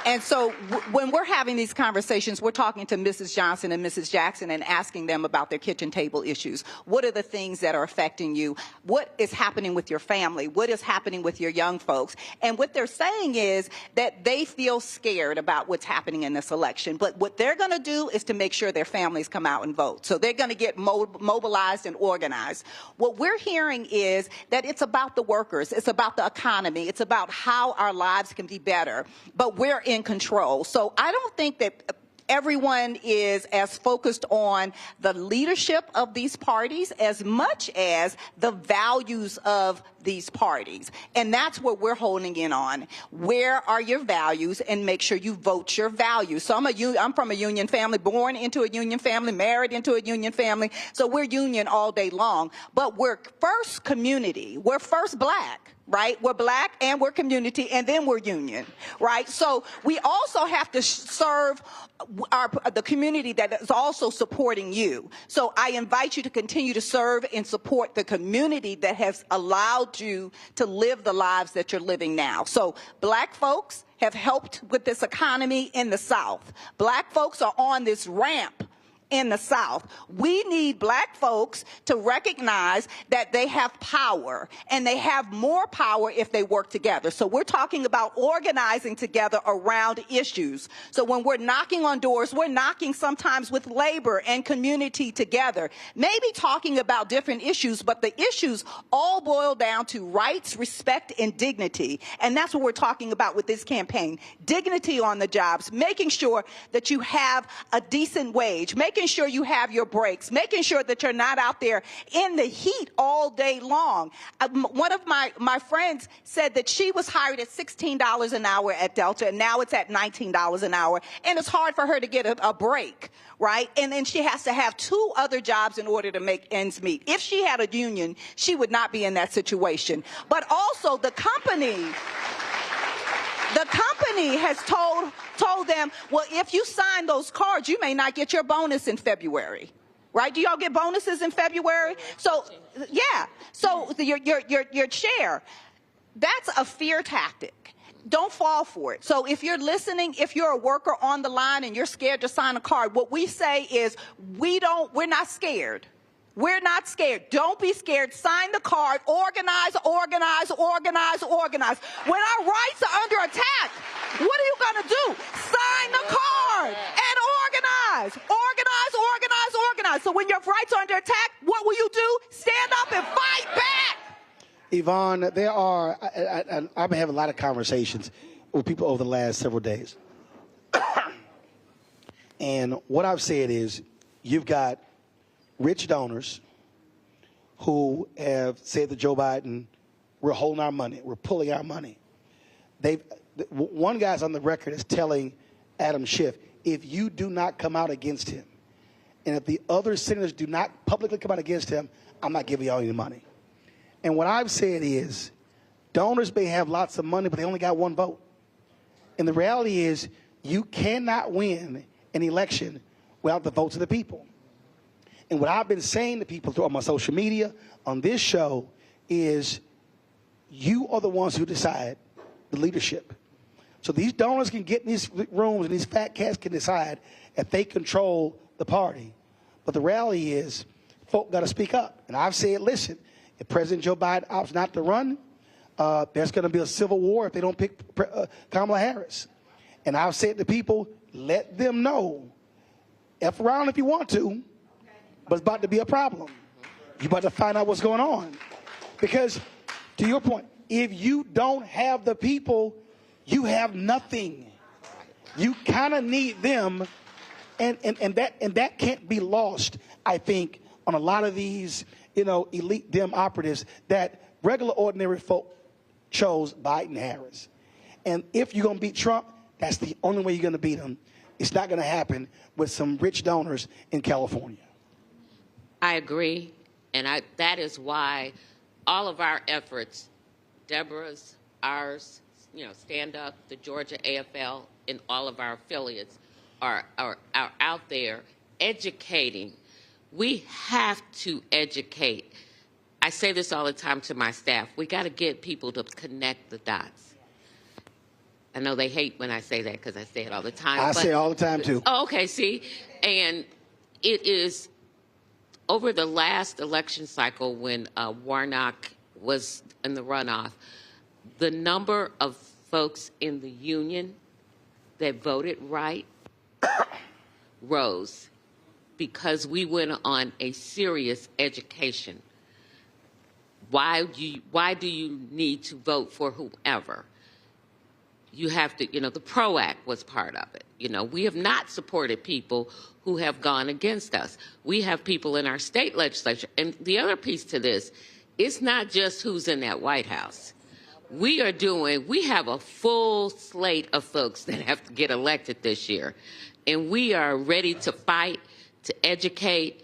And so when we're having these conversations, we're talking to Mrs. Johnson and Mrs. Jackson and asking them about their kitchen table issues. What are the things that are affecting you? What is happening with your family? What is happening with your young folks? And what they're saying is that they feel scared about what's happening in this election. But what they're going to do is to make sure their families come out and vote. So they're going to get mobilized and organized. What we're hearing is that it's about the workers. It's about the economy. It's about how our lives can be better. But we're in control. So I don't think that everyone is as focused on the leadership of these parties as much as the values of these parties. And that's what we're honing in on. Where are your values? And make sure you vote your values. So I'm from a union family, born into a union family, married into a union family. So we're union all day long. But we're first community. We're first black. Right? We're black and we're community and then we're union, right? So we also have to serve the community that is also supporting you. So I invite you to continue to serve and support the community that has allowed you to live the lives that you're living now. So black folks have helped with this economy in the South. Black folks are on this ramp in the South. We need black folks to recognize that they have power, and they have more power if they work together. So we're talking about organizing together around issues. So when we're knocking on doors, we're knocking sometimes with labor and community together, maybe talking about different issues, but the issues all boil down to rights, respect, and dignity. And that's what we're talking about with this campaign. Dignity on the jobs, making sure that you have a decent wage, making sure you have your breaks, making sure that you're not out there in the heat all day long. One of my friends said that she was hired at $16 an hour at Delta, and now it's at $19 an hour, and it's hard for her to get a break, right? And then she has to have 2 other jobs in order to make ends meet. If she had a union, she would not be in that situation. But also the company has told them, well, if you sign those cards, you may not get your bonus in February. Right? Do y'all get bonuses in February? So, yeah. So your chair, that's a fear tactic. Don't fall for it. So if you're listening, if you're a worker on the line and you're scared to sign a card, what we say is we're not scared. We're not scared. Don't be scared. Sign the card. Organize, organize, organize, organize. When our rights are under attack, what are you going to do? Sign the card and organize. Organize, organize, organize. So when your rights are under attack, what will you do? Stand up and fight back. Yvonne, I've been having a lot of conversations with people over the last several days. And what I've said is you've got rich donors who have said to Joe Biden, we're holding our money, we're pulling our money. One guy's on the record is telling Adam Schiff, if you do not come out against him, and if the other senators do not publicly come out against him, I'm not giving y'all any money. And what I've said is, donors may have lots of money, but they only got one vote. And the reality is, you cannot win an election without the votes of the people. And what I've been saying to people on my social media, on this show, is you are the ones who decide the leadership. So these donors can get in these rooms and these fat cats can decide if they control the party. But the reality is, folk got to speak up. And I've said, listen, if President Joe Biden opts not to run, there's going to be a civil war if they don't pick Kamala Harris. And I've said to people, let them know, F around if you want to, but it's about to be a problem. You're about to find out what's going on. Because, to your point, if you don't have the people, you have nothing. You kind of need them, and that can't be lost, I think, on a lot of these, elite Dem operatives that regular, ordinary folk chose Biden-Harris. And if you're going to beat Trump, that's the only way you're going to beat him. It's not going to happen with some rich donors in California. I agree, and that is why all of our efforts, Deborah's, ours, Stand Up, the Georgia AFL, and all of our affiliates are out there educating. We have to educate. I say this all the time to my staff. We got to get people to connect the dots. I know they hate when I say that because I say it all the time. I say it all the time, too. Oh, okay, see? And it is over the last election cycle when Warnock was in the runoff, the number of folks in the union that voted right rose because we went on a serious education. Why do you need to vote for whoever? You have to, the PRO Act was part of it. We have not supported people who have gone against us. We have people in our state legislature. And the other piece to this, it's not just who's in that White House. We have a full slate of folks that have to get elected this year. And we are ready to fight, to educate,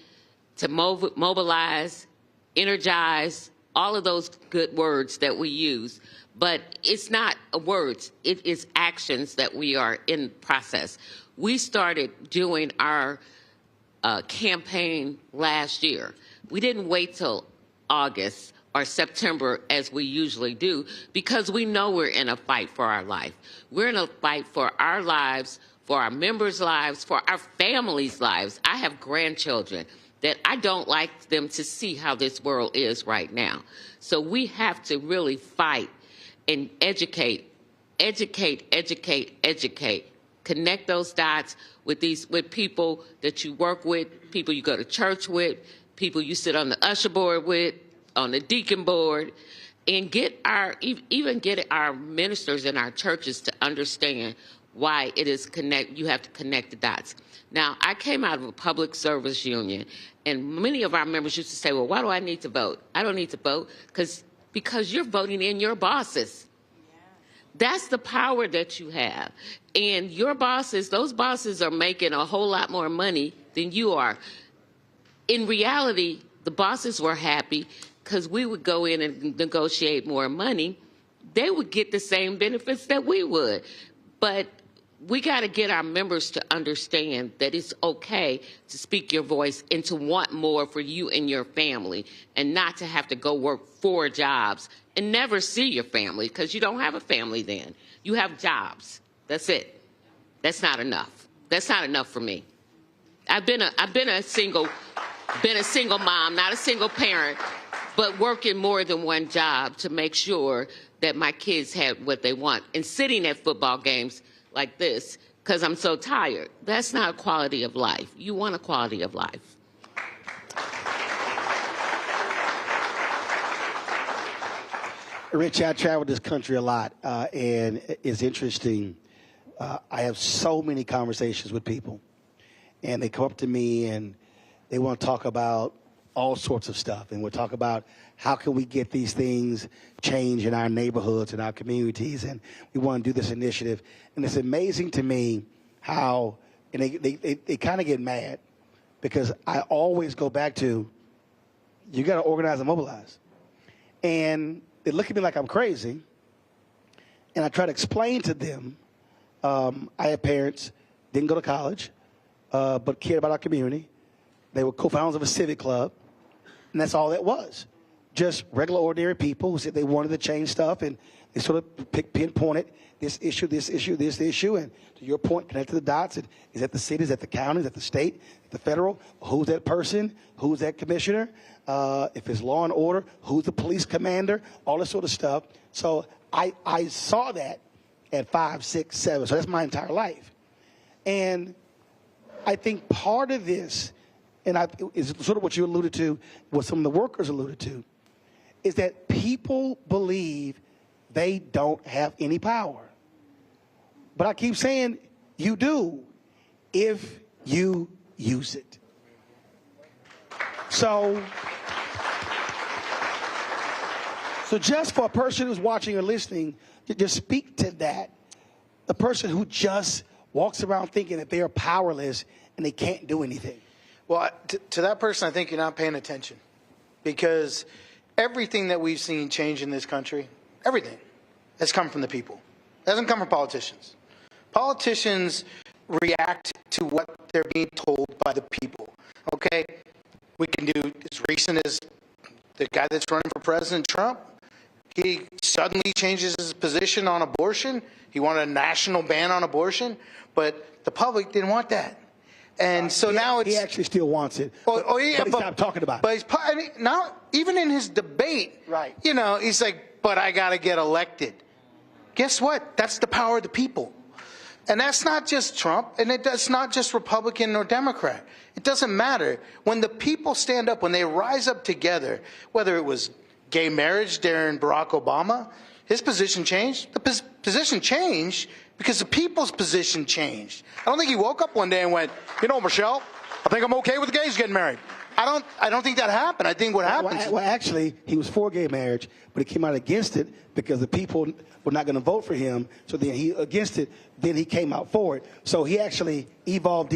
to mobilize, energize, all of those good words that we use. But it's not words, it is actions that we are in process. We started doing our campaign last year. We didn't wait till August or September as we usually do because we know we're in a fight for our life. We're in a fight for our lives, for our members' lives, for our families' lives. I have grandchildren that I don't like them to see how this world is right now. So we have to really fight and educate. Connect those dots with people that you work with, people you go to church with, people you sit on the usher board with, on the deacon board, and even get our ministers in our churches to understand why it is you have to connect the dots. Now, I came out of a public service union, and many of our members used to say, well, why do I need to vote? I don't need to vote because you're voting in your bosses. That's the power that you have. And your bosses, those bosses are making a whole lot more money than you are. In reality, the bosses were happy because we would go in and negotiate more money. They would get the same benefits that we would. But we got to get our members to understand that it's okay to speak your voice and to want more for you and your family and not to have to go work 4 jobs and never see your family because you don't have a family then. You have jobs. That's it. That's not enough. That's not enough for me. I've been a single mom, not a single parent, but working more than one job to make sure that my kids had what they want. And sitting at football games like this because I'm so tired. That's not a quality of life. You want a quality of life. Rich, I travel this country a lot, and it's interesting. I have so many conversations with people, and they come up to me and they want to talk about all sorts of stuff, and we'll talk about how can we get these things changed in our neighborhoods and our communities, and we want to do this initiative. And it's amazing to me how, and they kind of get mad because I always go back to, you got to organize and mobilize. And they look at me like I'm crazy, and I try to explain to them, I had parents, didn't go to college, but cared about our community. They were co-founders of a civic club, and that's all it was. just regular, ordinary people who said they wanted to change stuff, and they sort of pinpointed this issue, this issue, this issue, and to your point, connected the dots. Is that the city, is that the county, is that the state, the federal? Who's that person? Who's that commissioner? If it's law and order, who's the police commander? All this sort of stuff. So I saw that at 5, 6, 7. So that's my entire life. And I think part of this, and is sort of what you alluded to, what some of the workers alluded to, is that people believe they don't have any power. But I keep saying you do if you use it. So just for a person who's watching or listening, just speak to that. The person who just walks around thinking that they are powerless and they can't do anything. Well, to that person, I think you're not paying attention, because everything that we've seen change in this country, everything, has come from the people. It hasn't come from politicians. Politicians react to what they're being told by the people. Okay? We can do as recent as the guy that's running for President, Trump. He suddenly changes his position on abortion. He wanted a national ban on abortion, but the public didn't want that. And so now it's... He actually still wants it. But he stopped talking about it. But now, even in his debate, right? You know, he's like, but I got to get elected. Guess what? That's the power of the people. And that's not just Trump, and it's not just Republican or Democrat. It doesn't matter. When the people stand up, when they rise up together, whether it was gay marriage during Barack Obama, his position changed. The position changed because the people's position changed. I don't think he woke up one day and went, you know, Michelle, I think I'm okay with the gays getting married. I don't think that happened. I think what happened... Well, actually, he was for gay marriage, but he came out against it because the people were not going to vote for him. So then he against it. Then he came out for it. So he actually evolved.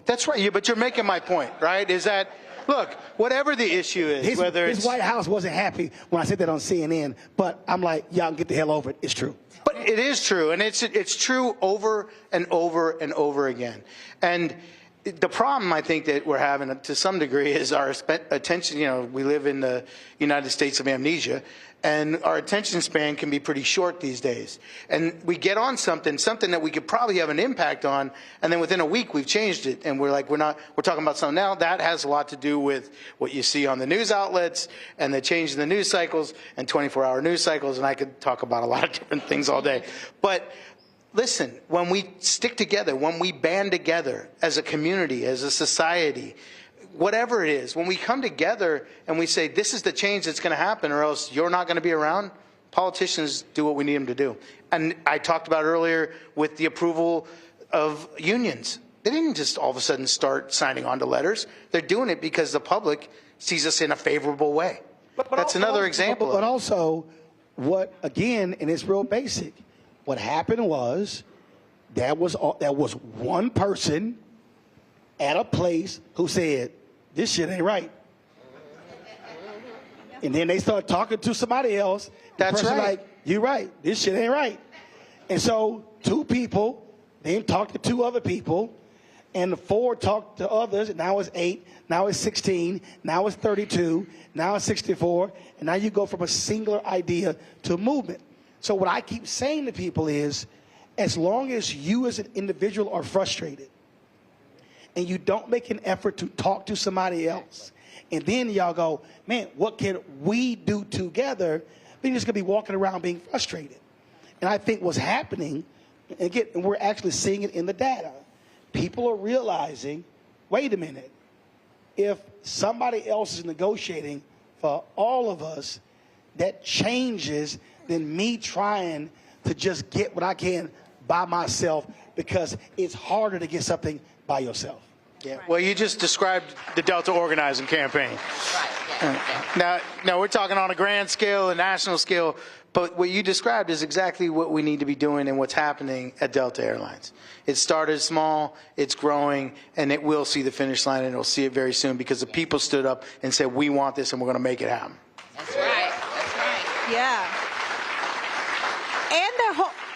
That's right. But you're making my point, right? Is that, look, whatever the issue is, his White House wasn't happy when I said that on CNN. But I'm like, y'all can get the hell over it. It's true. But it is true, and it's true over and over and over again. And the problem, I think, that we're having to some degree is our attention. You know, we live in the United States of amnesia, and our attention span can be pretty short these days. And we get on something that we could probably have an impact on, and then within a week we've changed it, and we're talking about something now. That has a lot to do with what you see on the news outlets and the change in the news cycles and 24-hour news cycles, and I could talk about a lot of different things all day. But listen, when we stick together, when we band together as a community, as a society, whatever it is, when we come together and we say, this is the change that's going to happen or else you're not going to be around, politicians do what we need them to do. And I talked about earlier with the approval of unions. They didn't just all of a sudden start signing on to letters. They're doing it because the public sees us in a favorable way. That's another example. But also, again, and it's real basic, what happened was there was one person at a place who said, this shit ain't right. And then they start talking to somebody else. That's right. Like, you're right. This shit ain't right. And so 2 people, then talked to 2 other people, and the 4 talked to others, and now it's 8, now it's 16, now it's 32, now it's 64, and now you go from a singular idea to a movement. So what I keep saying to people is, as long as you as an individual are frustrated and you don't make an effort to talk to somebody else, and then y'all go, man, what can we do together? Then you're just going to be walking around being frustrated. And I think what's happening, and we're actually seeing it in the data, people are realizing, wait a minute, if somebody else is negotiating for all of us, that changes than me trying to just get what I can by myself, because it's harder to get something by yourself. Yeah. Well, you just described the Delta organizing campaign. Right. Yeah. Now we're talking on a grand scale, a national scale, but what you described is exactly what we need to be doing and what's happening at Delta Airlines. It started small, it's growing, and it will see the finish line, and it'll see it very soon because the people stood up and said, we want this and we're going to make it happen. That's right. That's right. Yeah.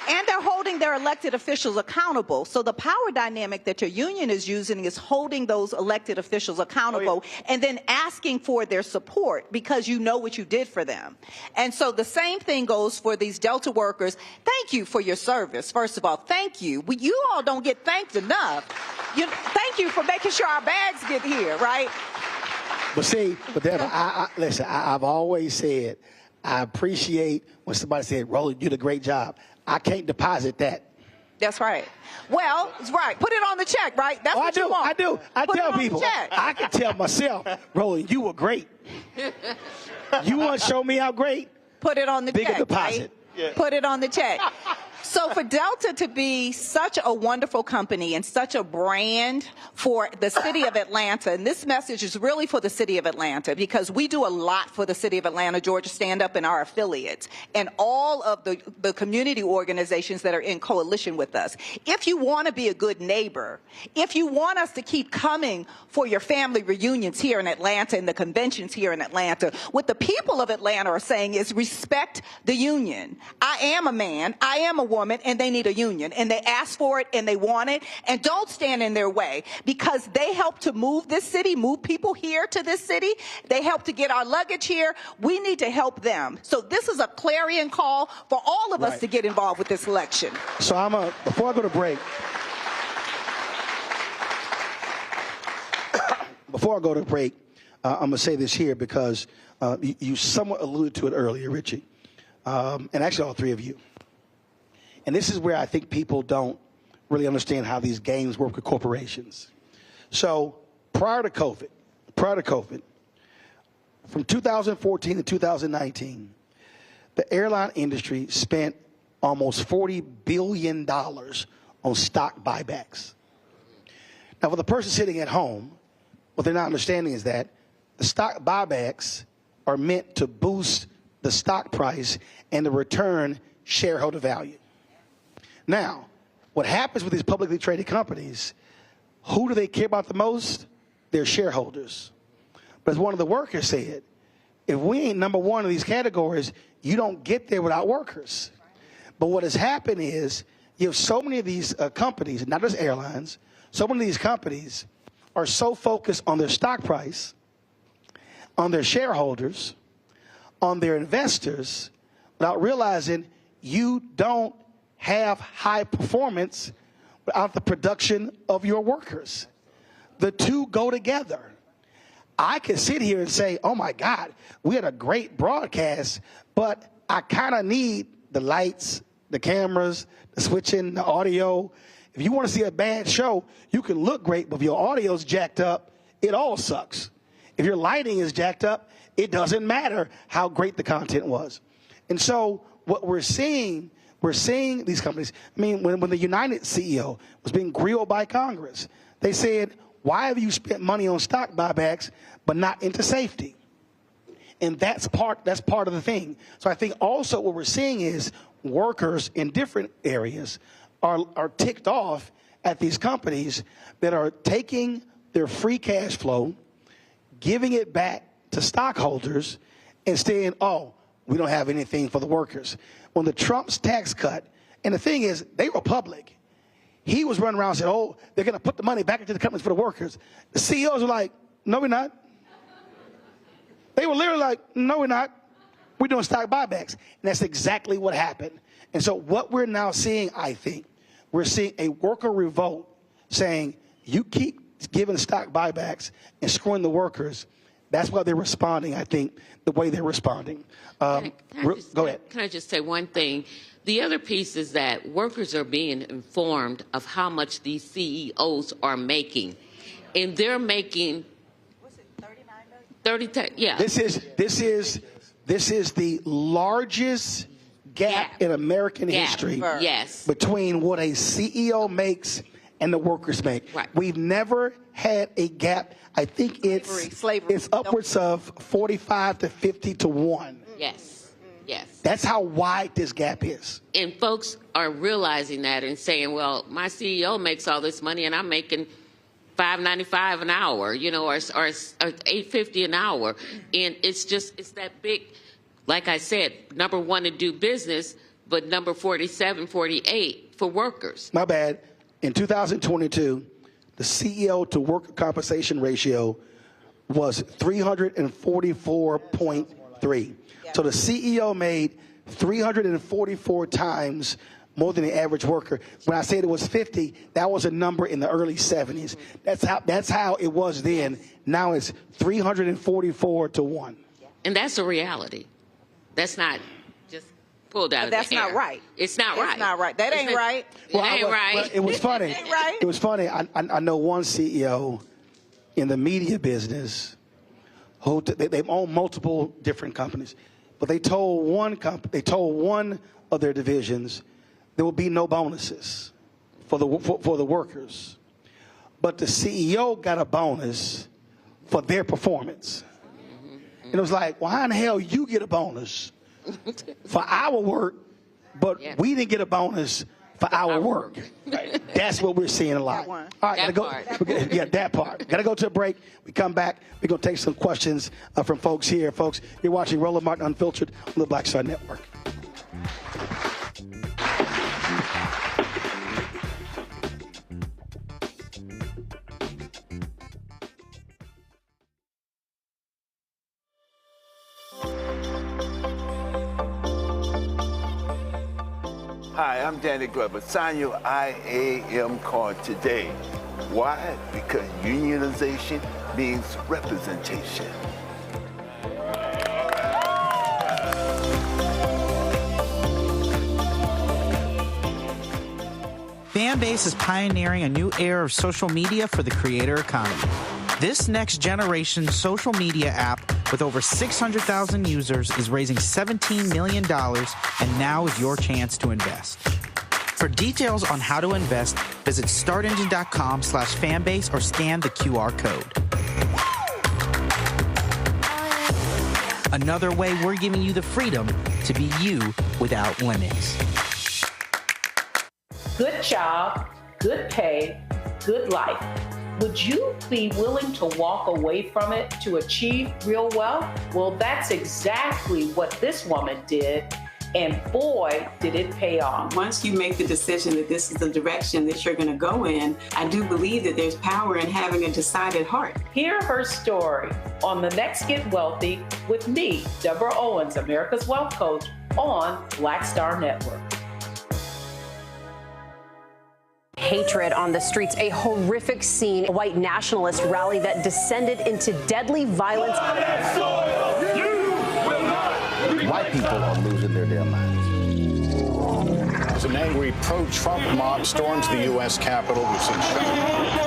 And they're holding their elected officials accountable. So the power dynamic that your union is using is holding those elected officials accountable and then asking for their support because you know what you did for them. And so the same thing goes for these Delta workers. Thank you for your service. First of all, thank you. You all don't get thanked enough. Thank you for making sure our bags get here, right? But see, listen, I've always said, I appreciate when somebody said, Roland, you did a great job. I can't deposit that. That's right. Well, it's right. Put it on the check, right? That's what you want. I do. I tell people. I can tell myself, Roland, you were great. You want to show me how great? Put it on the check. Bigger deposit. Right? Yeah. Put it on the check. So for Delta to be such a wonderful company and such a brand for the city of Atlanta, and this message is really for the city of Atlanta because we do a lot for the city of Atlanta, Georgia Stand Up, and our affiliates, and all of the community organizations that are in coalition with us. If you want to be a good neighbor, if you want us to keep coming for your family reunions here in Atlanta and the conventions here in Atlanta, what the people of Atlanta are saying is respect the union. I am a man, I am a woman, and they need a union, and they ask for it and they want it, and don't stand in their way because they help to move this city, move people here to this city. They help to get our luggage here. We need to help them. So this is a clarion call for all of us to get involved with this election. So before I go to break, I'm going to say this here because you somewhat alluded to it earlier, Richie, and actually all three of you. And this is where I think people don't really understand how these games work with corporations. So prior to COVID, from 2014 to 2019, the airline industry spent almost $40 billion on stock buybacks. Now, for the person sitting at home, what they're not understanding is that the stock buybacks are meant to boost the stock price and to return shareholder value. Now, what happens with these publicly traded companies, who do they care about the most? Their shareholders. But as one of the workers said, if we ain't number one in these categories, you don't get there without workers. But what has happened is you have so many of these companies, not just airlines, so many of these companies are so focused on their stock price, on their shareholders, on their investors, without realizing you don't have high performance without the production of your workers. The two go together. I can sit here and say, oh my God, we had a great broadcast, but I kind of need the lights, the cameras, the switching, the audio. If you want to see a bad show, you can look great, but if your audio's jacked up, it all sucks. If your lighting is jacked up, it doesn't matter how great the content was. And so what we're seeing these companies, I mean, when the United CEO was being grilled by Congress, they said, why have you spent money on stock buybacks but not into safety? And that's part of the thing. So I think also what we're seeing is workers in different areas are ticked off at these companies that are taking their free cash flow, giving it back to stockholders, and saying, oh, we don't have anything for the workers. When the Trump's tax cut, and the thing is, they were public. He was running around and said, oh, they're going to put the money back into the companies for the workers. The CEOs were like, no, we're not. They were literally like, no, we're not. We're doing stock buybacks. And that's exactly what happened. And so what we're now seeing, I think, we're seeing a worker revolt saying, you keep giving stock buybacks and screwing the workers. That's why they're responding, I think, the way they're responding. Go ahead. Can I just say one thing? The other piece is that workers are being informed of how much these CEOs are making. And they're making, what's it, 39 million? Yeah. This is the largest gap in American history between what a CEO makes and the workers make. Right. We've never had a gap. I think it's upwards of 45 to 50 to 1. Yes. Yes. That's how wide this gap is. And folks are realizing that and saying, well, my CEO makes all this money and I'm making $5.95 an hour, you know, or $8.50 an hour. And it's that big, like I said, number one, to do business, but number 47, 48 for workers. My bad. In 2022, the CEO to worker compensation ratio was 344.3. So the CEO made 344 times more than the average worker. When I said it was 50, that was a number in the early 70s. That's how it was then. Now it's 344 to 1. And that's a reality. That's not just pulled out of the air. That's not right. It's not right. It's not right. That ain't right. It ain't right. Well, it was funny. It ain't right. It was funny. I know one CEO in the media business who they own multiple different companies, but they told one of their divisions there will be no bonuses for the workers, but the CEO got a bonus for their performance. And it was like, well, how in the hell you get a bonus for our work, but we didn't get a bonus for our work? Right. That's what we're seeing a lot. All right, that part. That part. Got to go to a break. We come back. We're going to take some questions from folks here. Folks, you're watching Roland Martin Unfiltered on the Black Star Network. Hi, I'm Danny Glover. Sign your IAM card today. Why? Because unionization means representation. Fanbase is pioneering a new era of social media for the creator economy. This next generation social media app with over 600,000 users is raising $17 million, and now is your chance to invest. For details on how to invest, visit startengine.com/fanbase or scan the QR code. Another way we're giving you the freedom to be you without limits. Good job, good pay, good life. Would you be willing to walk away from it to achieve real wealth? Well, that's exactly what this woman did, and boy, did it pay off. Once you make the decision that this is the direction that you're going to go in, I do believe that there's power in having a decided heart. Hear her story on The Next Get Wealthy with me, Deborah Owens, America's Wealth Coach, on Black Star Network. Hatred on the streets, a horrific scene, a white nationalist rally that descended into deadly violence. White people are losing their damn minds. As an angry pro-Trump mob storms the U.S. Capitol, we've seen shooting.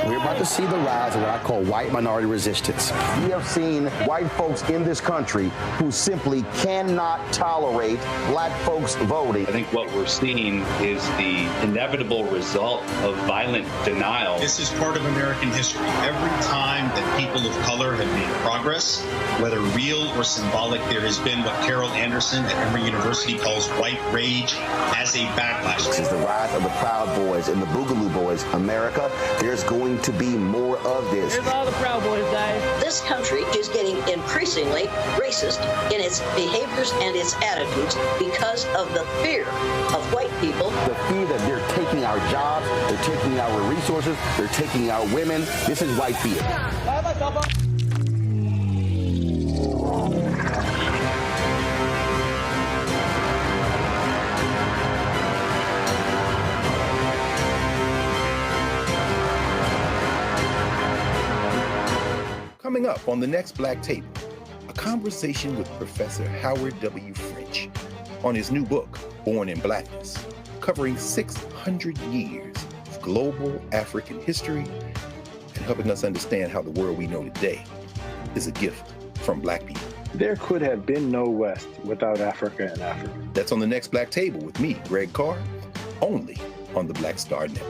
We're about to see the rise of what I call white minority resistance. We have seen white folks in this country who simply cannot tolerate black folks voting. I think what we're seeing is the inevitable result of violent denial. This is part of American history. Every time that people of color have made progress, whether real or symbolic, there has been what Carol Anderson at Emory University calls white rage as a backlash. This is the rise of the Proud Boys and the Boogaloo Boys. America, there's going to be more of this. Here's all the Proud Boys, guys. This country is getting increasingly racist in its behaviors and its attitudes because of the fear of white people. The fear that they're taking our jobs, they're taking our resources, they're taking our women. This is white fear. Coming up on the next Black Table, a conversation with Professor Howard W. French on his new book, Born in Blackness, covering 600 years of global African history and helping us understand how the world we know today is a gift from Black people. There could have been no West without Africa and Africa. That's on the next Black Table with me, Greg Carr, only on the Black Star Network.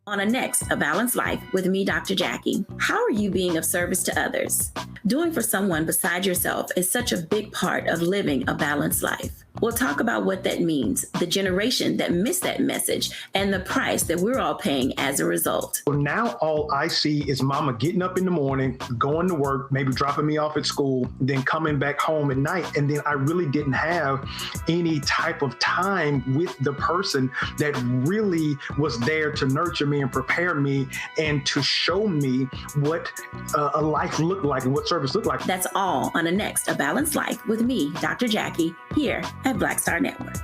On a next, A Balanced Life with me, Dr. Jackie. How are you being of service to others? Doing for someone beside yourself is such a big part of living a balanced life. We'll talk about what that means, the generation that missed that message, and the price that we're all paying as a result. So now all I see is mama getting up in the morning, going to work, maybe dropping me off at school, then coming back home at night. And then I really didn't have any type of time with the person that really was there to nurture me and prepare me and to show me what a life looked like and what service looked like. That's all on the next A Balanced Life with me, Dr. Jackie, here at Black Star Network.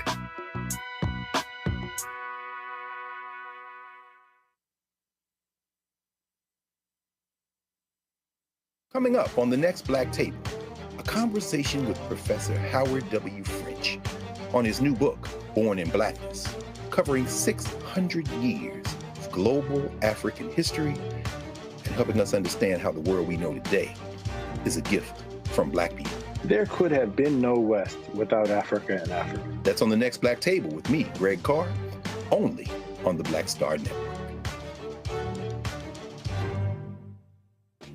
Coming up on the next Black Table, a conversation with Professor Howard W. French on his new book, Born in Blackness, covering 600 years of global African history and helping us understand how the world we know today is a gift from Black people. There could have been no West without Africa and Africa. That's on the next Black Table with me, Greg Carr, only on the Black Star Network.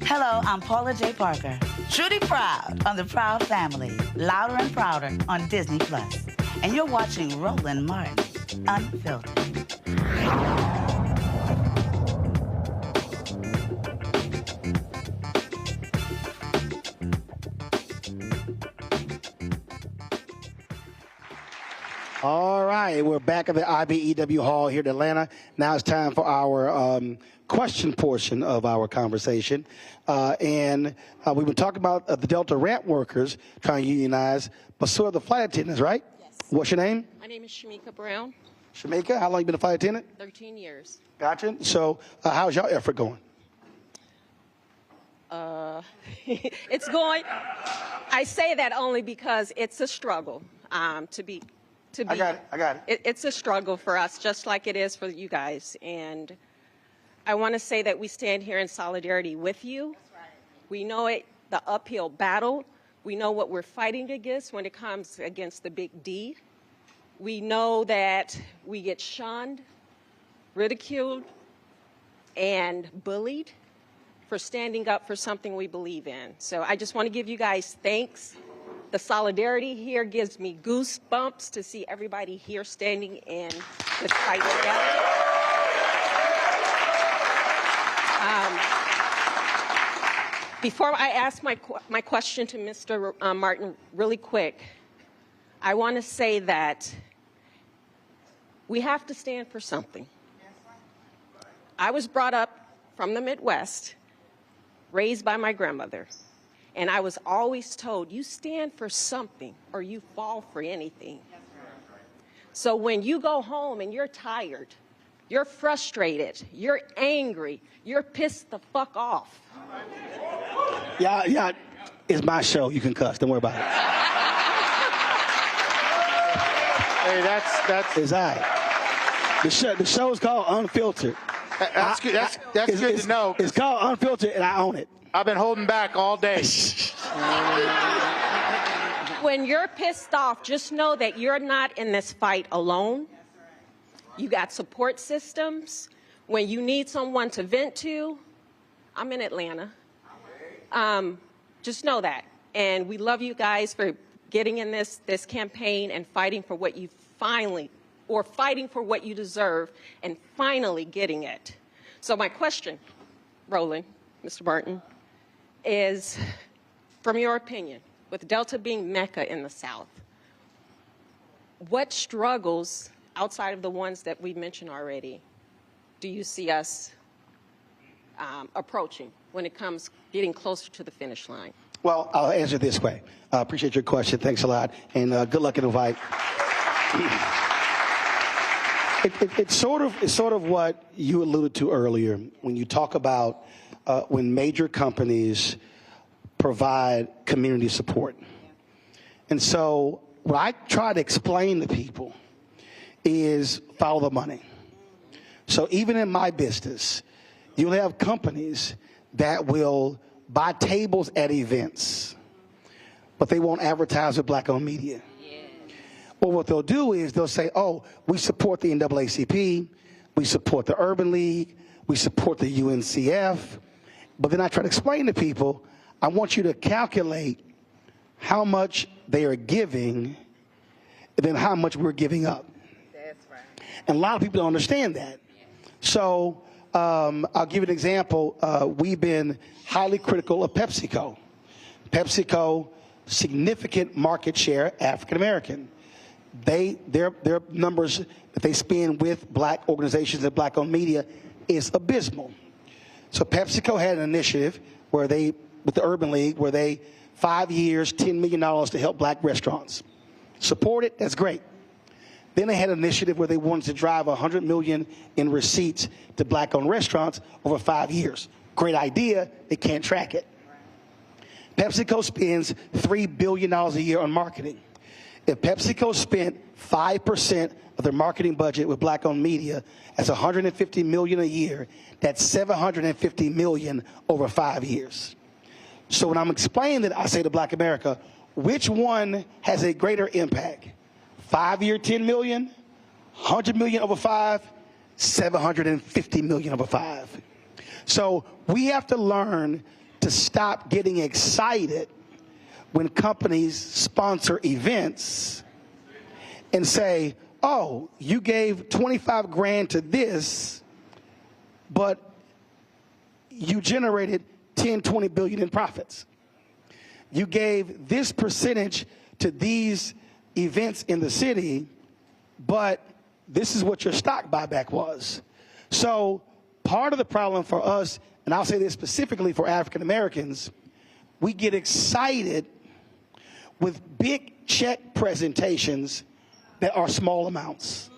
Hello, I'm Paula J. Parker. Truly proud on the Proud Family, Louder and Prouder on Disney+. And you're watching Roland Martin, Unfiltered. All right, we're back at the IBEW Hall here in Atlanta. Now it's time for our question portion of our conversation. And we've been talking about the Delta ramp workers trying to unionize, but so are the flight attendants, right? Yes. What's your name? My name is Shamika Brown. Shamika, how long you been a flight attendant? 13 years. Gotcha. So how's your effort going? It's going, I say that only because it's a struggle to be. I got it. It's a struggle for us, just like it is for you guys. And I want to say that we stand here in solidarity with you. That's right. We know it, the uphill battle. We know what we're fighting against when it comes against the big D. We know that we get shunned, ridiculed, and bullied for standing up for something we believe in. So I just want to give you guys thanks. The solidarity here gives me goosebumps to see everybody here standing in this fight together. Before I ask my question to Mr. Martin really quick, I want to say that we have to stand for something. I was brought up from the Midwest, raised by my grandmother. And I was always told, you stand for something or you fall for anything. So when you go home and you're tired, you're frustrated, you're angry, you're pissed the fuck off. Yeah, it's my show. You can cuss. Don't worry about it. Hey, that's it's all right. The show's called Unfiltered. That's good. That's good to know. It's called Unfiltered, and I own it. I've been holding back all day. When you're pissed off, just know that you're not in this fight alone. You got support systems. When you need someone to vent to, I'm in Atlanta. Just know that. And we love you guys for getting in this campaign and fighting for what you fighting for what you deserve and finally getting it. So my question, Roland, Mr. Martin, is, from your opinion, with Delta being Mecca in the South, what struggles, outside of the ones that we've mentioned already, do you see us approaching when it comes getting closer to the finish line? Well, I'll answer this way. I appreciate your question. Thanks a lot. And good luck in the fight. It's sort of what you alluded to earlier when you talk about when major companies provide community support. And so what I try to explain to people is follow the money. So even in my business, you'll have companies that will buy tables at events, but they won't advertise with Black-owned media. Well, what they'll do is they'll say, oh, we support the NAACP, we support the Urban League, we support the UNCF. But then I try to explain to people, I want you to calculate how much they are giving than how much we're giving up. That's right. And a lot of people don't understand that. So I'll give you an example. We've been highly critical of PepsiCo. PepsiCo, significant market share, African American. Their numbers that they spend with black organizations and black-owned media is abysmal. So PepsiCo had an initiative where they, with the Urban League, where they 5 years, $10 million to help black restaurants. Support it, that's great. Then they had an initiative where they wanted to drive $100 million in receipts to black-owned restaurants over 5 years. Great idea, they can't track it. PepsiCo spends $3 billion a year on marketing. If PepsiCo spent 5% of their marketing budget with black-owned media, that's $150 million a year. That's $750 million over 5 years. So when I'm explaining that, I say to Black America, which one has a greater impact? 5 year, 10 million, 100 million over 5, 750 million over 5. So we have to learn to stop getting excited when companies sponsor events and say, oh, you gave 25 grand to this, but you generated 10, 20 billion in profits. You gave this percentage to these events in the city, but this is what your stock buyback was. So part of the problem for us, and I'll say this specifically for African Americans, we get excited with big check presentations that are small amounts.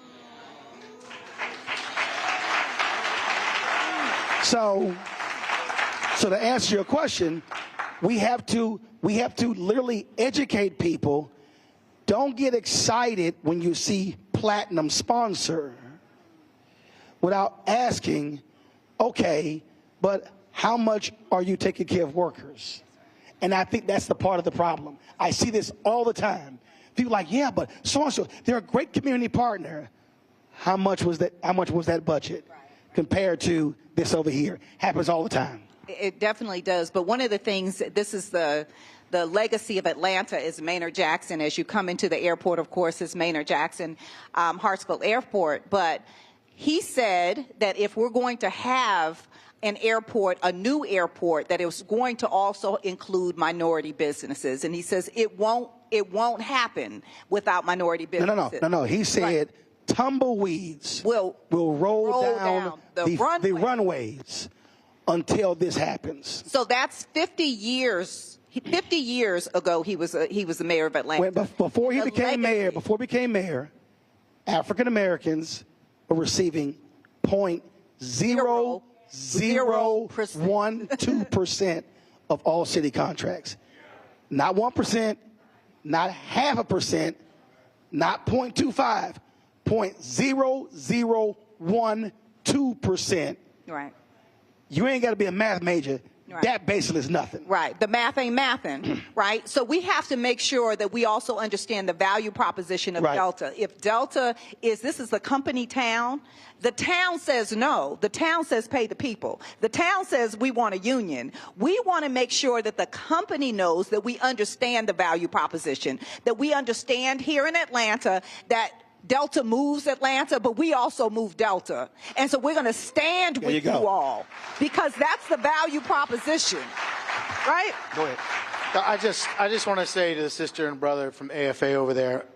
So to answer your question, we have to literally educate people. Don't get excited when you see platinum sponsor without asking, okay, but how much are you taking care of workers? And I think that's the part of the problem. I see this all the time. People are like, yeah, but so-and-so, they're a great community partner. How much was that budget compared to this over here? Happens all the time. It definitely does. But one of the things, this is the legacy of Atlanta is Maynard Jackson. As you come into the airport, of course, is Maynard Jackson Hartsfield Airport. But he said that if we're going to have an airport, a new airport, that it was going to also include minority businesses. And he says it won't happen without minority businesses. No. He said tumbleweeds will roll down the runways until this happens. So that's 50 years. 50 years ago, he was the mayor of Atlanta. Before he became mayor, African Americans were receiving 0.0012% of all city contracts. Not 1%, not 0.5%, not 0.25, 0.0012%. Right. You ain't got to be a math major. Right. That basically is nothing. Right. The math ain't mathin', right? So we have to make sure that we also understand the value proposition of Delta. If Delta this is a company town, the town says no. The town says pay the people. The town says we want a union. We want to make sure that the company knows that we understand the value proposition, that we understand here in Atlanta that Delta moves Atlanta, but we also move Delta. And so we're going to stand with you all because that's the value proposition, right? Go ahead. I just want to say to the sister and brother from AFA over there,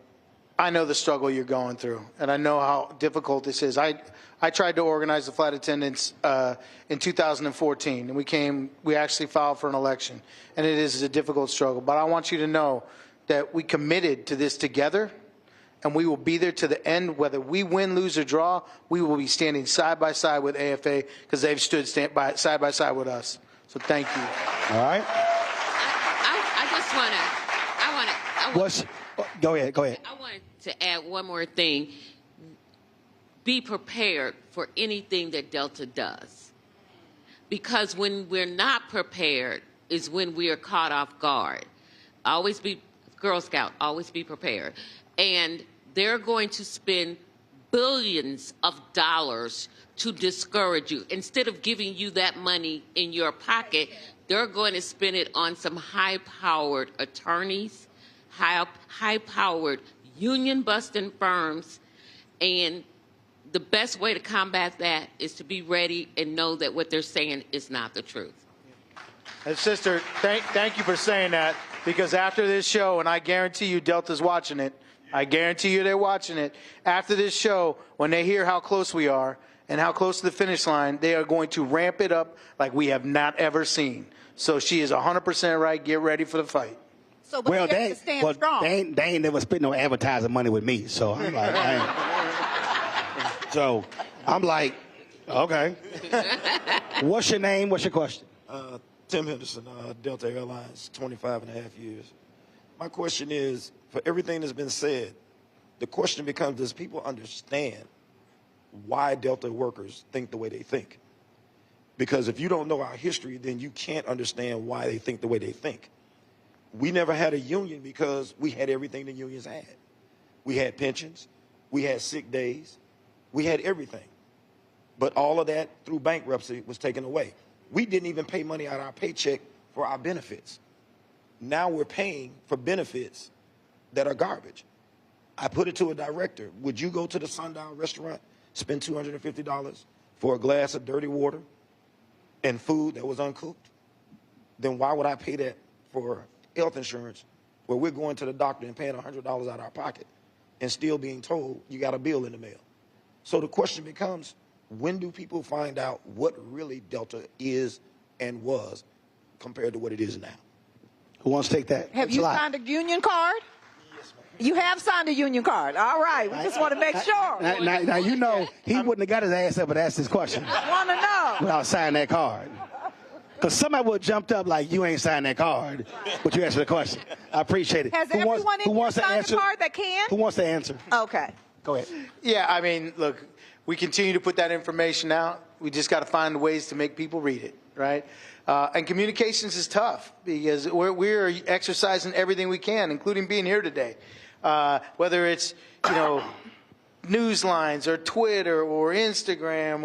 I know the struggle you're going through, and I know how difficult this is. I tried to organize the flight attendants in 2014, and we actually filed for an election, and it is a difficult struggle. But I want you to know that we committed to this together, and we will be there to the end. Whether we win, lose, or draw, we will be standing side by side with AFA because they've stood side by side with us. So thank you. All right. Go ahead. I wanted to add one more thing. Be prepared for anything that Delta does. Because when we're not prepared is when we are caught off guard. Always be, Girl Scout, always be prepared. And they're going to spend billions of dollars to discourage you. Instead of giving you that money in your pocket, they're going to spend it on some high-powered attorneys, high-powered union-busting firms, and the best way to combat that is to be ready and know that what they're saying is not the truth. And sister, thank you for saying that, because after this show, and I guarantee you Delta's watching it, I guarantee you they're watching it, after this show, when they hear how close we are and how close to the finish line, they are going to ramp it up like we have not ever seen. So she is 100% right. Get ready for the fight. So, but Well, they have to stand strong. they ain't never spent no advertising money with me, so I'm like, okay. What's your name? What's your question? Tim Henderson, Delta Airlines, 25 and a half years. My question is, for everything that's been said, the question becomes, does people understand why Delta workers think the way they think? Because if you don't know our history, then you can't understand why they think the way they think. We never had a union because we had everything the unions had. We had pensions, we had sick days, we had everything. But all of that through bankruptcy was taken away. We didn't even pay money out of our paycheck for our benefits. Now we're paying for benefits that are garbage. I put it to a director. Would you go to the Sundown restaurant, spend $250 for a glass of dirty water and food that was uncooked? Then why would I pay that for health insurance where we're going to the doctor and paying $100 out of our pocket and still being told you got a bill in the mail? So the question becomes, when do people find out what really Delta is and was compared to what it is now? Who wants to take that? Have you signed a union card? Yes, ma'am. You have signed a union card. All right. We just want to make sure. Now you know he wouldn't have got his ass up and asked this question. I want to know. Without signing that card. Because somebody would have jumped up like, you ain't signed that card, but you answered the question. I appreciate it. Has everyone in here signed a card that can? Who wants to answer? Okay. Go ahead. Yeah, I mean, look, we continue to put that information out. We just got to find ways to make people read it, right? And communications is tough because we're exercising everything we can, including being here today. Whether it's, news lines or Twitter or Instagram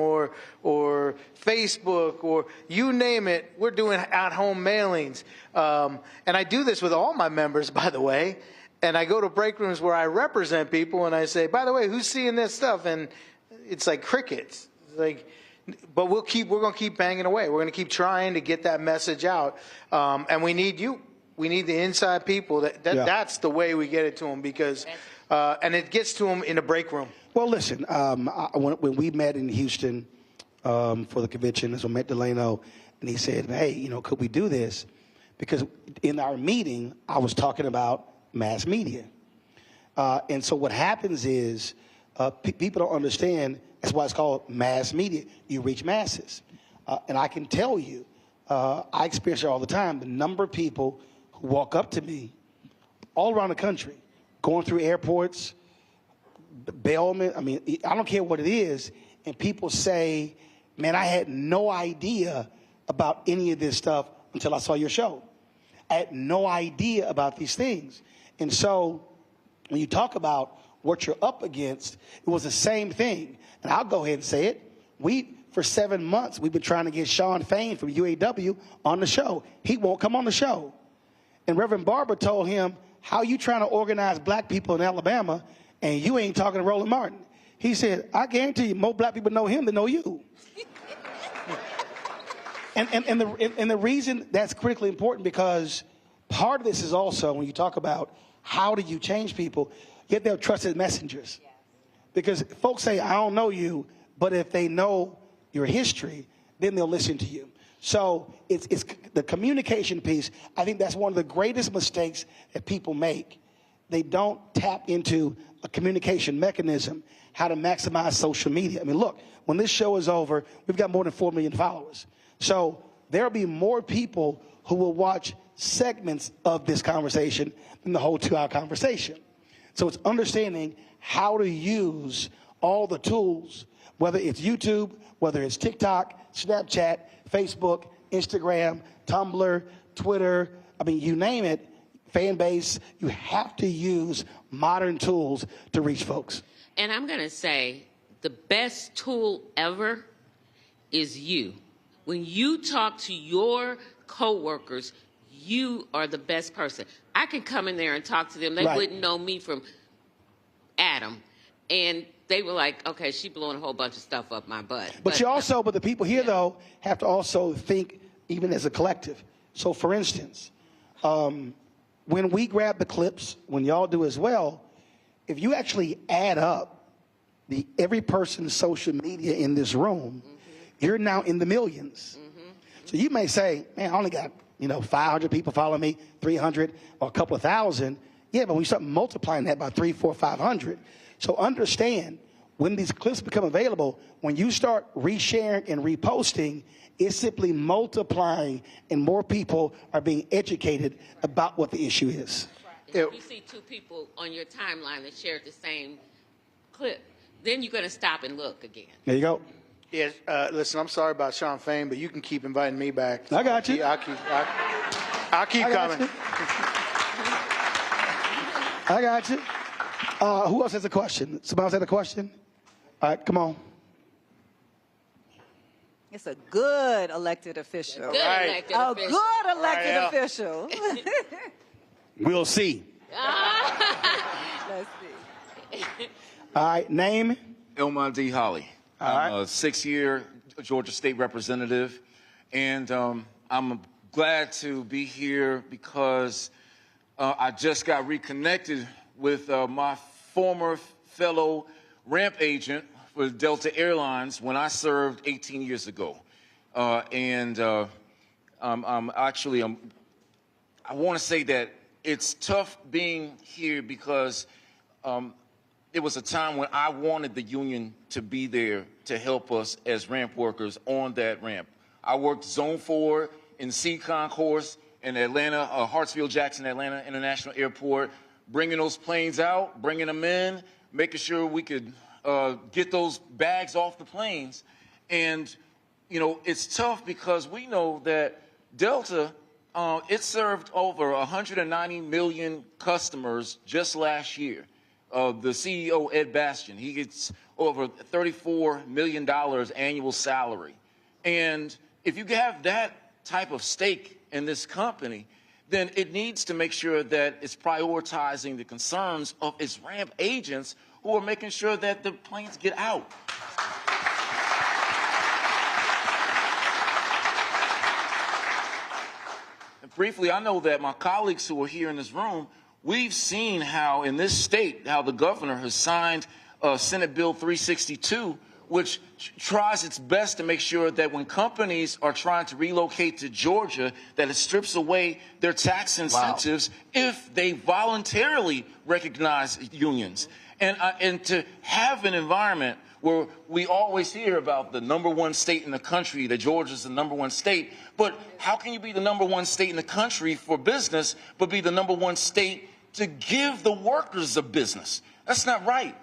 or Facebook or you name it, we're doing at-home mailings. And I do this with all my members, by the way. And I go to break rooms where I represent people and I say, by the way, who's seeing this stuff? And it's like crickets. It's like, but we're going to keep banging away. We're going to keep trying to get that message out. And we need you. We need the inside people. That's the way we get it to them because, and it gets to them in the break room. Well, listen, when we met in Houston for the convention, so I met Delano, and he said, hey, could we do this? Because in our meeting, I was talking about mass media. And so what happens is people don't understand. That's why it's called mass media. You reach masses. And I can tell you, I experience it all the time, the number of people who walk up to me all around the country, going through airports, bailment, I don't care what it is, and people say, man, I had no idea about any of this stuff until I saw your show. I had no idea about these things. And so when you talk about what you're up against, it was the same thing. And I'll go ahead and say it. For 7 months, we've been trying to get Sean Fain from UAW on the show. He won't come on the show. And Reverend Barber told him, how you trying to organize black people in Alabama and you ain't talking to Roland Martin? He said, I guarantee you more black people know him than know you. and the reason that's critically important because part of this is also when you talk about how do you change people, yet they're trusted messengers. Because folks say, I don't know you, but if they know your history, then they'll listen to you. So it's the communication piece. I think that's one of the greatest mistakes that people make. They don't tap into a communication mechanism, how to maximize social media. Look, when this show is over, we've got more than 4 million followers. So there'll be more people who will watch segments of this conversation than the whole 2-hour conversation. So it's understanding how to use all the tools, whether it's YouTube, whether it's TikTok, Snapchat, Facebook, Instagram, Tumblr, Twitter, you name it, fan base, you have to use modern tools to reach folks. And I'm going to say the best tool ever is you. When you talk to your coworkers, you are the best person. I can come in there and talk to them. They wouldn't know me from Adam, and they were like, okay, she blowing a whole bunch of stuff up my butt. But the people here, though, have to also think even as a collective. So, for instance, when we grab the clips, when y'all do as well, if you actually add up every person's social media in this room, you're now in the millions. So you may say, man, I only got 500 people following me, 300, or a couple of thousand. Yeah, but we start multiplying that by 300, 400, 500. So understand, when these clips become available, when you start resharing and reposting, it's simply multiplying, and more people are being educated about what the issue is. If you see two people on your timeline that shared the same clip, then you're going to stop and look again. There you go. Yes, listen, I'm sorry about Sean Fain, but you can keep inviting me back. I got you. I'll keep coming. I got you. Who else has a question? Somebody else had a question? All right, come on. It's a good elected official. Good elected official. Good elected official. We'll see. Let's see. All right, name? Ilman D. Holly. I'm a 6-year Georgia State representative, and I'm glad to be here because I just got reconnected with my former fellow ramp agent for Delta Airlines when I served 18 years ago. I want to say that it's tough being here because it was a time when I wanted the union to be there to help us as ramp workers on that ramp. I worked Zone 4 in C Concourse in Atlanta, Hartsfield-Jackson Atlanta International Airport, bringing those planes out, bringing them in, making sure we could get those bags off the planes. And, it's tough because we know that Delta, it served over 190 million customers just last year. The CEO, Ed Bastian, he gets over $34 million annual salary. And if you have that type of stake in this company, then it needs to make sure that it's prioritizing the concerns of its ramp agents who are making sure that the planes get out. And briefly, I know that my colleagues who are here in this room, we've seen how in this state, how the governor has signed Senate Bill 362, which tries its best to make sure that when companies are trying to relocate to Georgia, that it strips away their tax incentives if they voluntarily recognize unions. And to have an environment where we always hear about the #1 state in the country, that Georgia's the #1 state, but how can you be the #1 state in the country for business, but be the #1 state to give the workers a business? That's not right.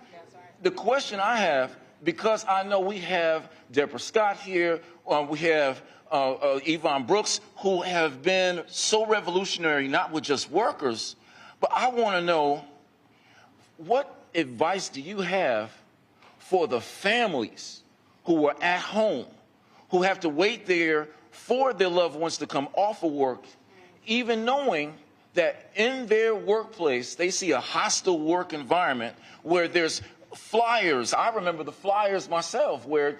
The question I have, because I know we have Deborah Scott here, we have Yvonne Brooks, who have been so revolutionary, not with just workers, but I want to know, what advice do you have for the families who are at home, who have to wait there for their loved ones to come off of work, even knowing that in their workplace they see a hostile work environment where there's flyers? I remember the flyers myself where,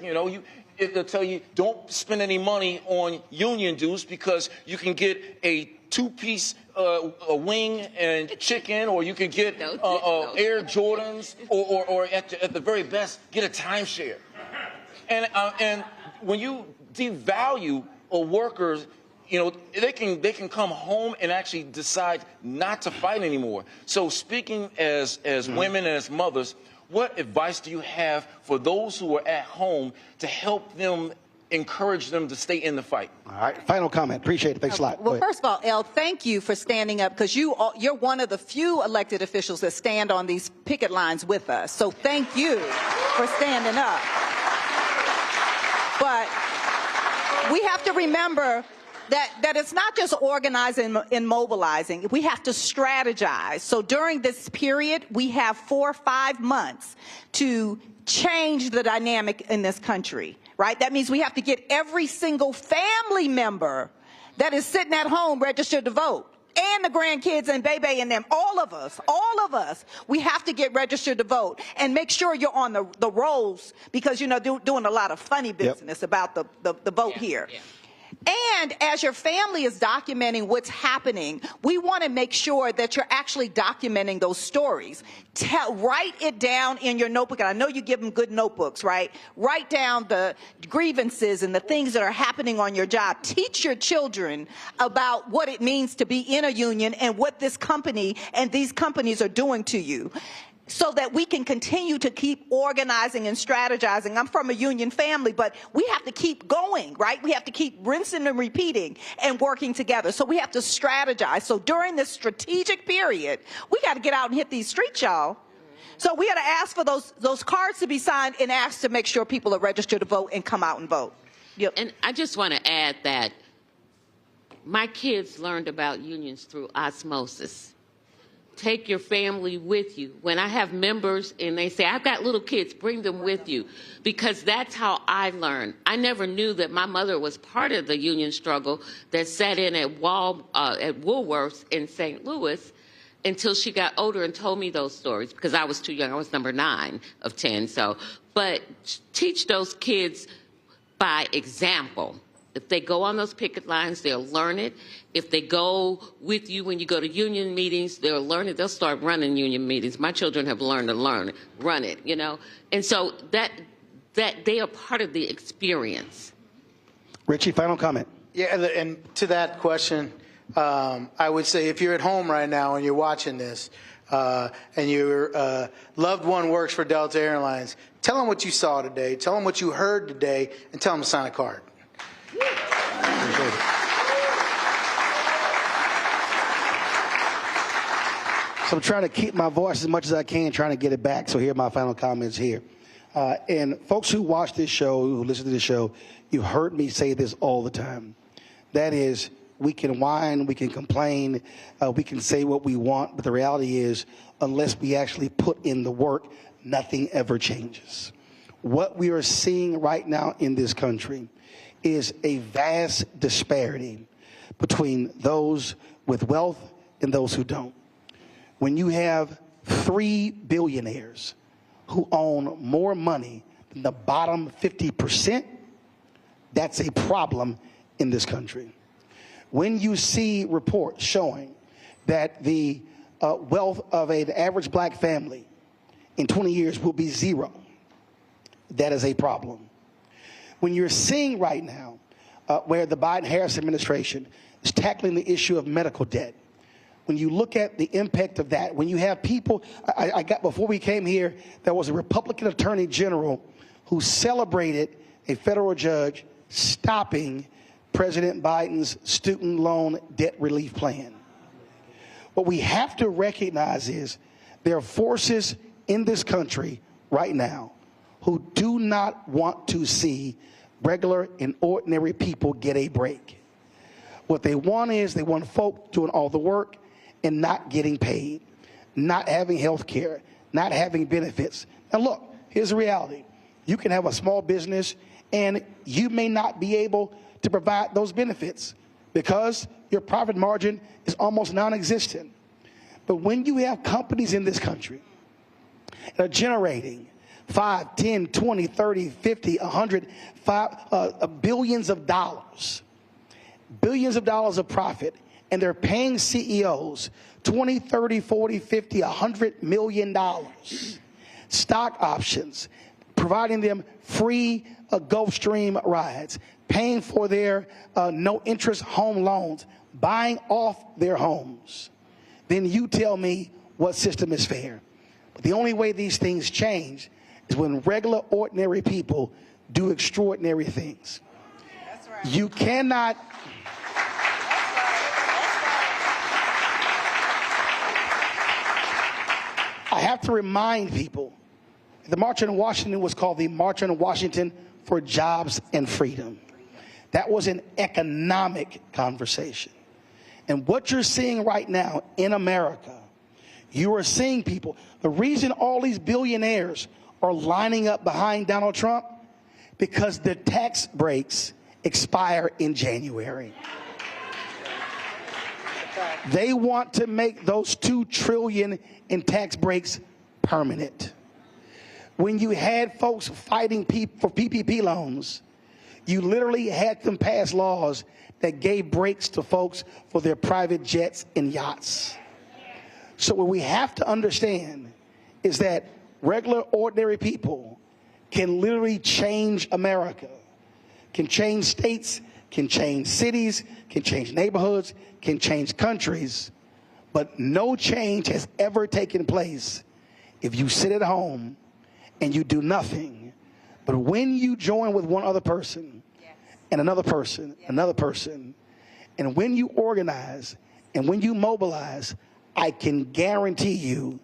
it'll tell you don't spend any money on union dues because you can get a 2-piece wing and chicken, or you can get Air Jordans, or at the very best, get a timeshare. And when you devalue a worker, they can come home and actually decide not to fight anymore. So speaking as women and as mothers, what advice do you have for those who are at home to help them, encourage them to stay in the fight? All right, final comment. Appreciate it. Thanks a lot. Well, first of all, El, thank you for standing up, because you're one of the few elected officials that stand on these picket lines with us. So thank you for standing up. But we have to remember that it's not just organizing and mobilizing. We have to strategize. So during this period, we have 4 or 5 months to change the dynamic in this country, right? That means we have to get every single family member that is sitting at home registered to vote. and the grandkids and baby and them, all of us, we have to get registered to vote and make sure you're on the rolls because, you know, doing a lot of funny business about the vote here. Yeah. And as your family is documenting what's happening, we want to make sure that you're actually documenting those stories. Write it down in your notebook. And I know you give them good notebooks, right? Write down the grievances and the things that are happening on your job. Teach your children about what it means to be in a union and what this company and these companies are doing to you, so that we can continue to keep organizing and strategizing. I'm from a union family, but we have to keep going, right? We have to keep rinsing and repeating and working together. So we have to strategize. So during this strategic period, we got to get out and hit these streets, y'all. So we got to ask for those cards to be signed and ask to make sure people are registered to vote and come out and vote. Yep. And I just want to add that my kids learned about unions through osmosis. Take your family with you. When I have members and they say, I've got little kids, bring them with you, because that's how I learned. I never knew that my mother was part of the union struggle that sat in at Woolworths in St. Louis until she got older and told me those stories, because I was too young. I was number 9 of 10. So, but teach those kids by example. If they go on those picket lines, they'll learn it. If they go with you when you go to union meetings, they'll learn it. They'll start running union meetings. My children have learned to run it, you know. And so that they are part of the experience. Richie, final comment. Yeah, and to that question, I would say if you're at home right now and you're watching this and your loved one works for Delta Airlines, tell them what you saw today, tell them what you heard today, and tell them to sign a card. So I'm trying to keep my voice as much as I can, trying to get it back. So here are my final comments here. And folks who watch this show, who listen to this show, you've heard me say this all the time. That is, we can whine, we can complain, we can say what we want, but the reality is, unless we actually put in the work, nothing ever changes. What we are seeing right now in this country is a vast disparity between those with wealth and those who don't. When you have 3 billionaires who own more money than the bottom 50%, that's a problem in this country. When you see reports showing that the wealth of an average black family in 20 years will be 0, that is a problem. When you're seeing right now where the Biden-Harris administration is tackling the issue of medical debt, when you look at the impact of that, when you have people, I got, before we came here, there was a Republican attorney general who celebrated a federal judge stopping President Biden's student loan debt relief plan. What we have to recognize is there are forces in this country right now who do not want to see regular and ordinary people get a break. What they want is they want folk doing all the work and not getting paid, not having health care, not having benefits. Now look, here's the reality. You can have a small business and you may not be able to provide those benefits because your profit margin is almost non-existent. But when you have companies in this country that are generating 5, 10, 20, 30, 50, 100, billions of dollars of profit, and they're paying CEOs 20, 30, 40, 50, $100 million, stock options, providing them free Gulfstream rides, paying for their no-interest home loans, buying off their homes, then you tell me what system is fair. But the only way these things change is when regular, ordinary people do extraordinary things. That's right. You cannot... I have to remind people, the March on Washington was called the March on Washington for Jobs and Freedom. That was an economic conversation. And what you're seeing right now in America, you are seeing people, the reason all these billionaires are lining up behind Donald Trump, because the tax breaks expire in January. They want to make those $2 trillion in tax breaks permanent. When you had folks fighting for PPP loans, you literally had them pass laws that gave breaks to folks for their private jets and yachts. So what we have to understand is that regular, ordinary people can literally change America, can change states, can change cities, can change neighborhoods, can change countries, but no change has ever taken place if you sit at home and you do nothing. But when you join with one other person, and another person, another person, and when you organize and when you mobilize, I can guarantee you,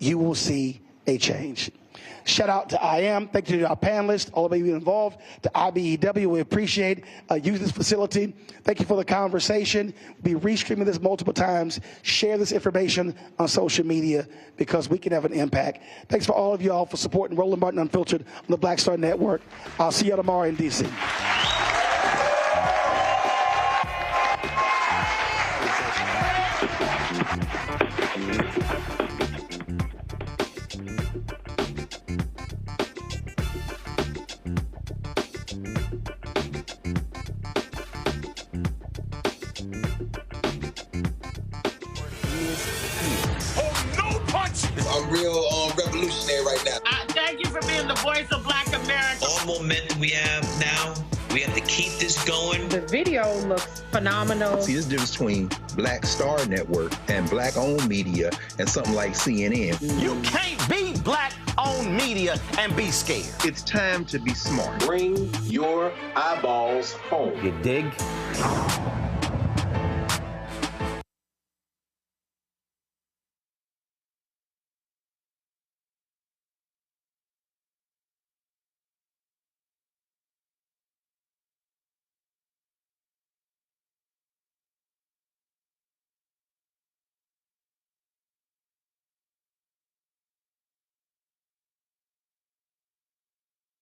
you will see a change. Shout out to IAM. Thank you to our panelists, all of you involved, to IBEW. We appreciate using this facility. Thank you for the conversation. We'll be restreaming this multiple times. Share this information on social media because we can have an impact. Thanks for all of you all for supporting Roland Martin Unfiltered on the Black Star Network. I'll see you tomorrow in D.C. I'm real revolutionary right now. Thank you for being the voice of Black America. All momentum we have now, we have to keep this going. The video looks phenomenal. See, there's a difference between Black Star Network and Black-owned media and something like CNN. You can't be Black-owned media and be scared. It's time to be smart. Bring your eyeballs home. You dig?